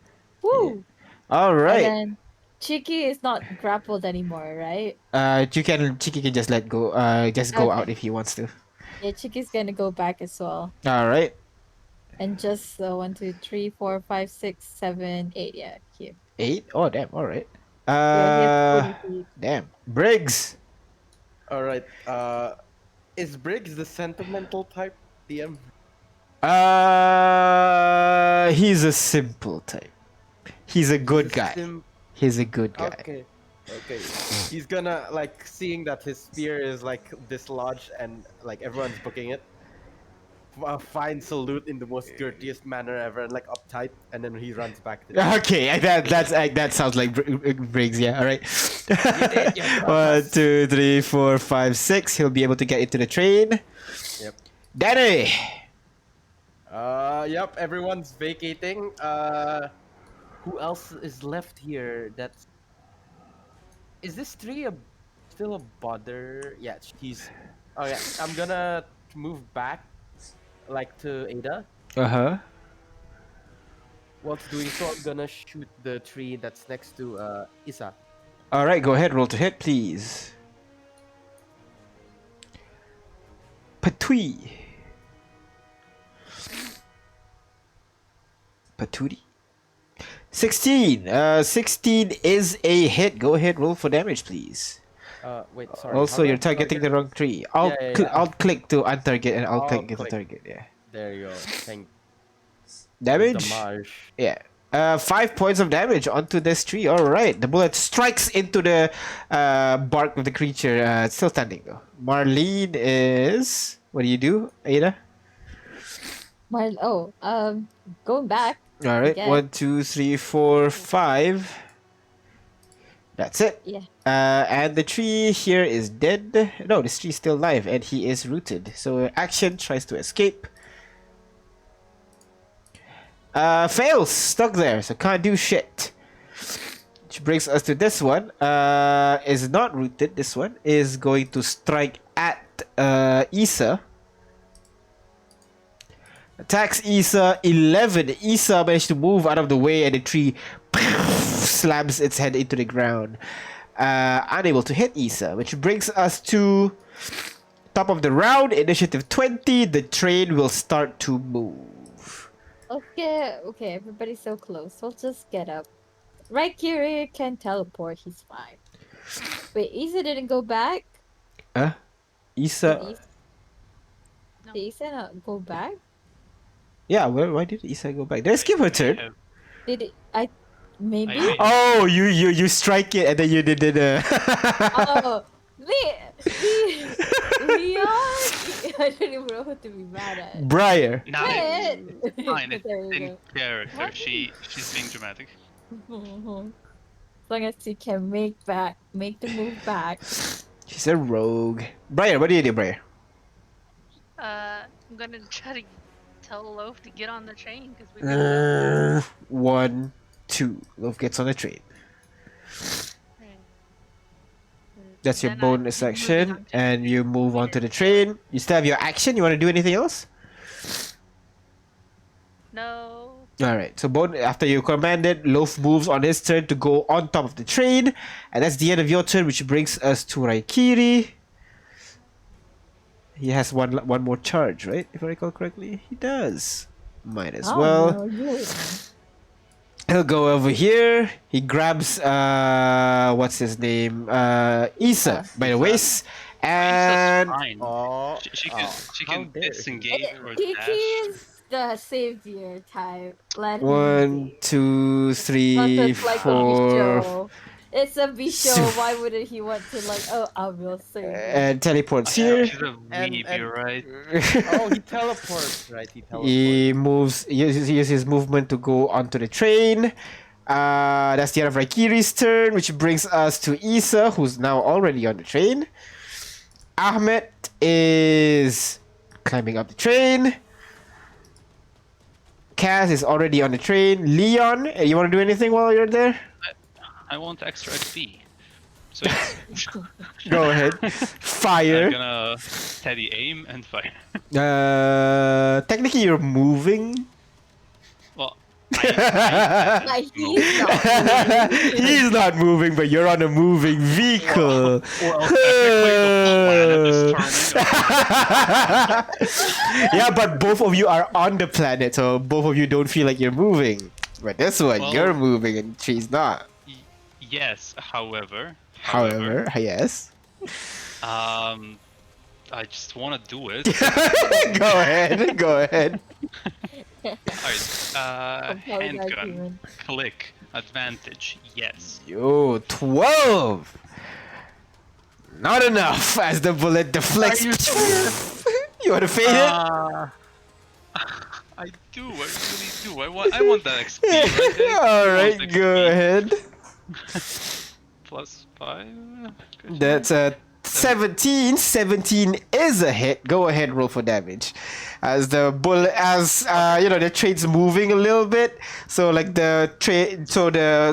Woo! All And right. then Cheeky is not grappled anymore, right? Chiki can just let go. Just go Okay. out if he wants to. Yeah, Cheeky's gonna go back as well. All right. And just 1, 2, 3, 4, 5, 6, 7, 8. Yeah, here. 8. Oh damn. All right. Yeah, he has 40 feet. Damn. Briggs. All right. Is Briggs the sentimental type DM? He's a simple type. He's a good guy. He's a good guy. Okay. Okay, he's gonna like seeing that his spear is like dislodged and like everyone's booking it. Fine salute in the most courteous manner ever, and like uptight, and then he runs back to. Okay, that sounds like Briggs. Yeah, all right. did your 1, purpose. 2, 3, 4, 5, 6. He'll be able to get into the train. Yep. Danny. Yep. Everyone's vacating. Who else is left here? Is this tree still a bother? Yeah, she's. Oh yeah, I'm gonna move back, like to Ada. Uh-huh. Whilst doing so, I'm gonna shoot the tree that's next to Isa. All right, go ahead. Roll to hit, please. Patui. Patootie. 16. 16 is a hit. Go ahead, roll for damage, please. Wait, sorry. Also, you're targeting the wrong tree. Alt, Yeah. alt click to untarget and alt click to Alt-click. target. Yeah. There you go. Thank Damage. Damage. Yeah. 5 points of damage onto this tree. All right. The bullet strikes into the bark of the creature. It's still standing though. Marlene is. What do you do, Ada? Going back. All right. Again. 1, 2, 3, 4, 5. That's it. Yeah. And the tree here is dead. No, this tree is still alive, and he is rooted. So action tries to escape. Fails, stuck there, so can't do shit. Which brings us to this one. Is not rooted. This one is going to strike at Isa. Attacks Isa. 11. Isa managed to move out of the way, and the tree slams its head into the ground. Unable to hit Isa, which brings us to top of the round. Initiative 20. The train will start to move. Okay, everybody's so close. We'll just get up. Right, Kiri can teleport. He's fine. Wait, Isa didn't go back? Isa. No. Did Isa not go back? Yeah, why did Isa go back? Did I skip her turn? Yeah, Did it? Maybe? I- Oh, you strike it and then you did it. Oh, Leon! I don't even know who to be mad at. Briar. No, Wait. fine. It's There you in character. What? She's being dramatic. go. As long as you can make the move back. She's a rogue. Briar, what do you do, Briar? I'm gonna try to tell Loaf to get on the train because we. Right. 1, 2. Love gets on the train. That's your Then bonus I'm moving action, on to- and you move on to the train. You still have your action. You want to do anything else? No. Alright, so after you commanded, Loaf moves on his turn to go on top of the train. And that's the end of your turn, which brings us to Raikiri. He has one more charge, right? If I recall correctly. He does. Might as well. No, you. He'll go over here. He grabs what's his name? Isa by the waist. And Isa's fine. Oh, She how can dare he. disengage or Kiki dash. is the savior type. Let him 1, be. 2, Not 3, just like a 4, Bisho. It's a Bisho. Why wouldn't he want to I will save you. and teleports Yeah, here. she's a And- weeb, and- you're right. Oh, he teleports, right? He teleports. He uses his movement to go onto the train. That's the end of Raikiri's turn, which brings us to Isa, who's now already on the train. Ahmed is climbing up the train. Kaz is already on the train. Leon, you want to do anything while you're there? I want extra XP. So yes, Go ahead. I'm Fire. gonna steady aim and fire. Technically, you're moving. Well, Like he's not. He's not moving, but you're on a moving vehicle. or else technically the whole planet is turning. Yeah, but both of you are on the planet, so both of you don't feel like you're moving. But this one, Well- you're moving and she's not. Yes, however, Yes. I just want to do it. Go ahead. Alright, Compelling handgun. argument. Click. Advantage. Yes. Yo, 12. Not enough as the bullet deflects. You want to fade it? I do. I really do. I want that XP. Right there. All Who right, wants go XP? ahead. Plus 5. That's a 17. 17 is a hit. Go ahead, roll for damage. As the bullet, as the trade's moving a little bit, so like the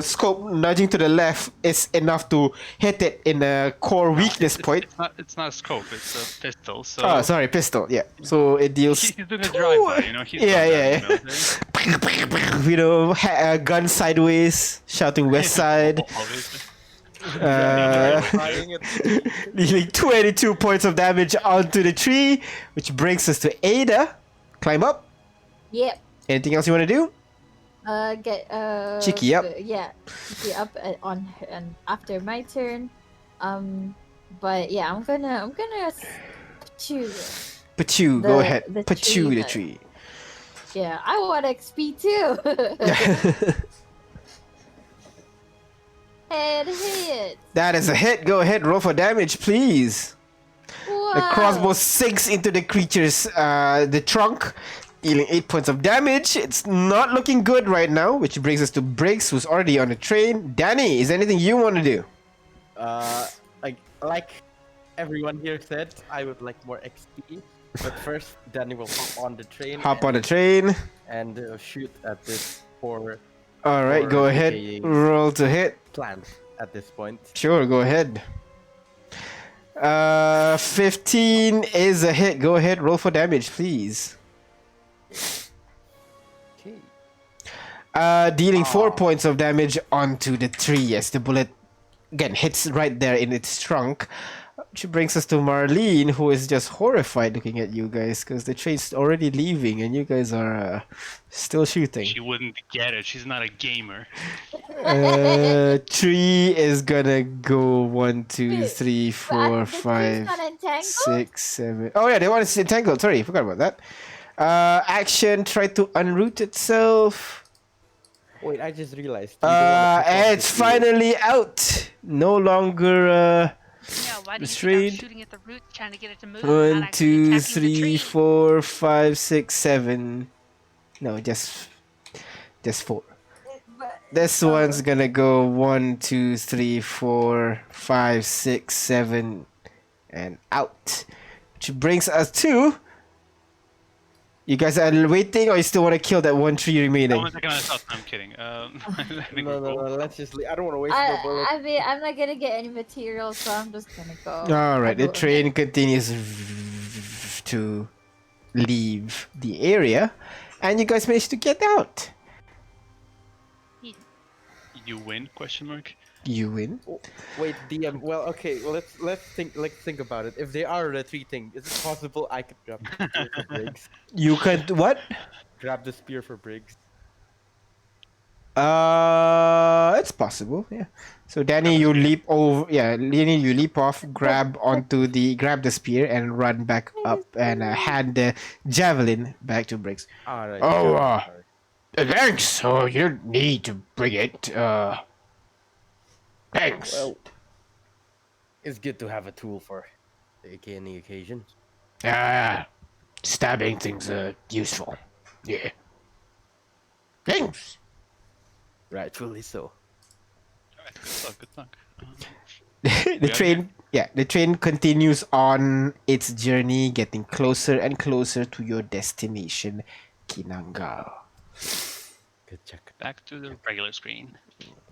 scope nudging to the left is enough to hit it in a core weakness point. It's not a scope. It's a pistol. So. Oh, sorry, pistol. Yeah. So it deals. He's doing a drive-by. He's Yeah, done that, yeah. Gun sideways, shouting west side. Obviously. Flying it. Dealing 22 points of damage onto the tree, which brings us to Ada. Climb up. Yep. Anything else you want to do? Get Cheeky up. Yeah, cheeky up on and after my turn. But yeah, I'm gonna chew. Pachu, go The- ahead. the Pachu tree the that- tree. Yeah, I want XP too. And hit. That is a hit. Go ahead, roll for damage, please. The Wow. crossbow sinks into the creature's the trunk, dealing 8 points of damage. It's not looking good right now, which brings us to Briggs, who's already on the train. Danny, is there anything you want to do? Like everyone here said, I would like more XP. But first, Danny will hop on the train. Hop on the train. and shoot at this poor All right, Or go ahead. AKA. Roll to hit. plant at this point. Sure, go ahead. 15 is a hit. Go ahead, roll for damage, please. Okay. Dealing 4 points of damage onto the tree as the bullet again hits right there in its trunk. Which brings us to Marlene, who is just horrified looking at you guys because the train's already leaving and you guys are still shooting. She wouldn't get it. She's not a gamer. Tree is gonna go 1, 2, Wait, 3, 4, the tree's 5, not entangled? 6, 7. Oh yeah, they want to entangled. Sorry, forgot about that. Action, try to unroot itself. Wait, I just realized. you don't wanna pick up It's the tree. finally out. No longer. Yeah, why do you think I Restrained. was shooting at the roots trying to get it to move? 1, not actually 2, attacking the 3, tree? 4, 5, 6, 7. No, just 4. But- This one's gonna go 1, 2, 3, 4, 5, 6, 7, and out. Which brings us to. You guys are waiting, or you still want to kill that one tree remaining? One second, I thought. I'm kidding. I think No, we're cool. let's just leave. I don't want to waste more bullets. I mean, I'm not gonna get any material, so I'm just gonna go. All right, the I'll go train continues to leave the area, and you guys manage to get out. You win? Question mark. You win. Wait, DM. Well, okay. Well, let's think about it. If they are retreating, is it possible I could grab the spear for Briggs? You could what? Grab the spear for Briggs. It's possible. Yeah. So Danny, you leap over. Yeah, Danny, you leap off, grab the spear, and run back up and hand the javelin back to Briggs. All right. Oh, sorry. Thanks. Oh, you don't need to bring it. Thanks. Well, it's good to have a tool for any occasion. Stabbing things are useful. Yeah. Thanks. Rightfully so. Alright, good luck. Good luck. The train continues on its journey, getting closer and closer to your destination, Kinangal. Good check. Back to the regular screen.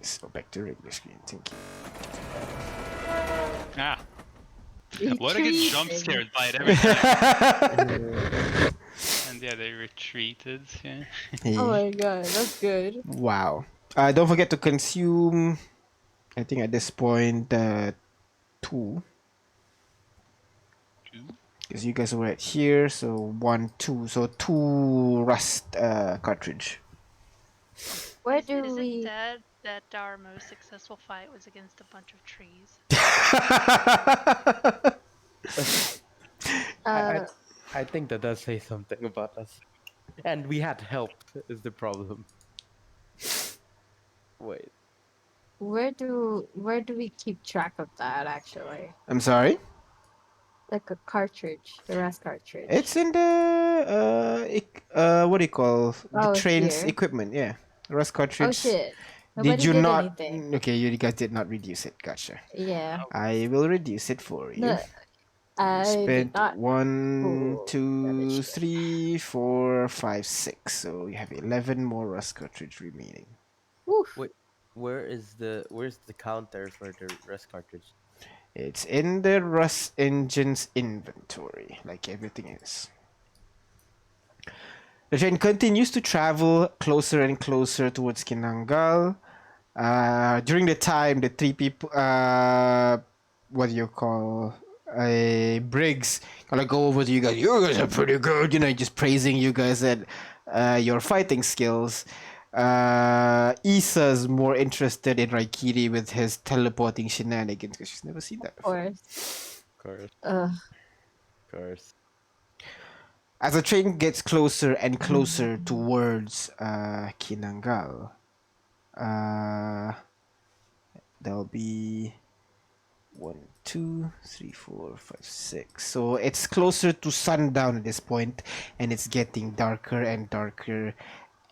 So back to regular screen. Thank you. Ah. What I get Retreat. jump scared by it every time. And yeah, they retreated. Yeah. Oh my god, that's good. Wow. Don't forget to consume. I think at this point, 2. Because you guys were at here, so 1, 2. So 2 rust cartridge. Where do Is we? it sad that our most successful fight was against a bunch of trees? Uh, I think that does say something about us. And we had help is the problem. Wait. Where do we keep track of that actually? I'm sorry. Like a cartridge, the rest cartridge. It's in the what do you call the Oh, train's here. equipment? Yeah, rust Oh cartridge. shit. Did Nobody you did not? anything. Okay, you guys did not reduce it. Gotcha. Yeah. I will reduce it for you. No, I did Spent not. 1, Oh, 2, rubbish. 3, 4, 5, 6. So you have 11 more rust cartridge remaining. Woof. Wait. Where's the counter for the rest cartridge? It's in the rust engine's inventory, like everything is. The train continues to travel closer and closer towards Kinangal. During the time, the three people, what do you call, Briggs, gonna go over to you guys. You guys are pretty good, just praising you guys at your fighting skills. Issa's more interested in Raikiri with his teleporting shenanigans because she's never seen that Of before. course. Of course. Ugh. Of course. As the train gets closer and closer towards Kinangal, there'll be 1, 2, 3, 4, 5, 6. So it's closer to sundown at this point, and it's getting darker and darker.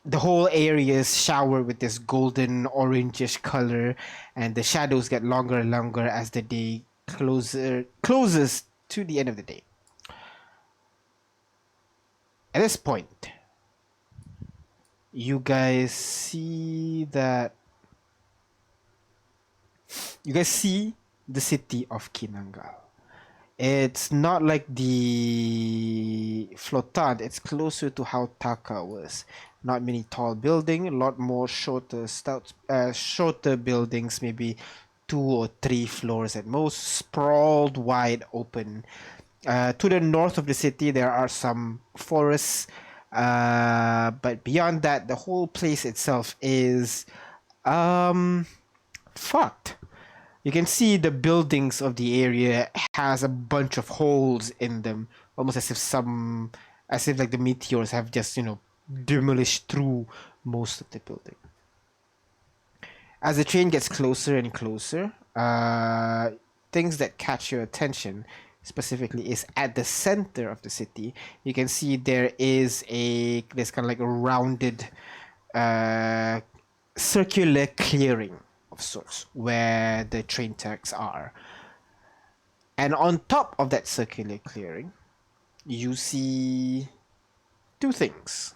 The whole area is showered with this golden orangish color, and the shadows get longer and longer as the day closes to the end of the day. At this point, you guys see that the city of Kinangal. It's not like the Flotant, it's closer to how Taka was. Not many tall buildings, a lot more shorter buildings, maybe 2 or 3 floors at most, sprawled wide open. To the north of the city, there are some forests, but beyond that, the whole place itself is fucked. You can see the buildings of the area has a bunch of holes in them, almost as if like the meteors have just demolished through most of the building. As the train gets closer and closer, things that catch your attention specifically is at the center of the city. You can see there's kind of like a rounded circular clearing of sorts where the train tracks are. And on top of that circular clearing, you see 2 things.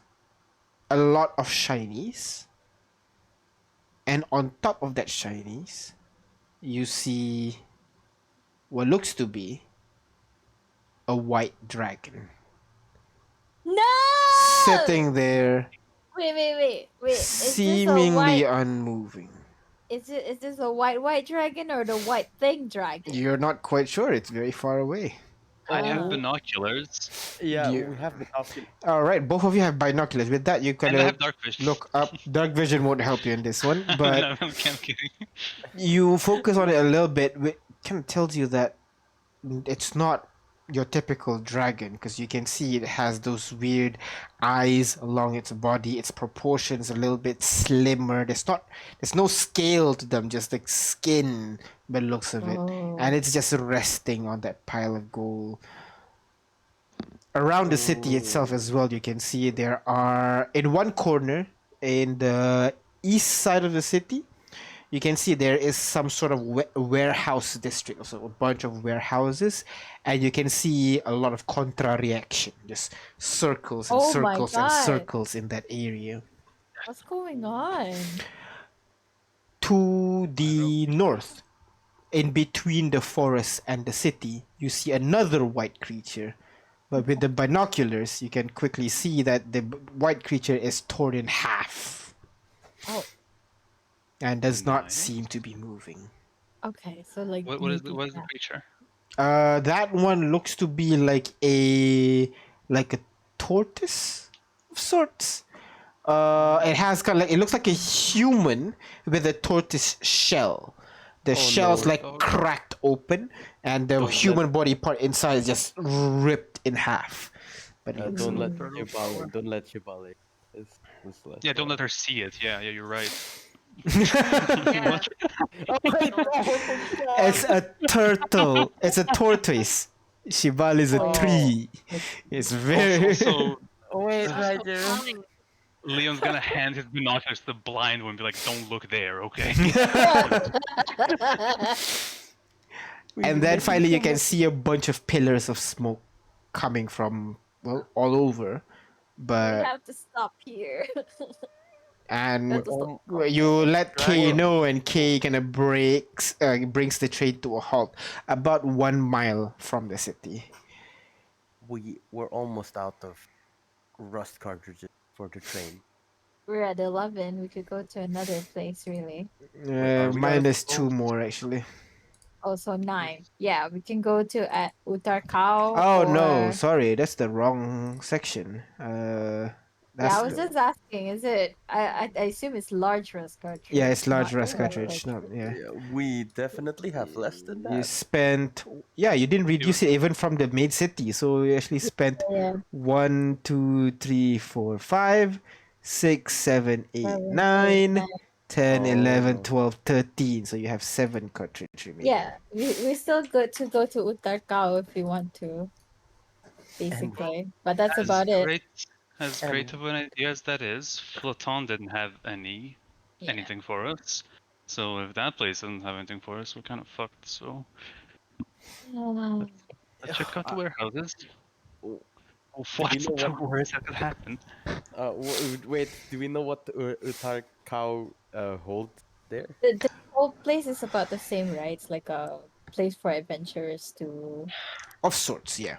A lot of shinies. And on top of that shinies, you see what looks to be a white dragon. No! Sitting there, Wait. seemingly unmoving. Is this a white dragon or the white thing dragon? You're not quite sure, it's very far away. I have Oh. binoculars. Yeah, You- we have the costume. Alright, both of you have binoculars. With that, you And I kind have of dark vision. look up. Dark vision won't help you in this one, but No, I'm kidding. you focus on it a little bit. It kind of tells you that it's not your typical dragon because you can see it has those weird eyes along its body. Its proportions a little bit slimmer. There's no scale to them, just like skin by the looks of it, Oh. and it's just resting on that pile of gold. Around the city itself as well, you can see there are in one corner in the east side of the city. You can see there is some sort of warehouse district, so a bunch of warehouses, and you can see a lot of contra reaction, just circles and Oh my circles and God. circles in that area. What's going on? To the north, in between the forest and the city, you see another white creature. But with the binoculars, you can quickly see that the white creature is torn in half Oh, and does not Nice. seem to be moving. okay. So like What is the maybe creature? That one looks to be like a tortoise of sorts. It has kind of like it looks like a human with a tortoise shell. The shell's no. like cracked open, and the human body part inside is just ripped in half. But it looks Don't let Turtle Shibale. power. Don't let Shibale. It's less. Yeah, don't let her see it. Yeah, you're right. Yeah. What? Oh my Don't let her god! see it. It's a turtle. It's a tortoise. Shibal is a Oh, tree. It's very. Also, wait, That's so Roger. funny. Leon's gonna hand his binoculars to the blind one and be like, "Don't look there, okay?" And then finally, you can see a bunch of pillars of smoke coming from, well, all over. We But have to stop here. We and have to stop. you let Kay Dragon. know, and Kay kind of brings the train to a halt about 1 mile from the city. We're almost out of rust cartridges for the train. We're at 11. We could go to another place, really. Wait, are we out of Minus two gold? more actually. Also 9. Yeah, we can go to at Utarkao Oh no, or. sorry, that's the wrong section. Yeah, That's I was just asking. Is it? I assume it's large rust yeah, cartridge, it's large not rust small cartridge. Not yeah. Yeah, we definitely have less than You that. spent yeah, you didn't It was reduce it even from the main city, so you actually spent Yeah. 1, 2, 3, 4, 5, 6, 7, 8, 7, 8, 9, 9. 10, 11, Oh, 12, 13. So you have 7 cartridge remaining. Yeah, we still good to go to Utarkao if we want to, and basically. But that's as about it. great as great and of an idea as that is. Floton didn't have Yeah. anything for us, so if that place doesn't have anything for us, we're kind of fucked. So let's check out the warehouses. w- do we What's know the what? worst that could happen? Wait, do we know what Utar cow holds there? The whole place is about the same, right? It's like a place for adventurers to. Of sorts, yeah.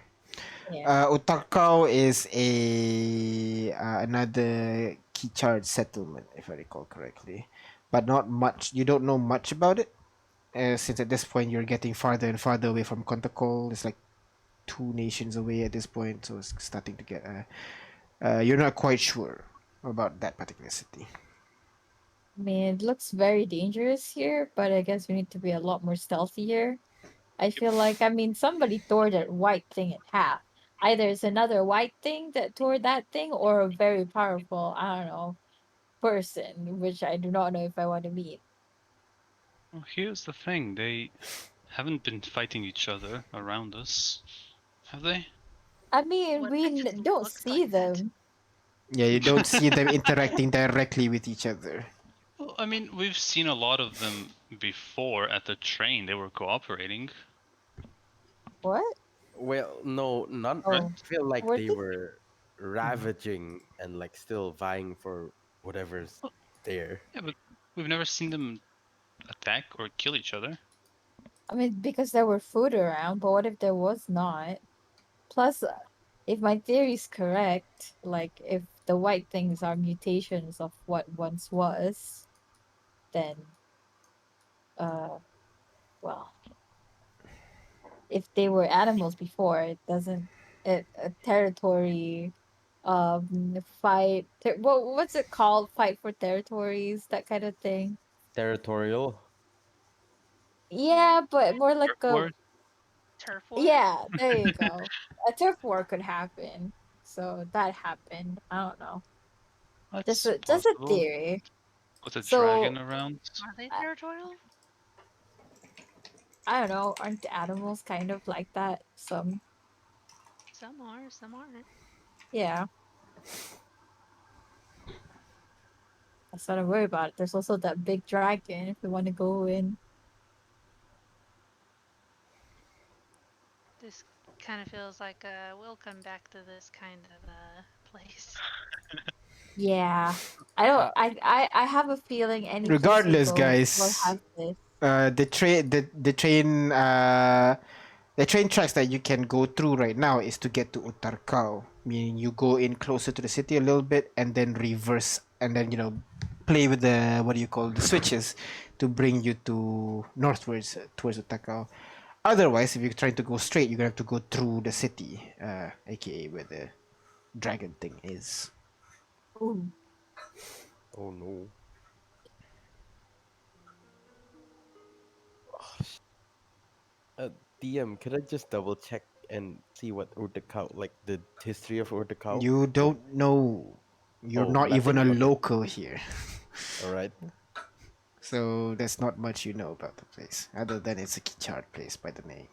Yeah. Otakao is another Kichard settlement, if I recall correctly, but not much. You don't know much about it, since at this point you're getting farther and farther away from Kontakol. It's like 2 nations away at this point, so it's starting to get. You're not quite sure about that particular city. I mean, it looks very dangerous here, but I guess we need to be a lot more stealthier. I feel like, I mean, somebody tore that white thing in half. Either it's another white thing that tore that thing, or a very powerful, I don't know, person, which I do not know if I want to meet. Well, here's the thing: they haven't been fighting each other around us, have they? I mean, What we that just don't looks see like that. them. Yeah, you don't see them interacting directly with each other. Well, I mean, we've seen a lot of them before at the train. They were cooperating. What? Well, no, none. Right. Oh, I feel like were they they? were ravaging and like still vying for whatever's Well, there. yeah, but we've never seen them attack or kill each other. I mean, because there were food around, but what if there was not? Plus, if my theory is correct, like if the white things are mutations of what once was, then, uh, well, if they were animals before, it doesn't. A territory, what's it called? Fight for territories, that kind of thing. Territorial. Yeah, but more Turf like a. war? Turf war? Yeah, there you go. A turf war could happen. So that happened. I don't know. That's Just a possible. theory. With a So dragon around. Are they I, territorial? I don't know. Aren't the animals kind of like that? Some are, some aren't. Yeah. That's what I worry about. There's also that big dragon if we want to go in. This kind of feels like we'll come back to this kind of place. Yeah. I don't. Uh, I have a feeling any place we Regardless, go will guys, have this. the train tracks that you can go through right now is to get to Utarkao, meaning you go in closer to the city a little bit and then reverse and then play with the what do you call the switches to bring you to northwards towards Utarkao. Otherwise, if you're trying to go straight, you're gonna have to go through the city, aka where the dragon thing is. Ooh. oh no. Uh, DM, can I just double check? and see what Urtakau, like the history of Urtakau? You don't know. You're Oh, not even nothing? a Okay. local here. All right. So there's not much you know about the place, other than it's a Kichard place by the name.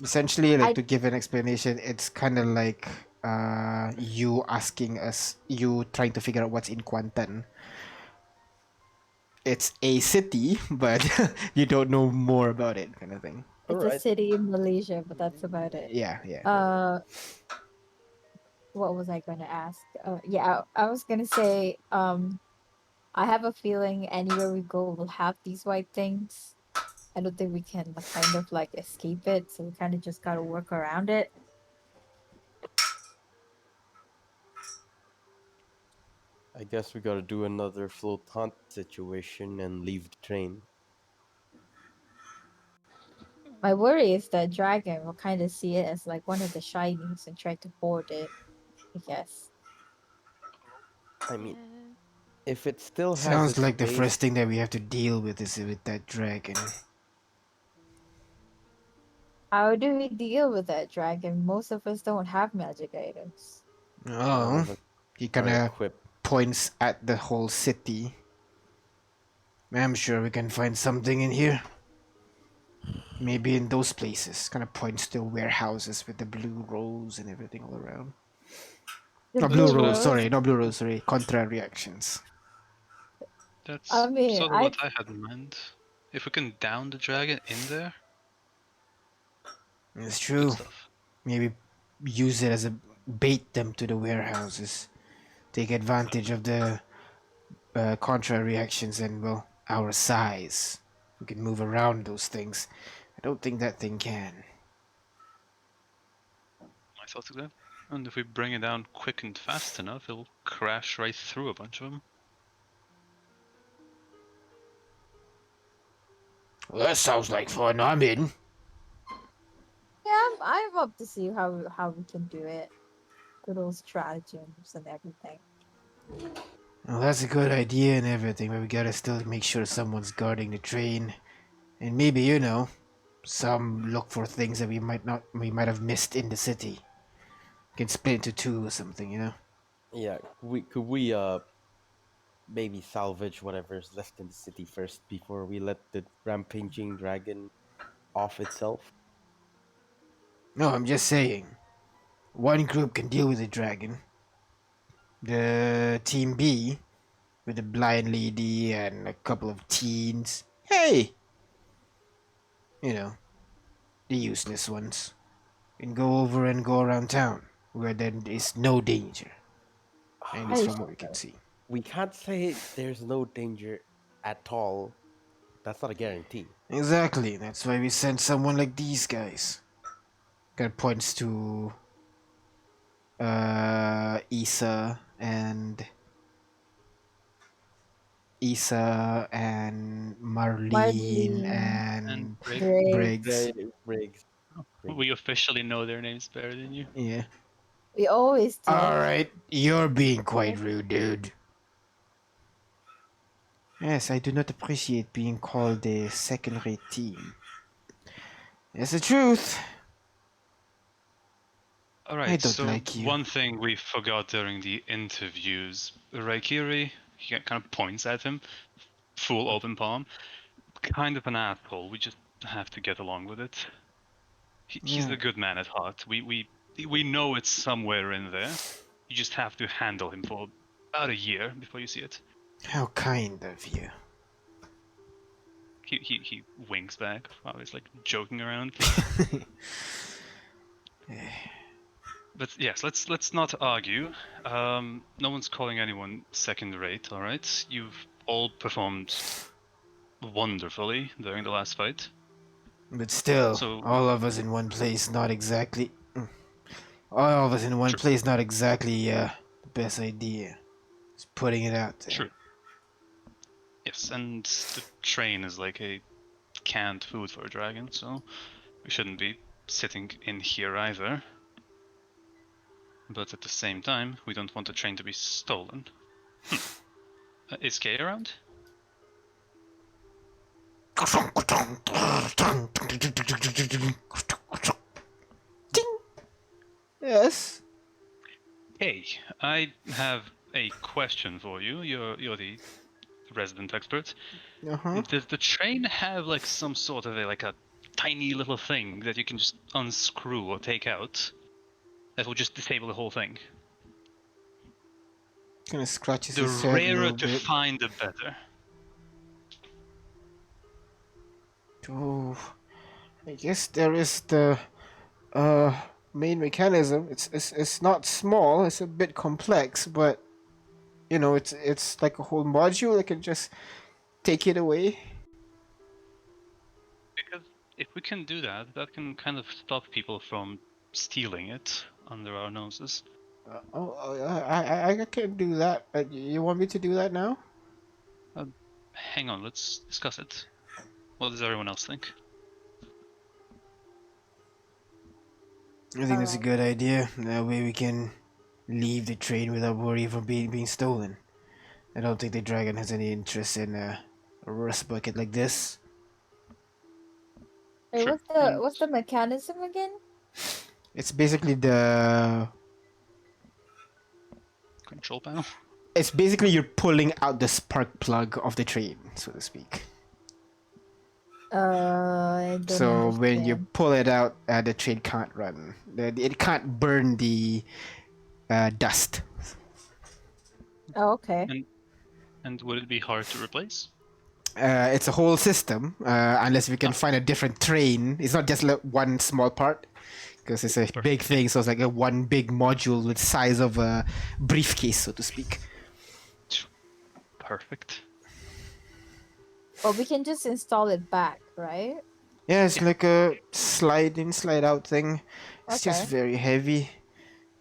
Essentially, like I to give an explanation, it's kind of like you asking us, you trying to figure out what's in Kuantan. It's a city, but you don't know more about it, kind of thing. All it's a right. city in Malaysia, but that's about it. Yeah, yeah. What was I gonna ask? Yeah, I was gonna say, I have a feeling anywhere we go, we'll have these white things. I don't think we can kind of like escape it, so we kind of just gotta work around it. I guess we gotta do another float hunt situation and leave the train. My worry is that dragon will kind of see it as like one of the shinies and try to hoard it, I guess. I mean, Yeah. if it still has Sounds its like the base, first thing that we have to deal with is with that dragon. How do we deal with that dragon? Most of us don't have magic items. none Oh, of us he are kind of equipped. points at the whole city. I'm sure we can find something in here. Maybe in those places. Kind of points to warehouses with the blue rolls and everything all around. The Not blue blue So rolls, rose. sorry, not blue rolls, sorry. Contra reactions. that's I mean, sort of I what I had in mind. If we can down the dragon in there, It's good true. stuff. Maybe use it as a bait them to the warehouses. Take advantage of the contra reactions and, well, our size. We can move around those things. I don't think that thing can. My thoughts exactly. And if we bring it down quick and fast enough, it'll crash right through a bunch of them. Well, that sounds like fun. I'm in. yeah, I'm up to see how we can do it. Good old stratagems and everything. Well, that's a good idea and everything, but we gotta still make sure someone's guarding the train. And maybe, some look for things that we might have missed in the city. Can split into two or something. Yeah, could we maybe salvage whatever's left in the city first before we let the rampaging dragon off itself? No, I'm just saying. One group can deal with the dragon. The team B, with the blind lady and a couple of teens. Hey! You know, the useless ones. Can go over and go around town, where there is no danger. At least I from what we can see. We can't say there's no danger at all. That's not a guarantee. Exactly, that's why we sent someone like these guys. That points to Isa and Marlene Marlene, And and Briggs. Briggs. Briggs. we officially know their names better than you. Yeah. We always do. Alright, you're being quite rude, dude. Yes, I do not appreciate being called a second-rate team. It's the truth. I Alright, don't so like you. one thing we forgot during the interviews, Raikiri, he kind of points at him, full open palm. Kind of an asshole, we just have to get along with it. He's Yeah. a good man at heart. We know it's somewhere in there. You just have to handle him for about a year before you see it. How kind of you. He winks back while he's like joking around. But yes, let's not argue. No one's calling anyone second rate, all right? You've all performed wonderfully during the last fight. But still, So all of us in one place, not exactly. All of us in one true, place, not exactly the best idea. Just putting it out there. true. Yes, and the train is like a canned food for a dragon, so we shouldn't be sitting in here either. But at the same time, we don't want the train to be stolen. Is Kay around? Yes. Hey, I have a question for you. You're the resident expert. Uh-huh. Does the train have like some sort of a tiny little thing that you can just unscrew or take out that will just disable the whole thing? Kind of scratches The his head a rarer little to bit. find, the better. Oh, I guess there is the uh main mechanism. It's not small. It's a bit complex, but you know, it's like a whole module. I can just take it away. Because if we can do that, that can kind of stop people from stealing it under our noses. I can do that. You want me to do that now? Hang on, let's discuss it. What does everyone else think? I think that's a good idea. That way we can leave the train without worry from being stolen. I don't think the dragon has any interest in a rust bucket like this. Wait, Sure. what's the mechanism again? It's basically the. Control panel? It's basically you're pulling out the spark plug of the train, so to speak. I don't So when you understand. pull it out, the train can't run. It can't burn the dust. Oh, okay. And would it be hard to replace? It's a whole system. Unless we can find a different train. It's not just like one small part, because it's a big thing. So it's like a one big module with size of a briefcase, so to speak. Perfect. Well, we can just install it back, right? Yeah, it's like a slide in, slide out thing. It's just Okay. very heavy.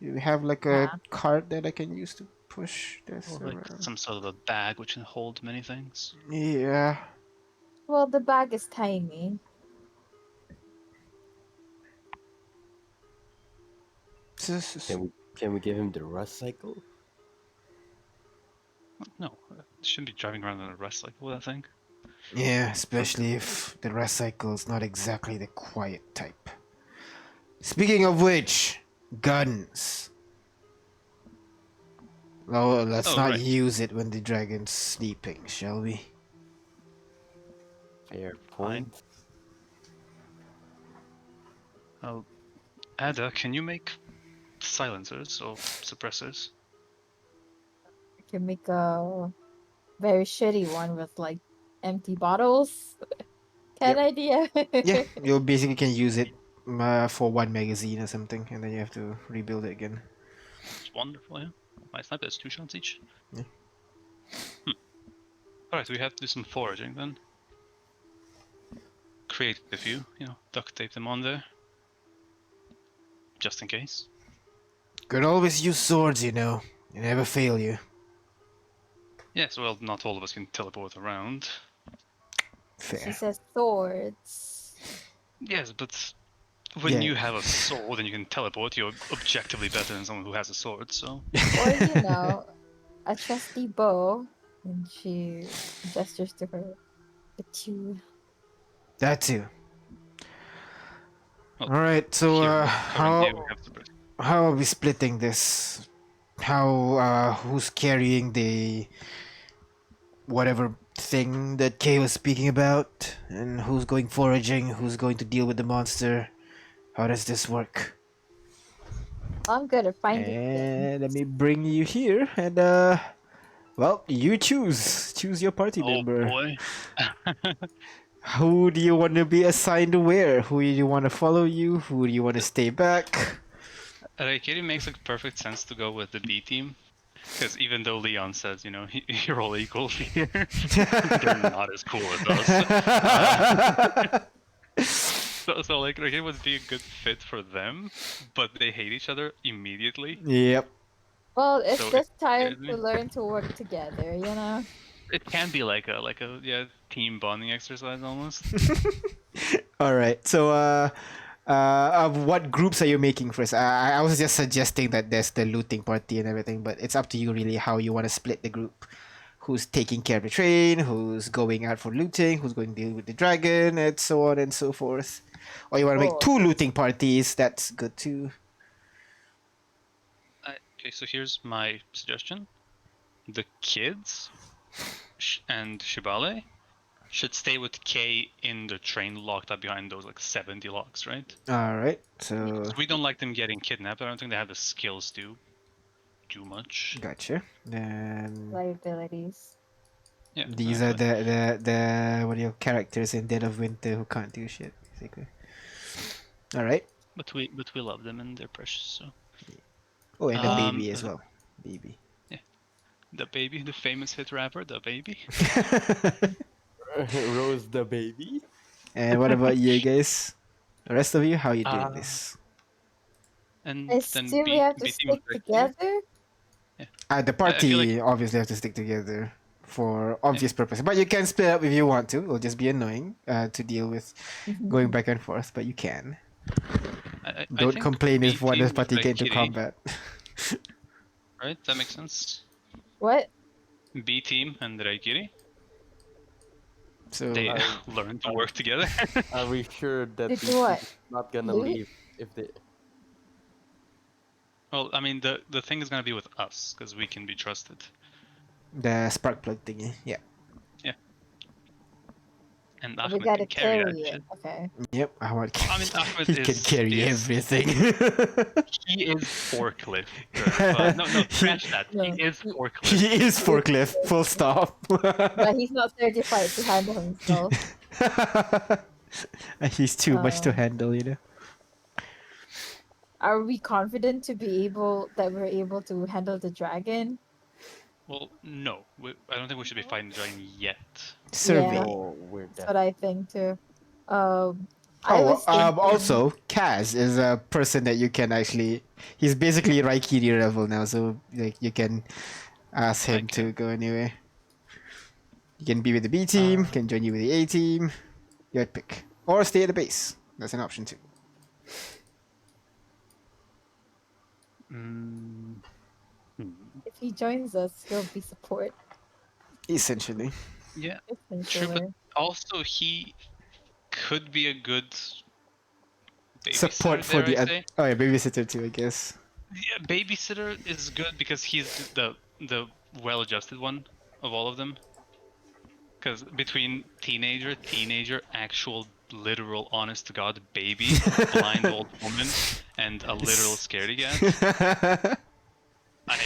You have like a Ah. cart that I can use to push this Or like around. some sort of a bag which can hold many things. Yeah. Well, the bag is tiny. Can we give him the rust cycle? No, shouldn't be driving around in a rust cycle with that thing. Yeah, especially if the rest cycle is not exactly the quiet type. Speaking of which, guns. Oh, let's Oh, not right. use it when the dragon's sleeping, shall we? Fair Fine. point. Oh, Ada, can you make silencers or suppressors? We can make a very shitty one with like empty bottles. Kind of idea. Yeah, you basically can use it for one magazine or something, and then you have to rebuild it again. It's wonderful, yeah. My sniper has 2 shots each. Yeah. Alright, we have to do some foraging then. Create a few, duct tape them on there. Just in case. Could always use swords, you know. They never fail you. Yes, well, not all of us can teleport around. She Fair. says swords. Yes, but when Yeah. you have a sword and you can teleport, you're objectively better than someone who has a sword, so... Or, you know, a trusty bow. And she gestures to her. The two. That too. Well, Alright, so here, currently we how have suppressors. how are we splitting this? How who's carrying the whatever thing that Kay was speaking about? And who's going foraging? Who's going to deal with the monster? How does this work? I'm good at finding things. And let me bring you here and well, you choose. Choose your party Oh member. boy. Who do you want to be assigned to where? Who do you want to follow you? Who do you want to stay back? It makes like perfect sense to go with the B team. Because even though Leon says, you're all equals here, they're not as cool as us. So like it would be a good fit for them, but they hate each other immediately. Yep. Well, it's So just it time scares me. to learn to work together, you know? It can be like a team bonding exercise almost. All right. So what groups are you making first? I was just suggesting that there's the looting party and everything, but it's up to you really how you want to split the group. who's taking care of the train, who's going out for looting, who's going to deal with the dragon, and so on and so forth. Or you want to make Cool. 2 looting parties, that's good too. Okay, so here's my suggestion: the kids and Shibale should stay with K in the train, locked up behind those like 70 locks, right? Alright, so Because we don't like them getting kidnapped. I don't think they have the skills to do much. gotcha. Then Liabilities. Yeah. these are exactly. the what are your characters in Dead of Winter who can't do shit, basically. Alright. But we love them and they're precious. So Oh, and the Um, baby as well. Baby. the baby, the famous hit rapper, the baby. Rose the baby. And what about you guys? The rest of you, how you doing Uh, this? And I then assume we have to B team stick with Ricky. together. The I feel like- party obviously have to stick together for obvious purposes. But you can split up if you want to. It'll just be annoying to deal with going back and forth, but you can. I Don't think complain if B one team of party with get into Kitty, combat. Right? That makes sense. What? B team and Raikiri, So they learn to work together. Are we sure that Did these what? people not gonna Loot? leave if they? Well, I mean, the thing is gonna be with us because we can be trusted. the spark plug thingy, yeah. And We Ahmed gotta can carry carry that it. shit. Okay. Yep, I want. I mean, Ahmed he can is- carry is- everything. He is forklift. No, scratch that. No, He is he- forklift. he is forklift. Full stop. But he's not certified to handle himself. He's too much to Um, handle, you know. Are we confident to be able that we're able to handle the dragon? Well, no, I don't think we should be fighting the dragon yet. Survey. Yeah. Oh, we're That's dead. what I think too. I was thinking, Also, Kaz is a person that you can actually. He's basically Raikiri level now, so like you can ask him to can. go anywhere. You can be with the B team, can join you with the A team. Your pick, or stay at the base. That's an option too. Mm, if he joins us, he'll be support. Essentially, yeah. Essentially. Also, he could be a good support babysitter, for dare the I say. oh yeah, babysitter too, I guess. Yeah, babysitter is good because he's the well-adjusted one of all of them. Because between teenager, actual, literal, honest-to-God baby, blind old woman, and a literal scaredy cat, I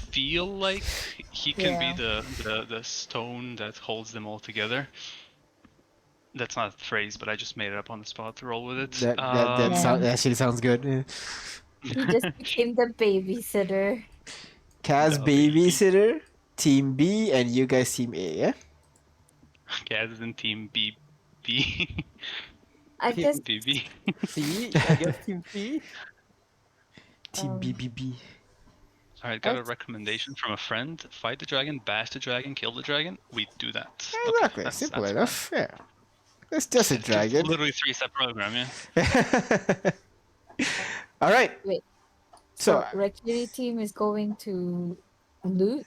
feel like he can be the stone that holds them all together. That's not a phrase, but I just made it up on the spot to roll with it. That Yeah. actually sounds good. Yeah. He just became the babysitter. Kaz The baby. babysitter, team B, and you guys team A. Yeah. Kaz is in team B. B. I guess BB. C, I guess Team C. Team Um, BBB. Alright, got a What? recommendation from a friend. Fight the dragon, bash the dragon, kill the dragon. We do that. Okay, Exactly. that's- Simple that's enough. Yeah. It's just a fine. dragon. Literally 3-step program, yeah. All right. Wait. So Rakiri team is going to loot.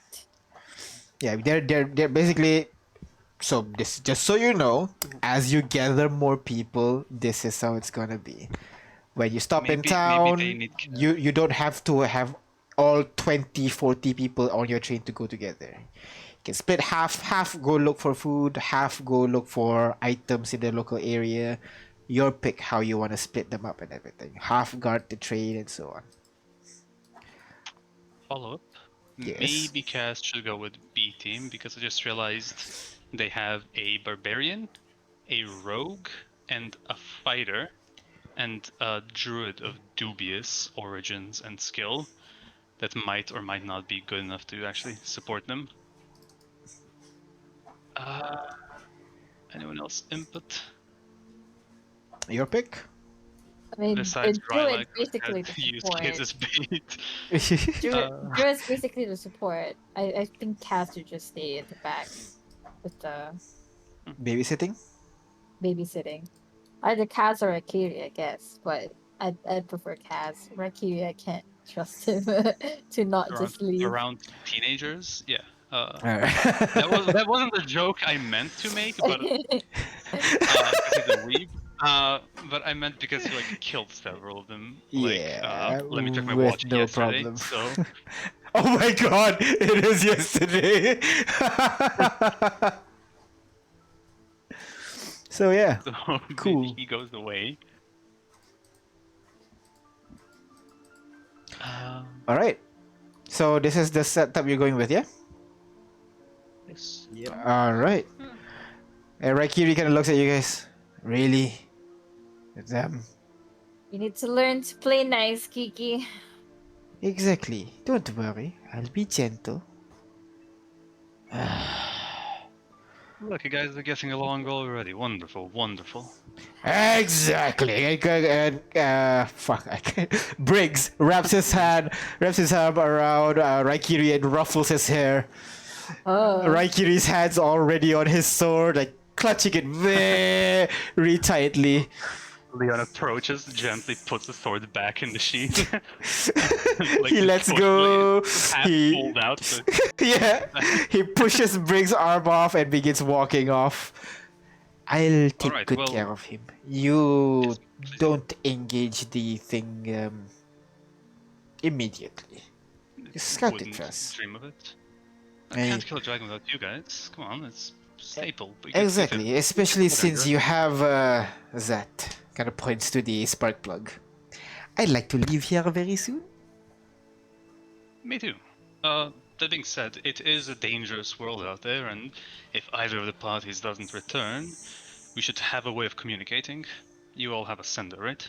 yeah, they're basically. So this just so you know, as you gather more people, this is how it's gonna be. When you stop in Maybe town, they need you don't have to have all 20, 40 people on your train to go together. You can split half go look for food, half go look for items in the local area. Your pick how you want to split them up and everything. Half guard the train and so on. follow up. Yes. Maybe Cast should go with B team because I just realized they have a barbarian, a rogue, and a fighter, and a druid of dubious origins and skill that might or might not be good enough to actually support them. Anyone else input? Your pick? I mean, Besides the druid's Rylak, basically that the used support. kids as bait. Druid's basically the support. I think Cass should just stay at the back with the Babysitting? babysitting. Either Kaz or Akiri, I guess, but I'd prefer Kaz. Akiri, I can't trust him to not just leave. Around teenagers, yeah. That wasn't the joke I meant to make, but because he's a weeb. But I meant because he like killed several of them. Yeah, Let me check my with watch no yesterday. problem. So Oh my god, it is yesterday. So yeah, cool. maybe he goes away. All right. So this is the setup you're going with, yeah? Yes. Yep. All right. And Raikiri kind of looks at you guys. Really? Them? You need to learn to play nice, Kiki. Exactly. Don't worry. I'll be gentle. Look, you guys are getting along already. Wonderful, wonderful. Exactly. Fuck. I can't. Briggs wraps his arm around Raikiri and ruffles his hair. Oh. Raikiri's hand's already on his sword, like clutching it very tightly. Leon approaches, gently puts the sword back in the sheath. He lets go. He pulled out. So yeah. He pushes Briggs' arm off and begins walking off. I'll take Alright, good well- care of him. You Yes, please. don't engage the thing immediately. Scout it wouldn't first. dream of it. I Hey. can't kill a dragon without you guys. Come on, it's staple. But you can see Exactly, that- especially whatever. since you have that. Kind of points to the spark plug. I'd like to leave here very soon. Me too. That being said, it is a dangerous world out there, and if either of the parties doesn't return, we should have a way of communicating. You all have a sender, right?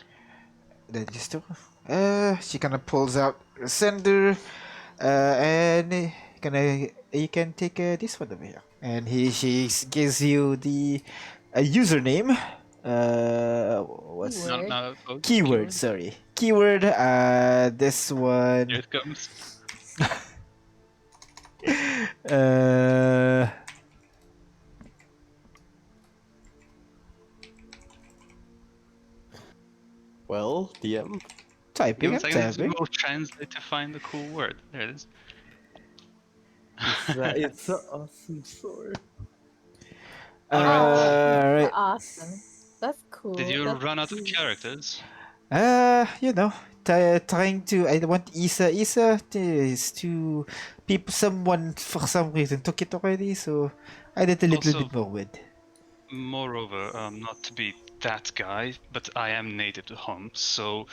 That is true. She kind of pulls out a sender, and you can take this one over here. And she gives you the username. What's Keyword. keyword? Sorry, keyword. This one. Here it comes. Uh, Well, DM. typing. Give I'm me a second, typing. Google Translate to find the cool word. There it is. It's an awesome sword. Right. Awesome. That's cool. Did you That's run out of cute. characters? You know, trying to. I want Isa. Isa is to people. Someone for some reason took it already, so I did a little Also- bit more with. Moreover, not to be that guy, but I am native to home, so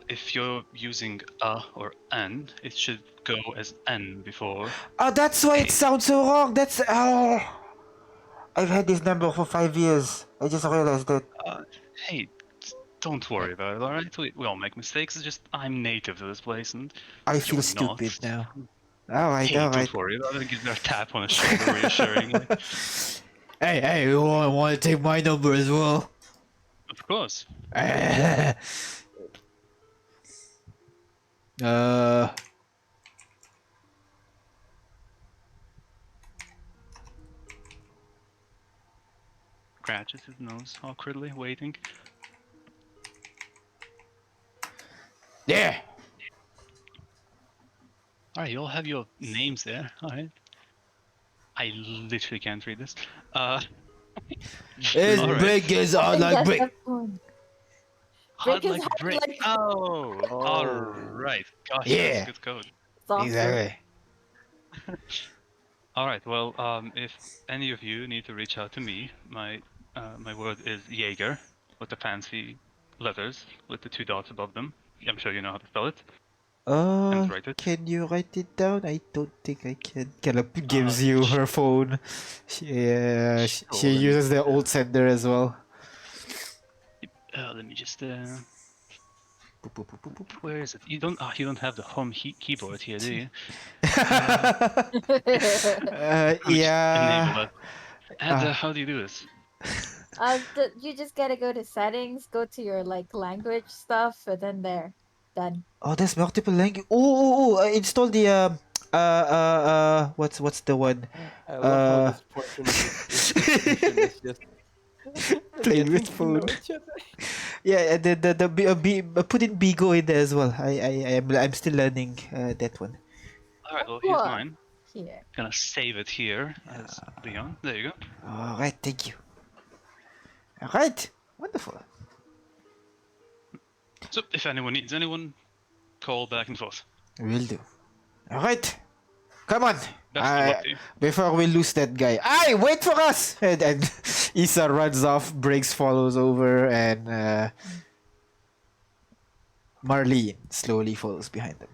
if you're using a or an, it should go as n before. Oh, that's why it sounds so wrong. That's I've had this number for 5 years. I just realized that. Hey, don't worry about it, alright? We all make mistakes, it's just I'm native to this place, and I feel you're stupid not. now. All right, Hey, all right. don't worry about it, give her a tap on the shoulder reassuringly. Hey, you want to take my number as well? Of course. Scratches his nose awkwardly, waiting. Yeah. Alright, you all have your names there, alright. I literally can't read this. It's Alright. big as I And like that's brick. the point. Hard Brick is like hard brick. like- Oh, Oh. alright. Gosh, Yeah. that's good code. It's awesome. Exactly. Alright, well, if any of you need to reach out to me, my word is Jaeger, with the fancy letters, with the 2 dots above them. I'm sure you know how to spell it. And write it. Can you write it down? I don't think I can. Caleb gives you her phone. She Sure. uses the old sender as well. Let me just where is it? You don't have the home keyboard here, do you? Let me just Yeah. enable it. And how do you do this? You just gotta go to settings, go to your like language stuff, and then there, done. Oh, there's multiple language. Install the what's the one? I love how this portion of this discussion is just Playing getting with to know food. each other. Yeah, put in Bigo in there as well. I'm still learning that one. Alright, well here's What? mine. Here. Gonna save it here as Leon. There you go. All right, thank you. All right, wonderful. So if anyone needs anyone, call back and forth. Will do. All right, come on. Best of luck to you. Before we lose that guy. Aye, wait for us! And Isa runs off, Briggs follows over, and Marlene slowly follows behind them.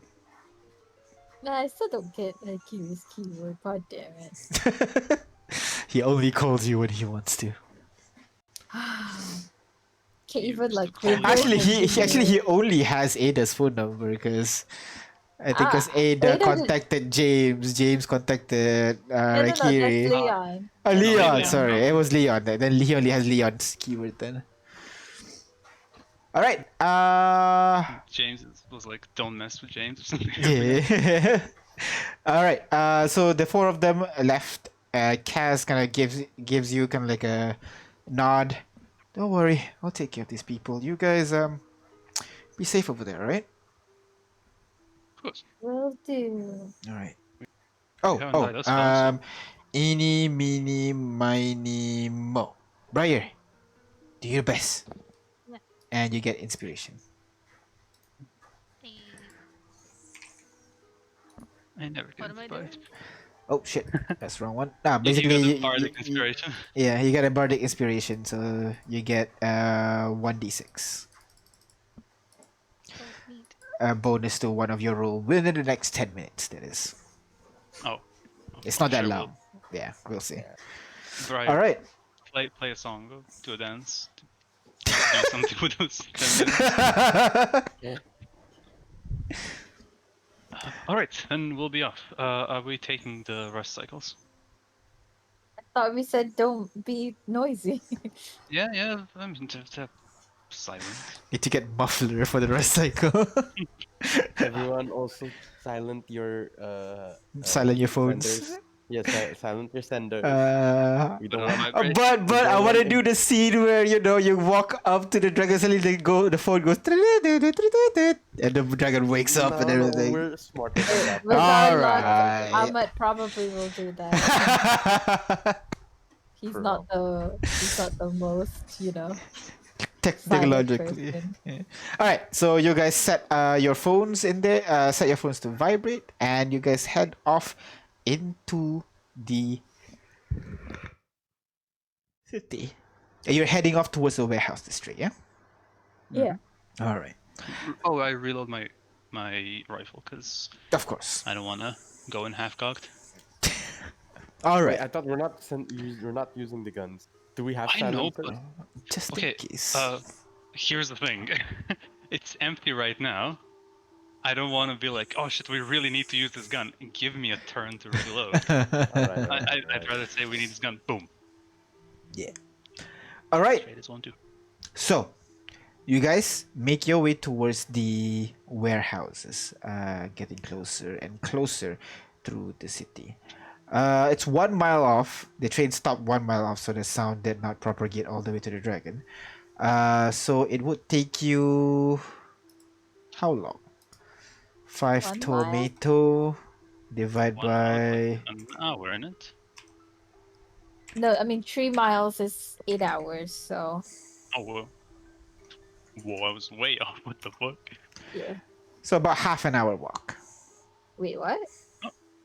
Nah, I still don't get Kiwi's keyword. God damn it. He only calls you when he wants to. Can't even like. Actually, Actually, remember he only has Ada's phone number because I think because Ada Ada- contacted James, James contacted No, that's Kiri. Leon. Leon, Leon, sorry, no. it was Leon. Then he only has Leon's keyword then. All right. James was like, "Don't mess with James" or something. Yeah. All right. So the four of them left. Kaz kind of gives you kind of like a nod. Don't worry, I'll take care of these people. You guys be safe over there, all right? Of course. Will do. All right. haven't died thus far, so- Eeny, meeny, miny, mo. Briar, do your best. Yeah. And you get inspiration. Hey, I never what did. am I but- doing? Oh shit, that's the wrong one. You Basically, got a bardic inspiration. yeah, you get a bardic inspiration, so you get 1d6. Oh, neat. A bonus to one of your roll within the next 10 minutes. That is. Oh. It's not that Sure, long. Yeah, we'll see. Brian, All right. play a song, go do a dance, do something with those 10 minutes. All right, then we'll be off. Are we taking the rest cycles? I thought we said don't be noisy. Yeah. I mean, to silent. Need to get muffler for the rest cycle. Everyone also silent your Silent your phones. senders. Yes, silent your sender. We don't Put on want. my brace. But I don't want to want do the scene where you walk up to the dragon suddenly the phone goes and the dragon wakes up and everything. We're smarter than that. With our luck, Alright. Ahmed probably will do that. He's True. not the most, Technologically. person. Yeah. All right, so you guys set your phones in there, set your phones to vibrate, and you guys head off into the city. You're heading off towards the warehouse district, yeah? Yeah. All right. Oh, I reload my rifle because Of course. I don't want to go in half cocked. All Wait, right. I thought we're not using the guns. Do we have I know, silencers? but Just okay. in case. Here's the thing. It's empty right now. I don't want to be like, oh shit, we really need to use this gun. Give me a turn to reload. Alright, I'd rather say we need this gun. Boom. Yeah. All right. Trade is 1-2. So, you guys make your way towards the warehouses, getting closer and closer through the city. It's 1 mile off. The train stopped 1 mile off, so the sound did not propagate all the way to the dragon. So it would take you how long? 5 1 mile? tomato divide 1 by hour, like an hour in it. No, I mean 3 miles is 8 hours, so Oh, whoa, I was way off. What the fuck? yeah. so about half an hour walk. Wait, what?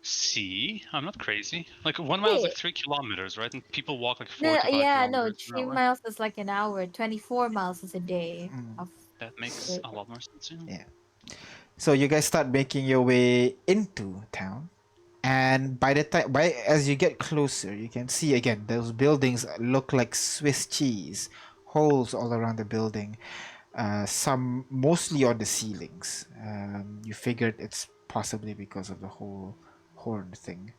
See, I'm not crazy. Like 1 mile is like Wait. 3 kilometers, right? And people walk like 4 No, to 5 yeah, no, kilometers an 3 hour. miles is like an hour. 24 miles is a day. Mm. Of That makes a lot more sense. Yeah. So you guys start making your way into town, and as you get closer, you can see again those buildings look like Swiss cheese, holes all around the building, some mostly on the ceilings. You figured it's possibly because of the whole horn thing.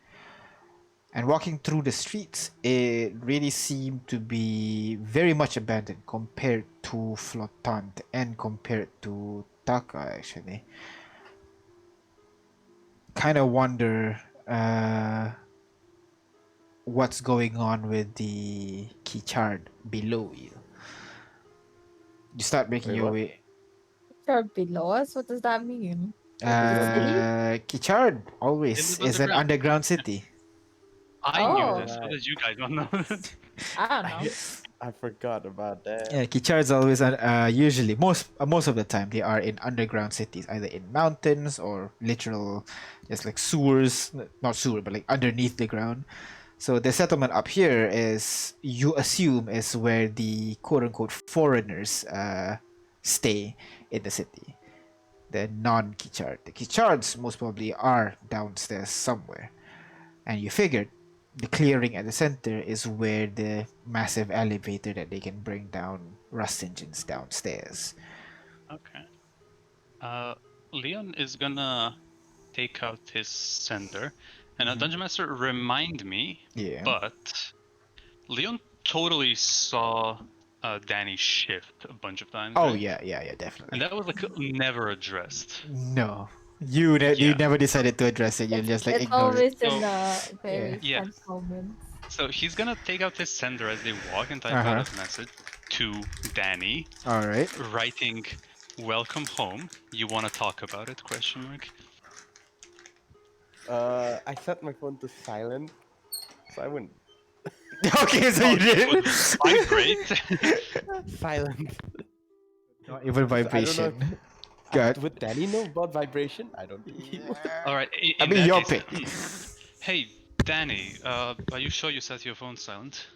And walking through the streets, it really seemed to be very much abandoned compared to Flottante and compared to Taka, actually. Kind of wonder what's going on with the Kichard below you. You start making Wait, your what? way. Or below us? What does that mean? Kichard They always live is an underground city. I knew Oh. this. How did you guys not know this? I don't know. I forgot about that. Yeah, Kichards always usually most of the time they are in underground cities, either in mountains or literal, just like sewers, not sewer, but like underneath the ground. So the settlement up here is you assume is where the quote unquote foreigners stay in the city. The non-Kichard. The Kichards most probably are downstairs somewhere, and you figured the clearing at the center is where the massive elevator that they can bring down rust engines downstairs. Okay. Leon is gonna take out his sender, and Dungeon Master, remind me, Yeah. but Leon totally saw Danny shift a bunch of times, Oh right? yeah, definitely. And that was like never addressed. No, you Yeah. never decided to address it. You just like It's ignore it. always So- in the very Yeah. tense moments. So he's gonna take out his sender as they walk and type Uh-huh. out a message to Danny, All right. writing "Welcome home. You wanna talk about it?" Question mark. I set my phone to silent, so I wouldn't. Okay, so you It would did. vibrate. Silent. Not even vibration. God. Would Danny know about vibration? I don't think he would. All right. I mean, that your case, pick. Hey, Danny. Are you sure you set your phone silent?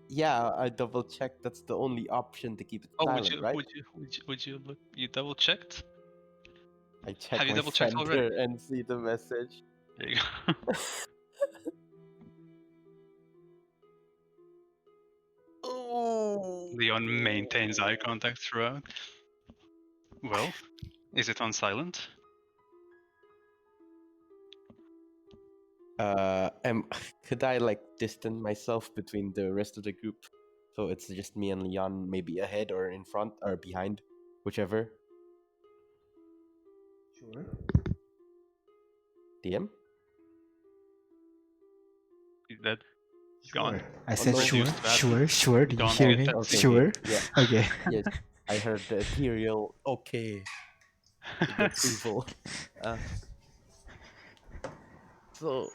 Yeah, I double checked. That's the only option to keep it Oh, silent, right? would you look? You double checked? I checked Have you my double-checked already? sender and see the message. There you go. Oh. Leon maintains eye contact throughout. Well, is it on silent? Could I like distance myself between the rest of the group, so it's just me and Leon, maybe ahead or in front or behind, whichever. Sure. DM. He's dead. He's gone. I said no. sure, Reduced value. sure, sure. Did you Gone. hear Okay, me? that's- Sure. Yeah. Okay. Yes, I heard the ethereal. Okay. The approval. Uh, so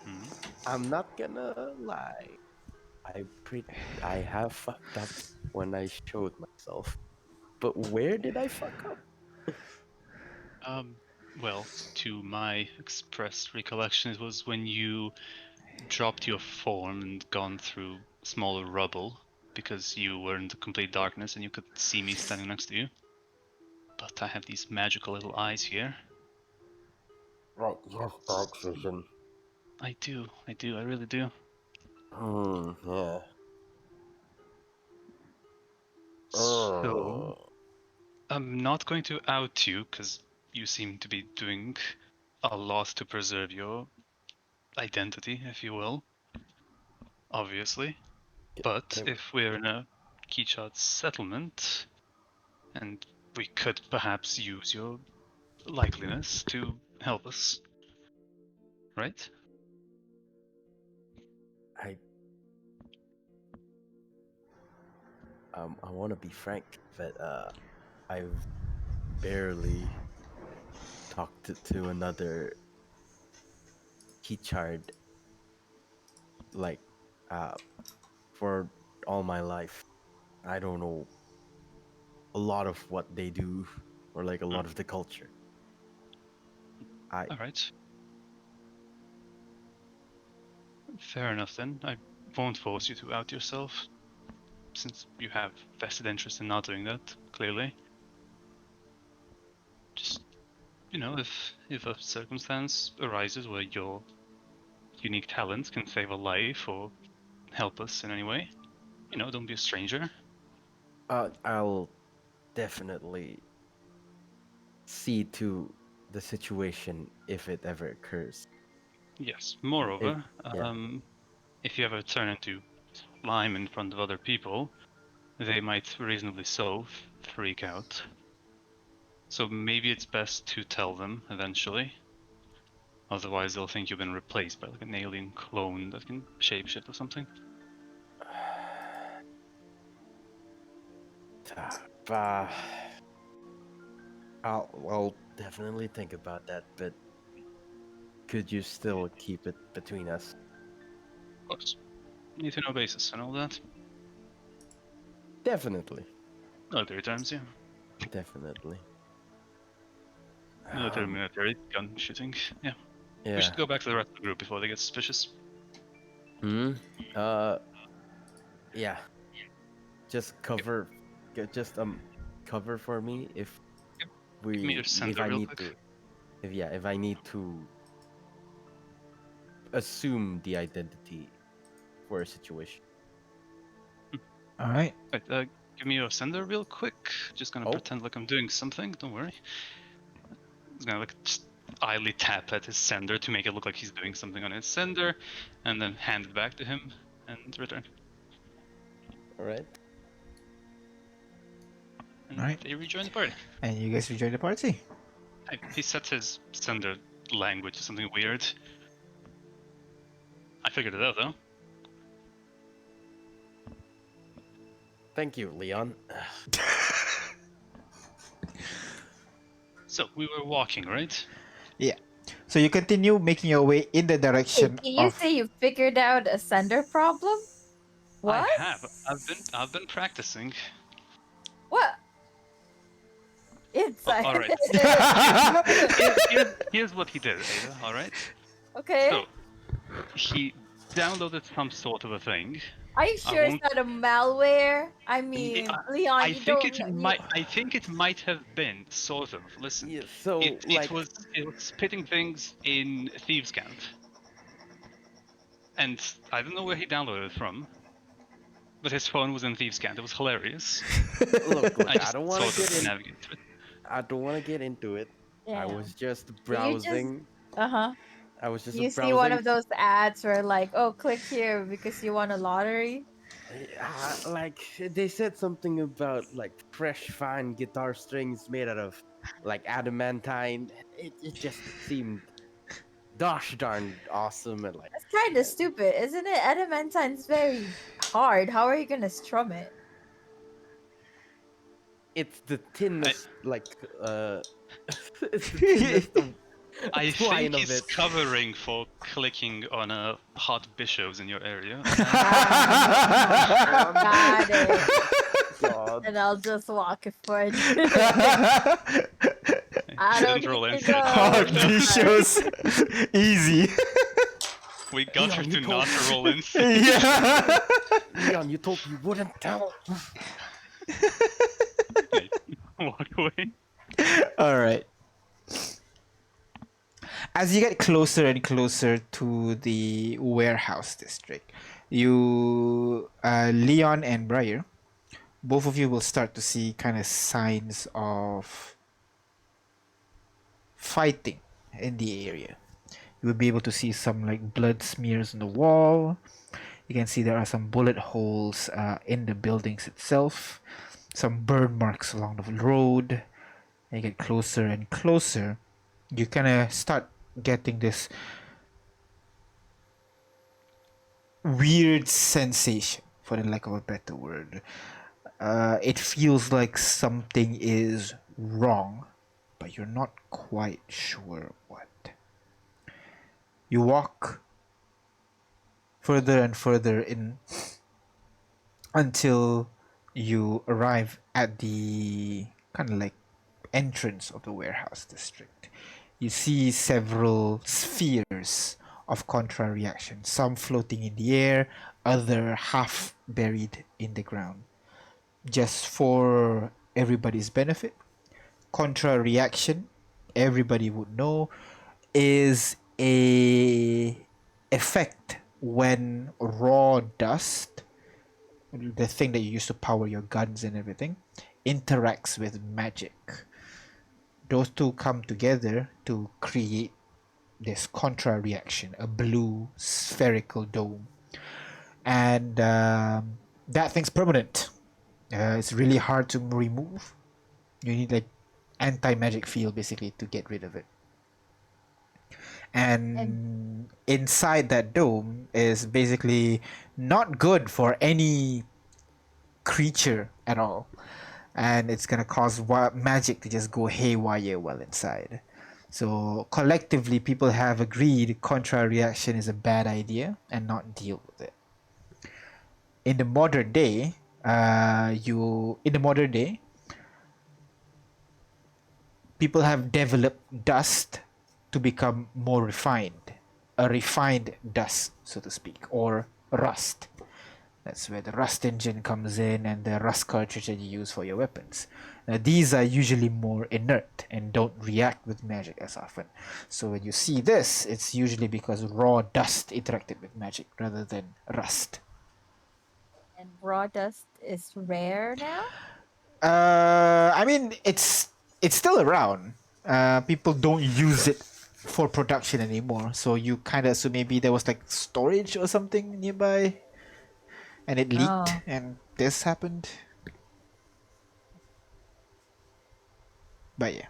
Mhm. I'm not gonna lie. I have fucked up when I showed myself. But where did I fuck up? Well, to my express recollection, it was when you dropped your form and gone through smaller rubble because you were in the complete darkness and you could see me standing next to you. But I have these magical little eyes here. Right, yes, dark vision. I really do. Yeah. So, I'm not going to out you because you seem to be doing a lot to preserve your identity, if you will. Obviously. But Okay. if we're in a Kichad settlement, and we could perhaps use your likeliness to help us. Right? I want to be frank, but I've barely talked to another Keychard like for all my life. I don't know a lot of what they do or like a lot of the culture. Alright. Fair enough then. I won't force you to out yourself, since you have vested interest in not doing that, clearly. Just, if a circumstance arises where your unique talents can save a life or help us in any way, don't be a stranger. I'll definitely see to the situation if it ever occurs. Yes. Moreover, yeah. if you ever turn into slime in front of other people, they might reasonably so freak out. So maybe it's best to tell them eventually. Otherwise, they'll think you've been replaced by like an alien clone that can shapeshift or something. I'll definitely think about that, but could you still keep it between us? Of course. Need to know basis and all that. Definitely. Military terms, yeah. Definitely. Military, gun shooting. Yeah. Yeah. We should go back to the rest of the group before they get suspicious. Hmm. Yeah. Just cover. Just cover for me if Yep. Give me your if sender I real need quick. to. If I need to assume the identity for a situation. All right. Right, give me your sender real quick. Just gonna Oh. pretend like I'm doing something. Don't worry. He's gonna like just idly tap at his sender to make it look like he's doing something on his sender, and then hand it back to him and return. All right. And Alright. they rejoin the party. And you guys rejoin the party. He set his sender language to something weird. I figured it out though. Thank you, Leon. So we were walking, right? Yeah. So you continue making your way in the Hey, direction can you of. say you figured out a sender problem? What? I have. I've been practicing. What? It's all right. Here's what he did, Ada. All right. okay. So he downloaded some sort of a thing. Are you sure it's not a malware? I mean, Leon, I you think don't it know. might. I think it might have been sort of. Listen, Yeah, so it like was spitting things in Thieves' Camp, and I don't know where he downloaded it from, but his phone was in Thieves' Camp. It was hilarious. look, I I just don't want sort to of get in. navigate to it. I don't want to get into it. Yeah. I was just you just- browsing. Uh-huh. I was just You see browsing. one of those ads where like, oh, click here because you won a lottery. Like they said something about like fresh fine guitar strings made out of like adamantine. It just seemed gosh darn awesome and like That's kind of stupid, isn't it? Adamantine's very hard. How are you gonna strum it? it's the thinnest like it's the thinnest of I twine think of he's it. covering for clicking on hot bishops in your area. Got it. God. And I'll just walk it for it. I Didn't don't roll need to insight. know. Hardly shows easy. We got her Leon, to you not told- roll insight. Yeah. Leon, you told me you wouldn't tell. Walk away. All right. As you get closer and closer to the warehouse district, Leon and Briar, both of you will start to see kind of signs of fighting in the area. You will be able to see some like blood smears on the wall. You can see there are some bullet holes in the buildings itself, some burn marks along the road. And you get closer and closer, you kind of start getting this weird sensation, for the lack of a better word. It feels like something is wrong, but you're not quite sure what. You walk further and further in until you arrive at the kind of like entrance of the warehouse district. You see several spheres of contra reaction, some floating in the air, other half buried in the ground. Just for everybody's benefit, contra reaction, everybody would know, is a effect when raw dust, the thing that you use to power your guns and everything, interacts with magic. Those two come together to create this contra reaction, a blue spherical dome. And that thing's permanent. It's really hard to remove. You need like anti-magic field basically to get rid of it. And inside that dome is basically not good for any creature at all. and it's gonna cause magic to just go haywire well inside. So collectively, people have agreed contra reaction is a bad idea and not deal with it. In the modern day, people have developed dust to become more refined, a refined dust, so to speak, or rust. That's where the rust engine comes in and the rust cartridge that you use for your weapons. Now, these are usually more inert and don't react with magic as often. So when you see this, it's usually because raw dust interacted with magic rather than rust. And raw dust is rare now. I mean, it's still around. People don't use it for production anymore. So you kind of, so maybe there was like storage or something nearby, and it leaked, Oh. and this happened. But yeah,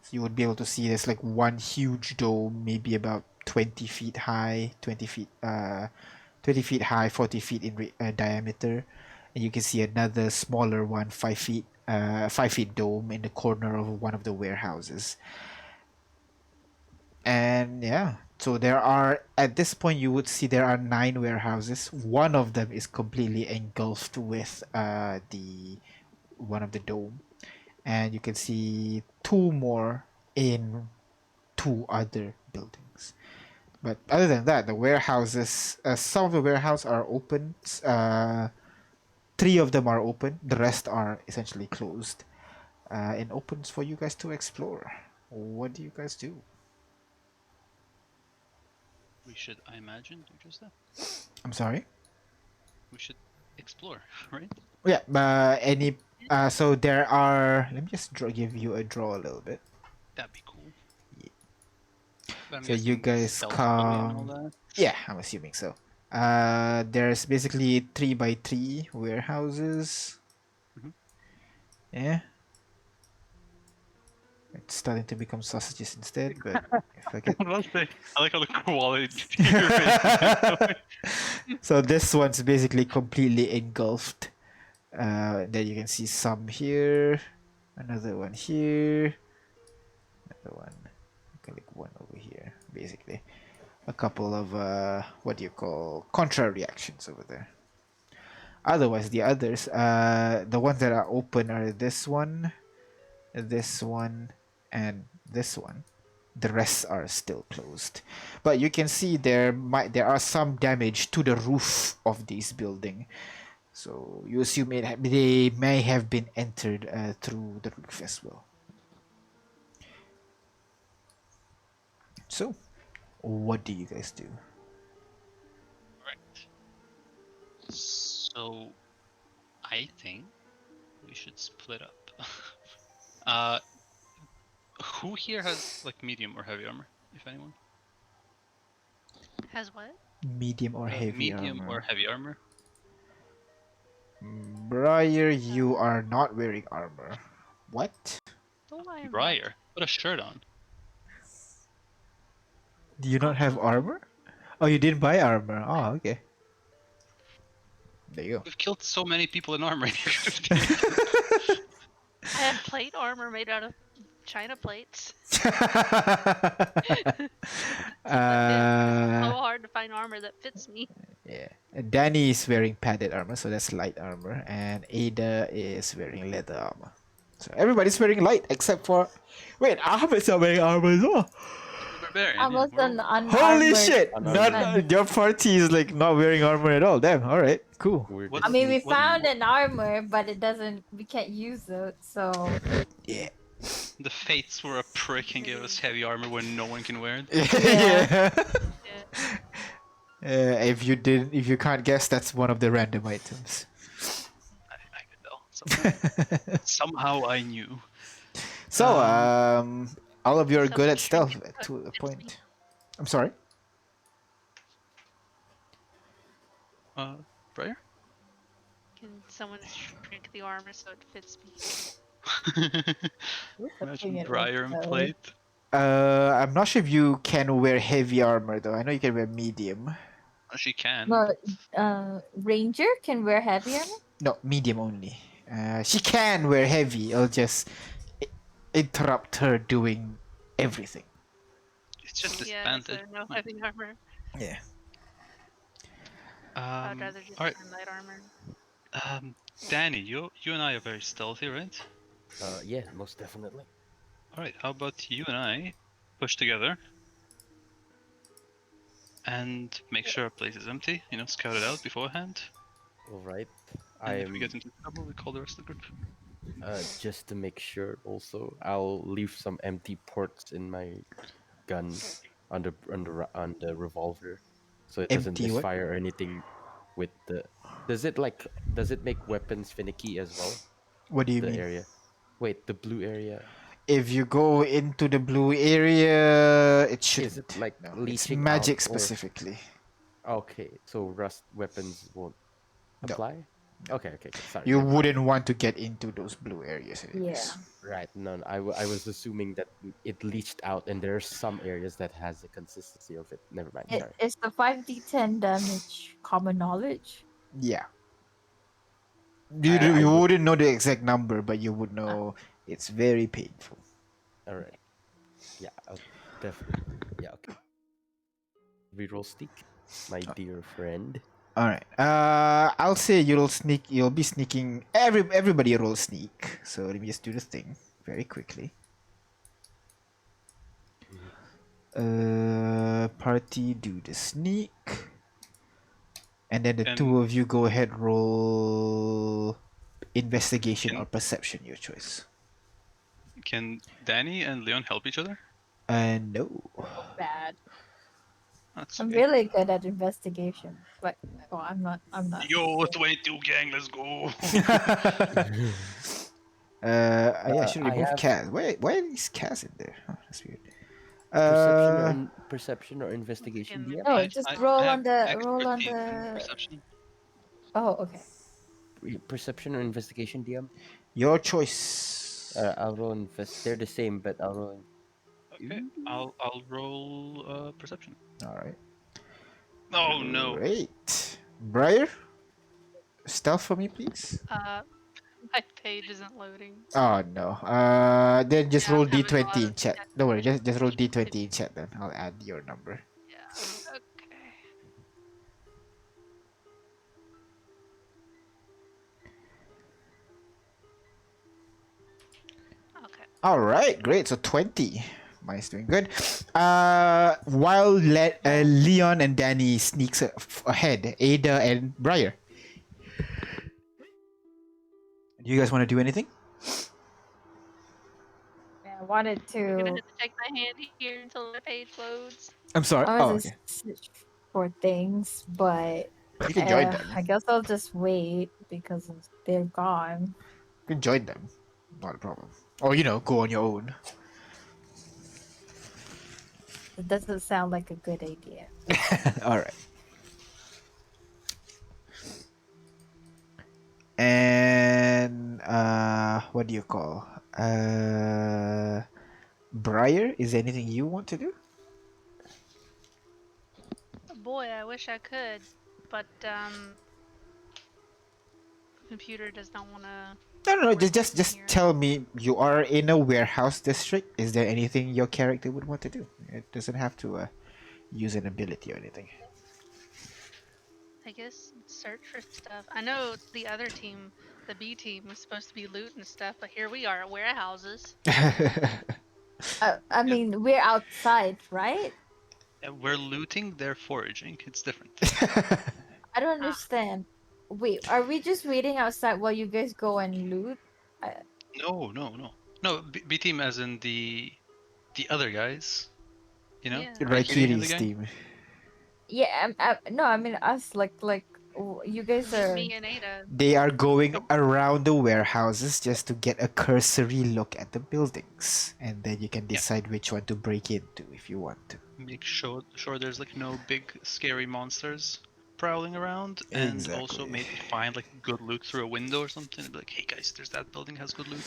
so you would be able to see there's like one huge dome, maybe about 20 feet high, 20 feet, 20 feet high, 40 feet in diameter, and you can see another smaller one, 5 feet, 5 feet dome in the corner of one of the warehouses. And yeah, so there are, at this point you would see there are 9 warehouses. One of them is completely engulfed with the one of the dome, and you can see 2 more in 2 other buildings. But other than that, the warehouses, some of the warehouses are open. 3 of them are open. The rest are essentially closed, and opens for you guys to explore. What do you guys do? We should, I imagine, do just that. I'm sorry. We should explore, right? Yeah. Any. So there are. Let me just give you a draw a little bit. That'd be cool. But I'm So you guessing guys stealthily and all come. that. Yeah, I'm assuming so. There's basically 3x3 warehouses. Mhm. Yeah. It's starting to become sausages instead, but fuck it. I like how the quality to your face is So this one's basically completely engulfed. Then you can see some here, another one here, another one, like one over here, basically. A couple of what do you call contra reactions over there. Otherwise, the others, the ones that are open are this one, and this one. The rest are still closed, but you can see there are some damage to the roof of this building. So you assume they may have been entered through the roof as well. So, what do you guys do? Right. So, I think we should split up. Who here has like medium or heavy armor, if anyone? Has what? Medium or heavy medium armor? or heavy armor? Briar, you are not wearing armor. What? Oh, I am. Briar, put a shirt on. Do you not have armor? Oh, you didn't buy armor. Oh, okay. There you We've killed so many people in armor. I have plate armor made out of China plates. go. It's so hard to find armor that fits me. Yeah. Danny is wearing padded armor, so that's light armor, and Ada is wearing leather armor. So everybody's wearing light except for. Wait, Ahmed's not wearing armor as well. Barbarian, Almost yeah, an we're all- Holy unarmored shit! Unarmored. Not your party is like not wearing armor at all. Damn. All right. Cool. We're What- I mean, we What- found an armor, but it doesn't. We can't use it, so Yeah. The fates were a prick and gave us heavy armor when no one can wear it. Yeah. Yeah. If you can't guess, that's one of the random items. I could tell. Somehow I knew. So, all of you are good at Someone stealth shrink it, to a fits point. me. I'm sorry. Briar? Can someone shrink the armor so it fits me? Imagine it Briar and looks plate. I'm not sure if you can wear heavy armor though. I know you can wear medium. Oh, she can. But Ranger can wear heavy armor. No, medium only. She can wear heavy. It'll just interrupt her doing everything. It's just Yeah, disadvantage. so no Right. heavy armor. Yeah. I'd rather just All right. wear light armor. Danny, you and I are very stealthy, right? Yeah, most definitely. All right. How about you and I push together and make sure our place is empty? You know, scout it out beforehand. All right. And if we I'm get into trouble, we call the rest of the group. just to make sure. Also, I'll leave some empty ports in my gun on the revolver, so it doesn't Empty what? misfire or anything. With the does it make weapons finicky as well? What do you The mean? area. Wait, the blue area. If you go into the blue area, it shouldn't. Is it like No, it's leaching magic out or specifically. okay? So rust weapons won't No. apply. Okay, okay, okay. Sorry. You never mind. wouldn't want to get into those blue areas. Yeah. anyways. Right. No, no, I was assuming that it leached out, and there are some areas that has the consistency of it. Never mind. It Sorry. is the 5d10 damage common knowledge. Yeah. I You would. wouldn't know the exact number, but you would know it's very painful. All right. Yeah. Definitely. Yeah. Okay. Reroll sneak, my dear friend. All right. I'll say you'll sneak. You'll be sneaking. Everybody roll sneak. So let me just do the thing very quickly. Party do the sneak, and then the And- two of you go ahead roll investigation Can- or perception, your choice. Can Danny and Leon help each other? No. Bad. That's I'm okay. really good at investigation, but I'm not. I'm not. Yo, 22 gang, let's go. Yeah, I should I remove have- Kaz. Why is Kaz in there? Huh, that's weird. Perception or investigation. In the- DM? No, just roll I on the have roll on expertise in the. perception. Oh, okay. Perception or investigation. DM. Your choice. I'll roll They're the same, but I'll roll. Okay, I'll roll perception. All right. Oh no. Great. Briar, stealth for me, please. My page isn't loading. Oh no. Then just Yeah, roll I'm having a lot d20 in of chat. tech Don't worry, just roll difficulties. d20 in chat. Then I'll add your number. Yeah. Okay. Okay. All right, great. So 20. Mine's doing good. While Leon and Danny sneaks ahead, Ada and Briar. Do you guys want to do anything? Yeah, I wanted You're gonna to. have to take my hand here until my page loads. I'm sorry. I Oh, was okay. search for things, but You can join them. I guess I'll just wait because they're gone. You can join them. Not a problem. Or go on your own. It doesn't sound like a good idea. All right. And what do you call? Briar, is there anything you want to do? Boy, I wish I could, but computer does not want to. No. We're Just sitting here. tell me you are in a warehouse district. Is there anything your character would want to do? It doesn't have to use an ability or anything. I guess search for stuff. I know the other team, the B team, was supposed to be looting stuff, but here we are at warehouses. I mean, we're outside, right? We're looting, they're foraging. It's different. I don't understand. Wait, are we just waiting outside while you guys go and loot? No. No, B team as in the other guys. You know? Yeah. Raikiri and the Raikiri's gang? team. Yeah, no, I mean us. You guys are. Me and Ada. They are going around the warehouses just to get a cursory look at the buildings, and then you can decide which one to break into if you want to. Make sure there's like no big scary monsters prowling around, and also Exactly. maybe find like good loot through a window or something. And be like, hey guys, there's that building has good loot.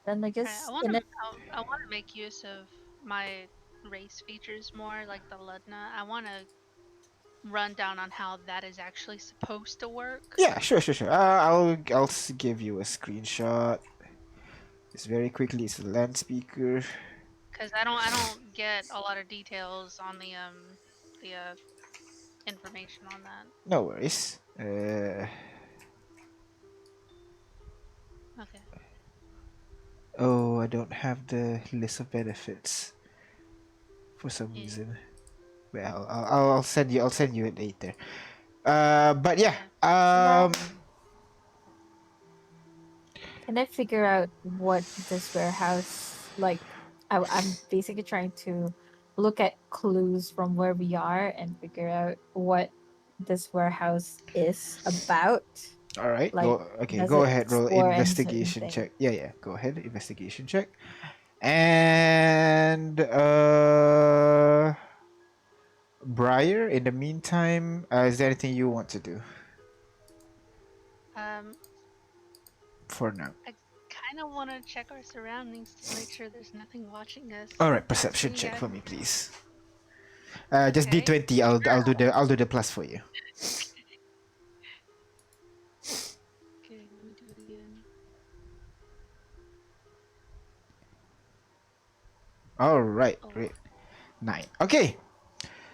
Then I Alright, guess. I want to make use of my race features more, like the Ludna. I want to rundown on how that is actually supposed to work? Yeah, sure. I'll give you a screenshot. It's very quickly. It's a land speaker. Because I don't get a lot of details on the information on that. No worries. Okay. Oh, I don't have the list of benefits for some Yeah. reason. Well, I'll send you. I'll send you it later. But yeah. Well, can I figure out what this warehouse like? I'm basically trying to look at clues from where we are and figure out what this warehouse is about. All right. Like, Okay. does Go it ahead. Roll store any certain investigation thing? check. Yeah. Go ahead. Investigation check. And Briar. In the meantime, is there anything you want to do Um, for now? I kind of want to check our surroundings to make sure there's nothing watching us. All right. Perception Can you check guys- for me, please. Just Okay. D20. I'll do the plus for you. Okay, let me do it again. All right. Oh. Great. 9. Okay.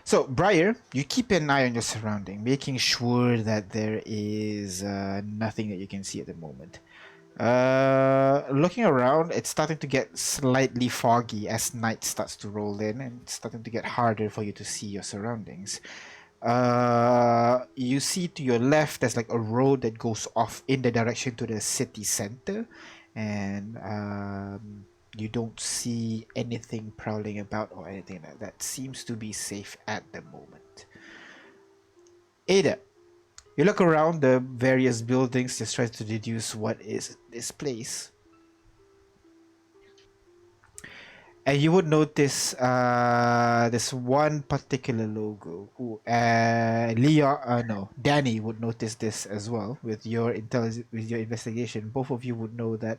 So, Briar, you keep an eye on your surrounding, making sure that there is nothing that you can see at the moment. Looking around, it's starting to get slightly foggy as night starts to roll in, and it's starting to get harder for you to see your surroundings. You see to your left, there's like a road that goes off in the direction to the city center, and you don't see anything prowling about or anything like that. Seems to be safe at the moment. Ada, you look around the various buildings, just trying to deduce what is this place. And you would notice this one particular logo. Danny would notice this as well with your with your investigation. Both of you would know that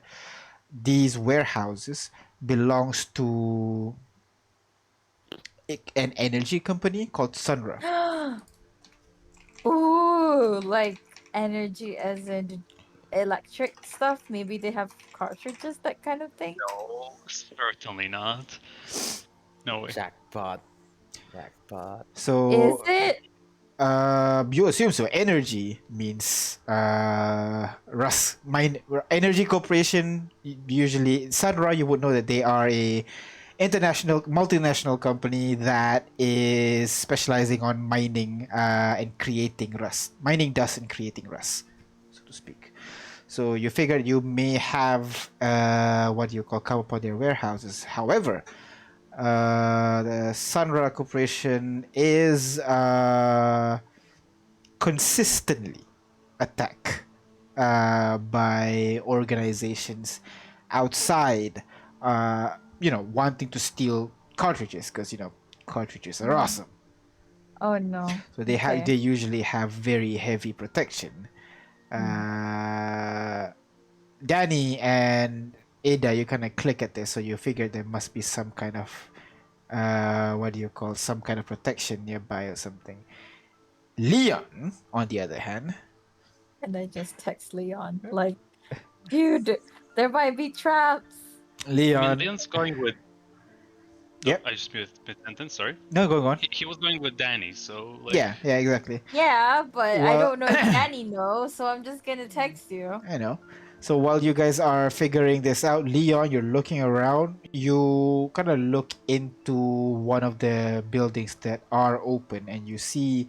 these warehouses belongs to an energy company called Sunra. Ooh, like energy as in electric stuff. Maybe they have cartridges, that kind of thing. No, certainly not. No way. Jackpot. Jackpot. Is So it? you assume so. Energy means Rust. Energy Corporation, usually Sunra, you would know that they are a multinational company that is specializing on mining and creating rust, mining dust and creating rust, so to speak. So you figured you may have what you call come upon their warehouses. However, the Sunra Corporation is consistently attacked by organizations outside, wanting to steal cartridges because cartridges are awesome. Oh no. So they Okay. usually have very heavy protection. Danny and Ada, you kind of click at this, so you figure there must be some kind of some kind of protection nearby or something. Leon, on the other hand, And I just text Leon, like, dude, there might be traps. I mean, Leon, Leon's going with. Yep. Oh, I just made a sentence. Sorry. no, go on. He was going with Danny, so like. Yeah, exactly. Yeah, but I Well- don't know if Danny knows, so I'm just gonna text you. I know. So while you guys are figuring this out, Leon, you're looking around. You kind of look into one of the buildings that are open, and you see.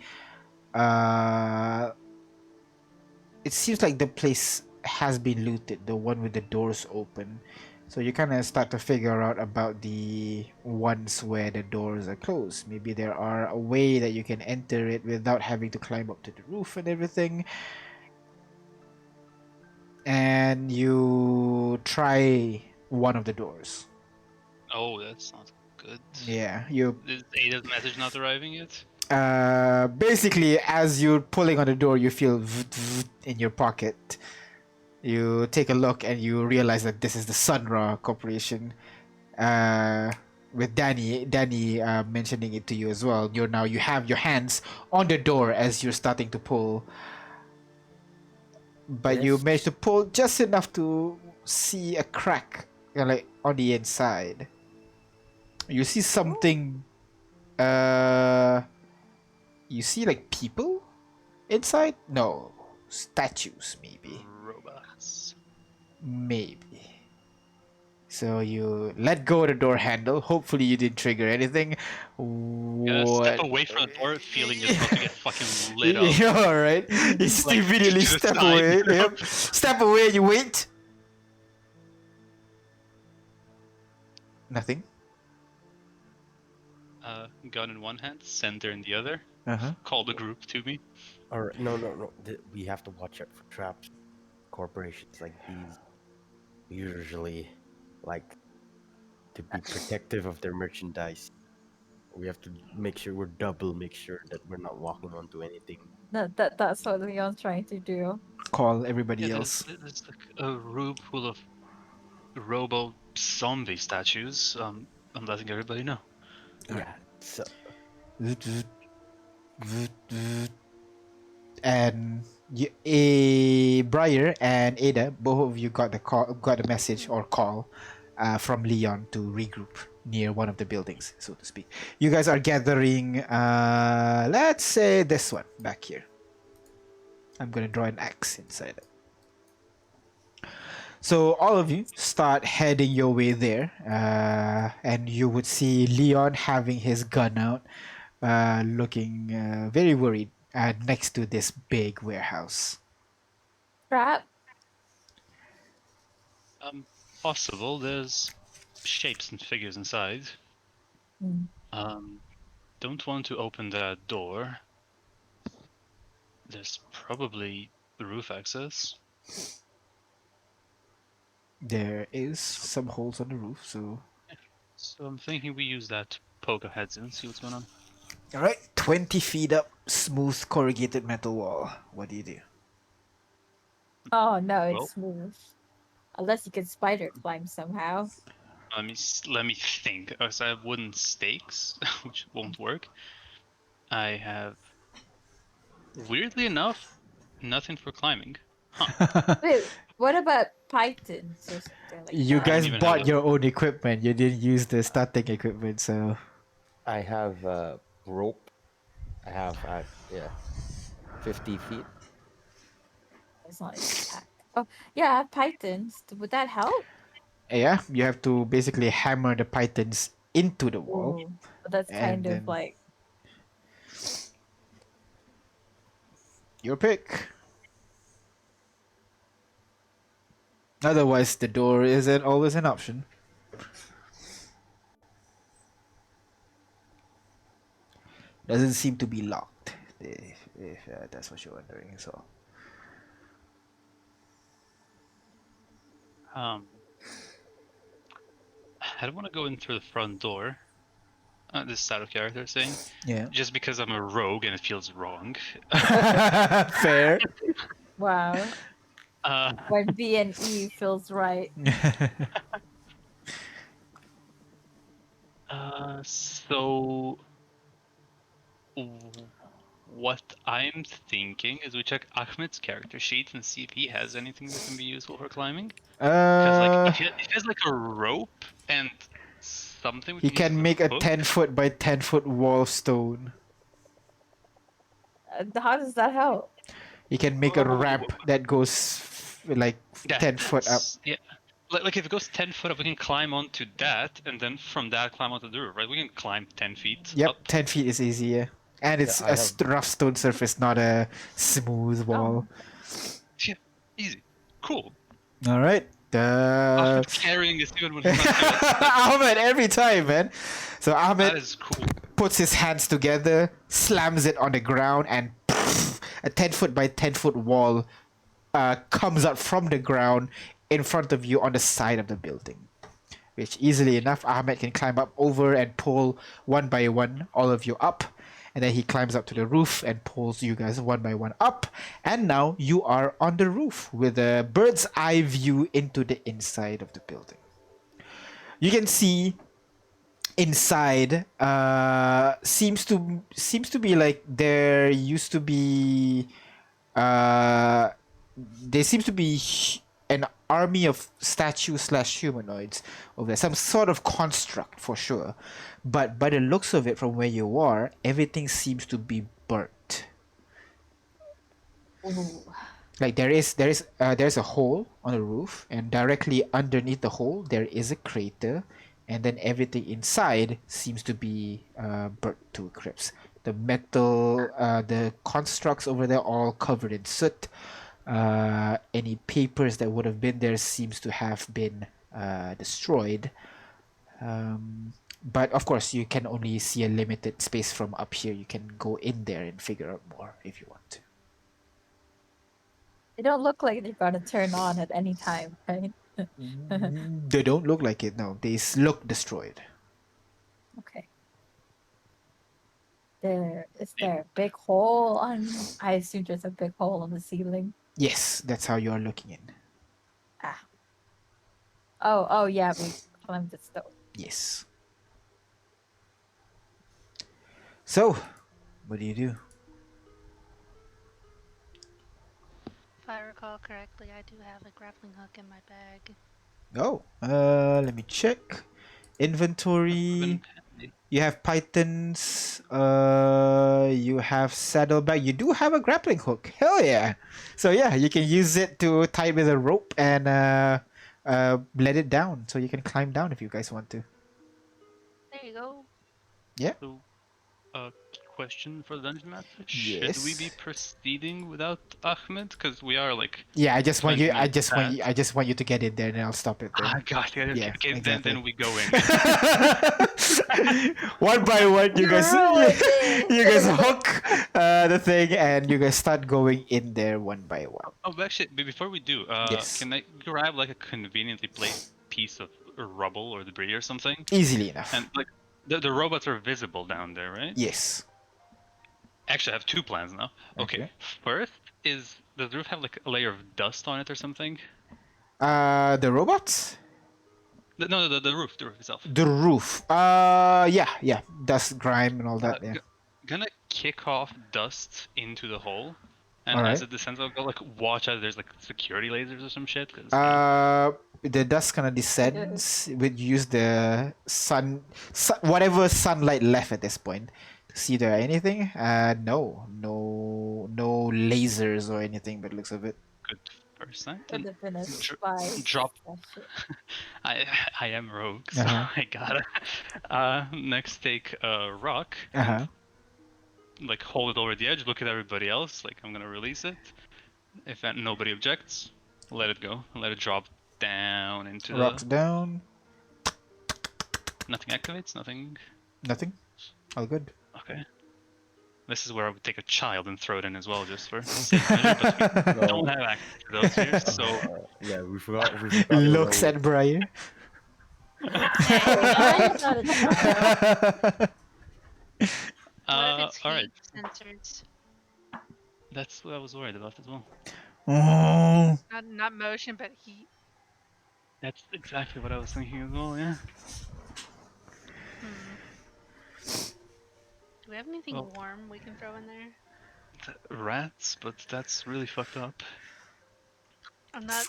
It seems like the place has been looted. The one with the doors open. So you kind of start to figure out about the ones where the doors are closed. Maybe there are a way that you can enter it without having to climb up to the roof and everything. And you try one of the doors. Oh, that's not good. Yeah, you Is Ada's message not arriving yet? basically as you're pulling on the door, you feel in your pocket. You take a look and you realize that this is the Sunra Corporation. with Danny mentioning it to you as well. You have your hands on the door as you're starting to pull, but you Yes. manage to pull just enough to see a crack, like on the inside. You see something. You see like people inside? No, statues maybe. Robots. Maybe. So you let go of the door handle. Hopefully you didn't trigger anything. Gonna step What? away from the door, feeling it's about to get fucking lit up. Yeah, alright. You Like, immediately to the step side, away. you know? Yep. Step away, you wait. Nothing. Gun in one hand, center in the other. Uh-huh. Call the group to me. Or no. We have to watch out for traps. Corporations like these usually like to be protective of their merchandise. We have to make sure make sure that we're not walking onto anything. That's what Leon's trying to do. Call everybody Yeah, else. there's like a room full of robo zombie statues. I'm letting everybody know. Yeah. So And Briar and Ada, both of you got a message or call from Leon to regroup near one of the buildings, so to speak. You guys are gathering. Let's say this one back here. I'm gonna draw an X inside it. So all of you start heading your way there, and you would see Leon having his gun out, looking very worried next to this big warehouse. Trap? Possible. There's shapes and figures inside. Hmm. Don't want to open that door. There's probably roof access. There is some holes on the roof, so... So I'm thinking we use that to poke our heads in, see what's going on. Alright, 20 feet up, smooth corrugated metal wall. What do you do? Oh no, it's Well- smooth. Unless you can spider climb somehow. Let me think. So I have wooden stakes, which won't work. I have, weirdly enough, nothing for climbing. Wait, what about pythons or something like You that? guys even bought have your own equipment. You didn't use the starting equipment, so... I have rope. I have 50 feet. It's not attack. Oh yeah, pythons. Would that help? Yeah, you have to basically hammer the pythons into the wall. Ooh, but that's And kind then- of like Your pick. Otherwise, the door isn't always an option. Doesn't seem to be locked, if that's what you're wondering. So, I don't want to go in through the front door. This is out of character saying. yeah. Just because I'm a rogue and it feels wrong. Fair. wow. When B and E feels right. So what I'm thinking is we check Ahmed's character sheet and see if he has anything that can be useful for climbing. Because like if he has like a rope and something, we he use can for make a hook. 10-foot by 10-foot wall of stone. How does that help? He can make a ramp that goes like Yeah, 10 foot up. Yeah. Like if it goes 10 foot up, we can climb onto that, and then from that climb onto the roof, right? We can climb 10 feet Yep, up. 10 feet is easier. And it's Yeah, I a have- rough stone surface, not a smooth wall. Yeah, easy. Cool. All right. Ahmed carrying is good when he's not good. Ahmed every time, man. So Ahmed That is cool. puts his hands together, slams it on the ground, and poof, a 10-foot by 10-foot wall comes out from the ground in front of you on the side of the building. Which easily enough, Ahmed can climb up over and pull one by one all of you up. And then he climbs up to the roof and pulls you guys one by one up. And now you are on the roof with a bird's eye view into the inside of the building. You can see inside seems to be like there used to be uh there seems to be an army of statues slash humanoids over there, some sort of construct for sure, but by the looks of it from where you are, everything seems to be burnt. Ooh. Like there's a hole on the roof, and directly underneath the hole there is a crater, and then everything inside seems to be burnt to a crisp. The metal, the constructs over there all covered in soot. Any papers that would have been there seems to have been destroyed. But of course, you can only see a limited space from up here. You can go in there and figure out more if you want to. They don't look like they're gonna turn on at any time, right? They don't look like it. No, they look destroyed. Okay. Is there a big hole on? I assume there's a big hole on the ceiling. Yes, that's how you are looking in. Ah. Oh yeah, we climbed the stone. Yes. So, what do you do? If I recall correctly, I do have a grappling hook in my bag. Oh, let me check. Inventory. You have pythons. You have saddlebag. You do have a grappling hook. Hell yeah! So yeah, you can use it to tie it with a rope and let it down, so you can climb down if you guys want to. There you go. So, question for the dungeon master: Should we be Yes. proceeding without Ahmed? Because we are like. Yeah, I just want 20 you. I minutes just want you. past. I just want you to get in there, and I'll stop it there. Ah, gosh, yeah, Yeah, okay, exactly. then we go in. One by one, you guys, ruined it. you guys hook the thing, and you guys start going in there one by one. Oh, but actually, before we do, Yes. can I grab like a conveniently placed piece of rubble or debris or something? Easily enough. And like the robots are visible down there, right? Yes. Actually, I have two plans now. Okay. Okay. First is, does the roof have like a layer of dust on it or something? The robots, No, the roof itself. the roof. Yeah, dust, grime, and all that. Yeah. Gonna kick off dust into the hole, and Alright. as it descends, I'll go like watch out. There's like security lasers or some shit. 'Cause, The dust kind of descends. Would use the whatever sunlight left at this point to see there anything. No lasers or anything. But looks of it. good first sight. Could have been a Dr- spy. drop. session. I am rogue, so Uh-huh. I gotta. Next, take a rock, Uh-huh. like hold it over the edge. Look at everybody else. Like I'm gonna release it. If nobody objects, let it go. Let it drop down into Rocks the. down. Nothing activates. Nothing. Nothing. All good. Okay. This is where I would take a child and throw it in as well, just for safe measure. But we don't have access to those here, so Yeah, we forgot. We forgot the Looks roll. at Briar. I'm not a child. What if it's all right. heat sensors? That's what I was worried about as well. Oh. Not motion, but heat. That's exactly what I was thinking as well. Yeah. Do we have anything Well- warm we can throw in there? Rats, but that's really fucked up. I'm not.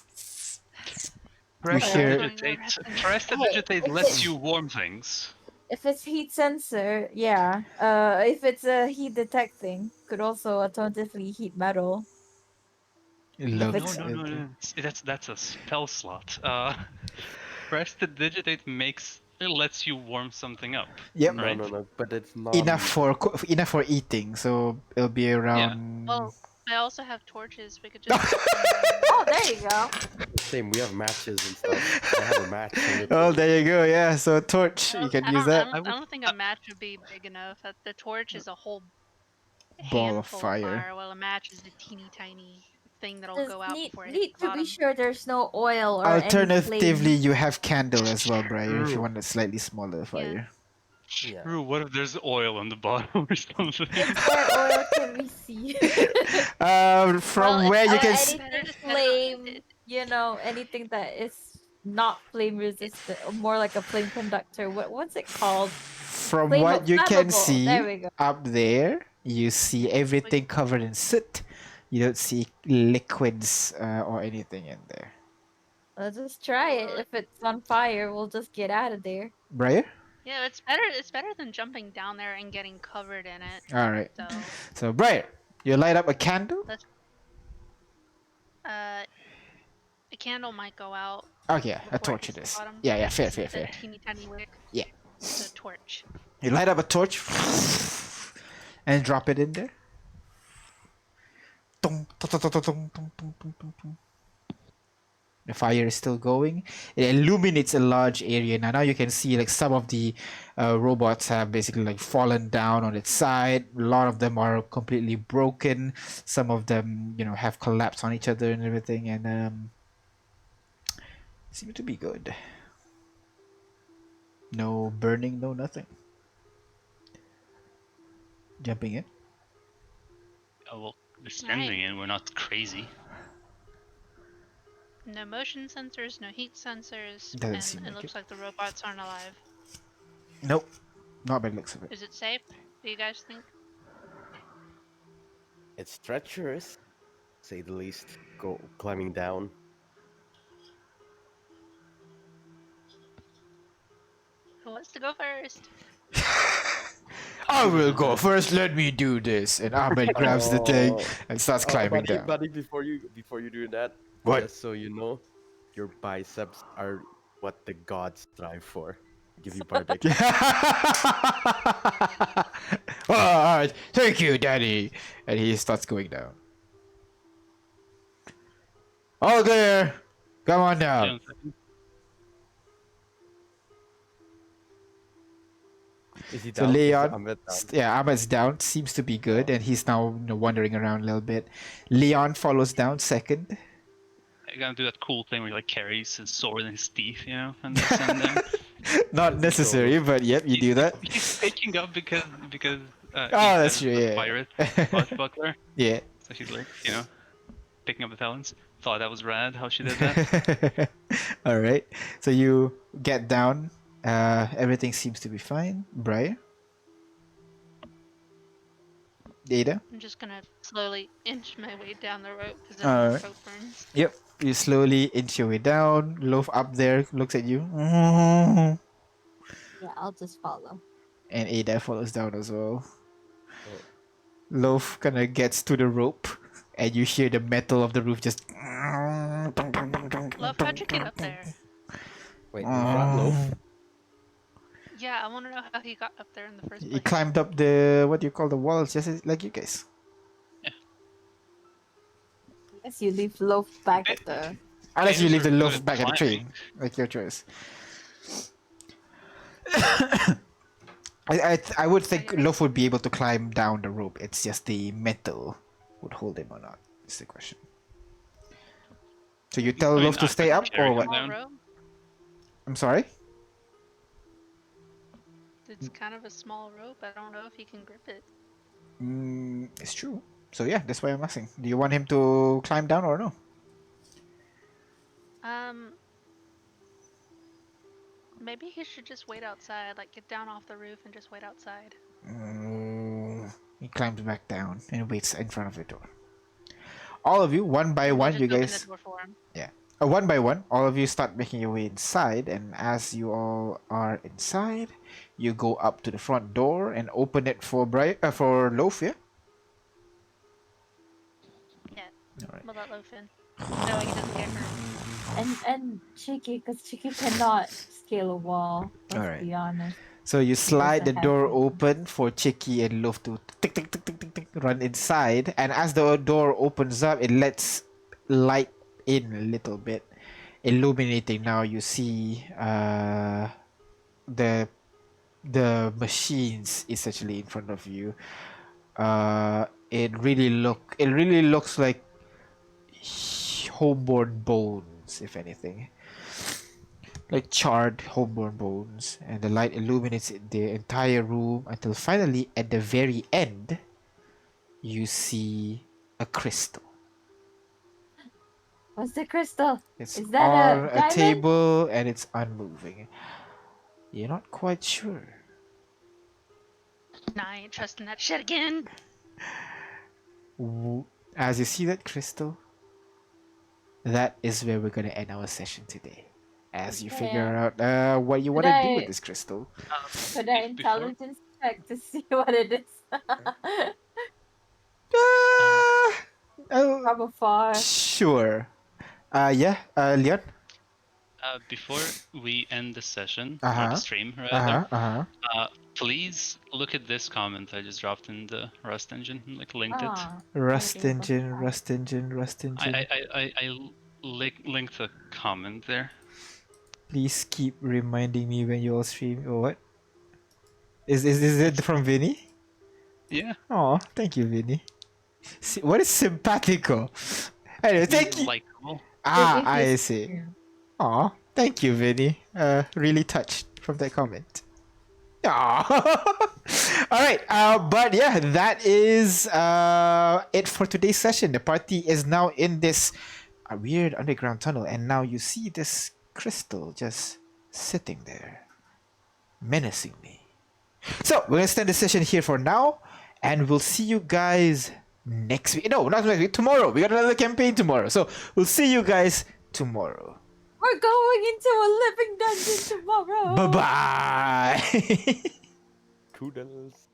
You hear- Prestidigitate lets you warm things. If it's heat sensor, yeah. If it's a heat detecting, could also alternatively heat metal. It No, looks. no, that's a spell slot. Prestidigitate it lets you warm something up. Yep. No, Right. no, but it's not Enough for eating, so it'll be around. Well, I also have torches. We could just. Oh, there you go. Same. We have matches and stuff. I have a match. and it- Oh, there you go. Yeah, so a torch, you can I use don't, that. I don't think a match would be big enough. The torch is a whole Ball of handful fire. while a match is a teeny tiny thing that'll Just go out need, before it hits need the to bottom. be sure there's no oil or any Alternatively, flame. you have candle as well, Briar, if you True. want a slightly smaller fire. Yeah. True. What if there's oil on the bottom or something? What oil can we see? From Well, where you Or can it's see. better anything to set it- flame, anything that is not flame resistant, or more like a flame conductor. What's it called? From Flame what you can flammable. There see we go. up there, you see everything covered in soot. You don't see liquids or anything in there. Let's just try it. If it's on fire, we'll just get out of there. Briar? Yeah, it's better. It's better than jumping down there and getting covered in it. All right. So, So, Briar, you light up a candle? let's. A candle might go out Okay, yeah, a before it torch hits it the is. bottom. Yeah, fair, Just fair, need the fair. teeny tiny wick. Yeah. The torch. You light up a torch and drop it in there. Tung, tung, tung, tung, tung, tung, tung, tung, tung, tung. The fire is still going. It illuminates a large area. Now you can see like some of the robots have basically like fallen down on its side. A lot of them are completely broken. Some of them, have collapsed on each other and everything, and seem to be good. No burning, no nothing. Jumping in. Oh, well, we're standing in. We're not crazy. No motion sensors, no heat sensors, Doesn't and seem it like looks it. like the robots aren't alive. Nope, not by the looks of it. Is it safe? Do you guys think? It's treacherous, say the least. Go climbing down. Who wants to go first? I will go first. Let me do this. And Ahmed grabs the thing Oh, and starts climbing buddy, down. buddy, before you do that, What? just so you know, your biceps are what the gods strive for. Give you barbecue. Alright, thank you, Daddy. And he starts going down. All there. Come on down. Is he So down? Is Leon, Ahmed down? yeah, Ahmed's down. Seems to be good, and he's now wandering around a little bit. Leon follows down second. You're gonna do that cool thing where he like carries his sword in his teeth, and send them. Not necessary, but yep, you do that. He's picking up because Oh, that's true. Yeah. pirate buckler. Yeah. So she's like, picking up the talents. Thought that was rad how she did that. All right. So you get down. Everything seems to be fine. Briar? Ada? I'm just gonna slowly inch my way down the rope because Alright. the rope burns. Yep. You slowly inch your way down. Loaf up there looks at you. And Yeah, I'll just follow. Ada follows down as well. Oh. Loaf kind of gets to the rope, and you hear the metal of the roof just. Love, how'd you get up there? Wait, in front loaf? Yeah, I want to know how he got up there in the first He place. climbed up the what do you call the walls, just like you guys. Guess you leave Loaf back at the. Unless you leave the Good loaf at back at the tree, climbing. like your choice. I would think Loaf would be able to climb down the rope. It's just the metal would hold him or not. Is the question. So you tell I mean, Loaf to I stay can up carry or him what? Small down. rope? I'm sorry. It's kind of a small rope. I don't know if he can grip it. It's true. So yeah, that's why I'm asking. Do you want him to climb down or no? Maybe he should just wait outside. Like, get down off the roof and just wait outside. He climbs back down and waits in front of the door. All of you, one by And we'll one, just you open guys. the door for him. Yeah. One by one, all of you start making your way inside, and as you all are inside, you go up to the front door and open it for for Loaf, yeah? Yeah. Alright. We'll let Loaf in. That way he doesn't get hurt. And Chicky, because Chicky cannot scale a wall. Let's Alright. be honest. So you slide the have door to. open for Chicky and Loaf to tick, tick, tick, tick, tick, tick, run inside, and as the door opens up, it lets light in a little bit, illuminating. Now you see the machines essentially in front of you. It really looks like homeborn bones, if anything, like charred homeborn bones, and the light illuminates the entire room until finally at the very end you see a crystal. What's the crystal? It's Is that on a a diamond? table and it's unmoving. You're not quite sure. Nah, I ain't trusting that shit again. As you see that crystal, that is where we're gonna end our session today. As you figure out what you want to do with I- this crystal. Could I Before- intelligence check to see what it is? Oh, From afar. sure. Yeah, Leon. Before we end the session or Uh-huh. the stream, rather, Uh-huh. please look at this comment I just dropped in the Rust engine. Like linked it. Ah, Rust maybe. engine, rust engine, rust engine. I linked the comment there. Please keep reminding me when you all stream. Or what? Is it from Vinny? Yeah. Oh, thank you, Vinny. What is simpatico? Anyway, thank you. Likeable. Ah, If I you- see. Oh, thank you, Vinny. Really touched from that comment. Aw. All right. But yeah, that is it for today's session. The party is now in this weird underground tunnel, and now you see this crystal just sitting there, menacing me. So we're gonna stand the session here for now, and we'll see you guys next week. No, not next week. Tomorrow. We got another campaign tomorrow, so we'll see you guys tomorrow. We're going into a living dungeon tomorrow. Bye bye. Toodles.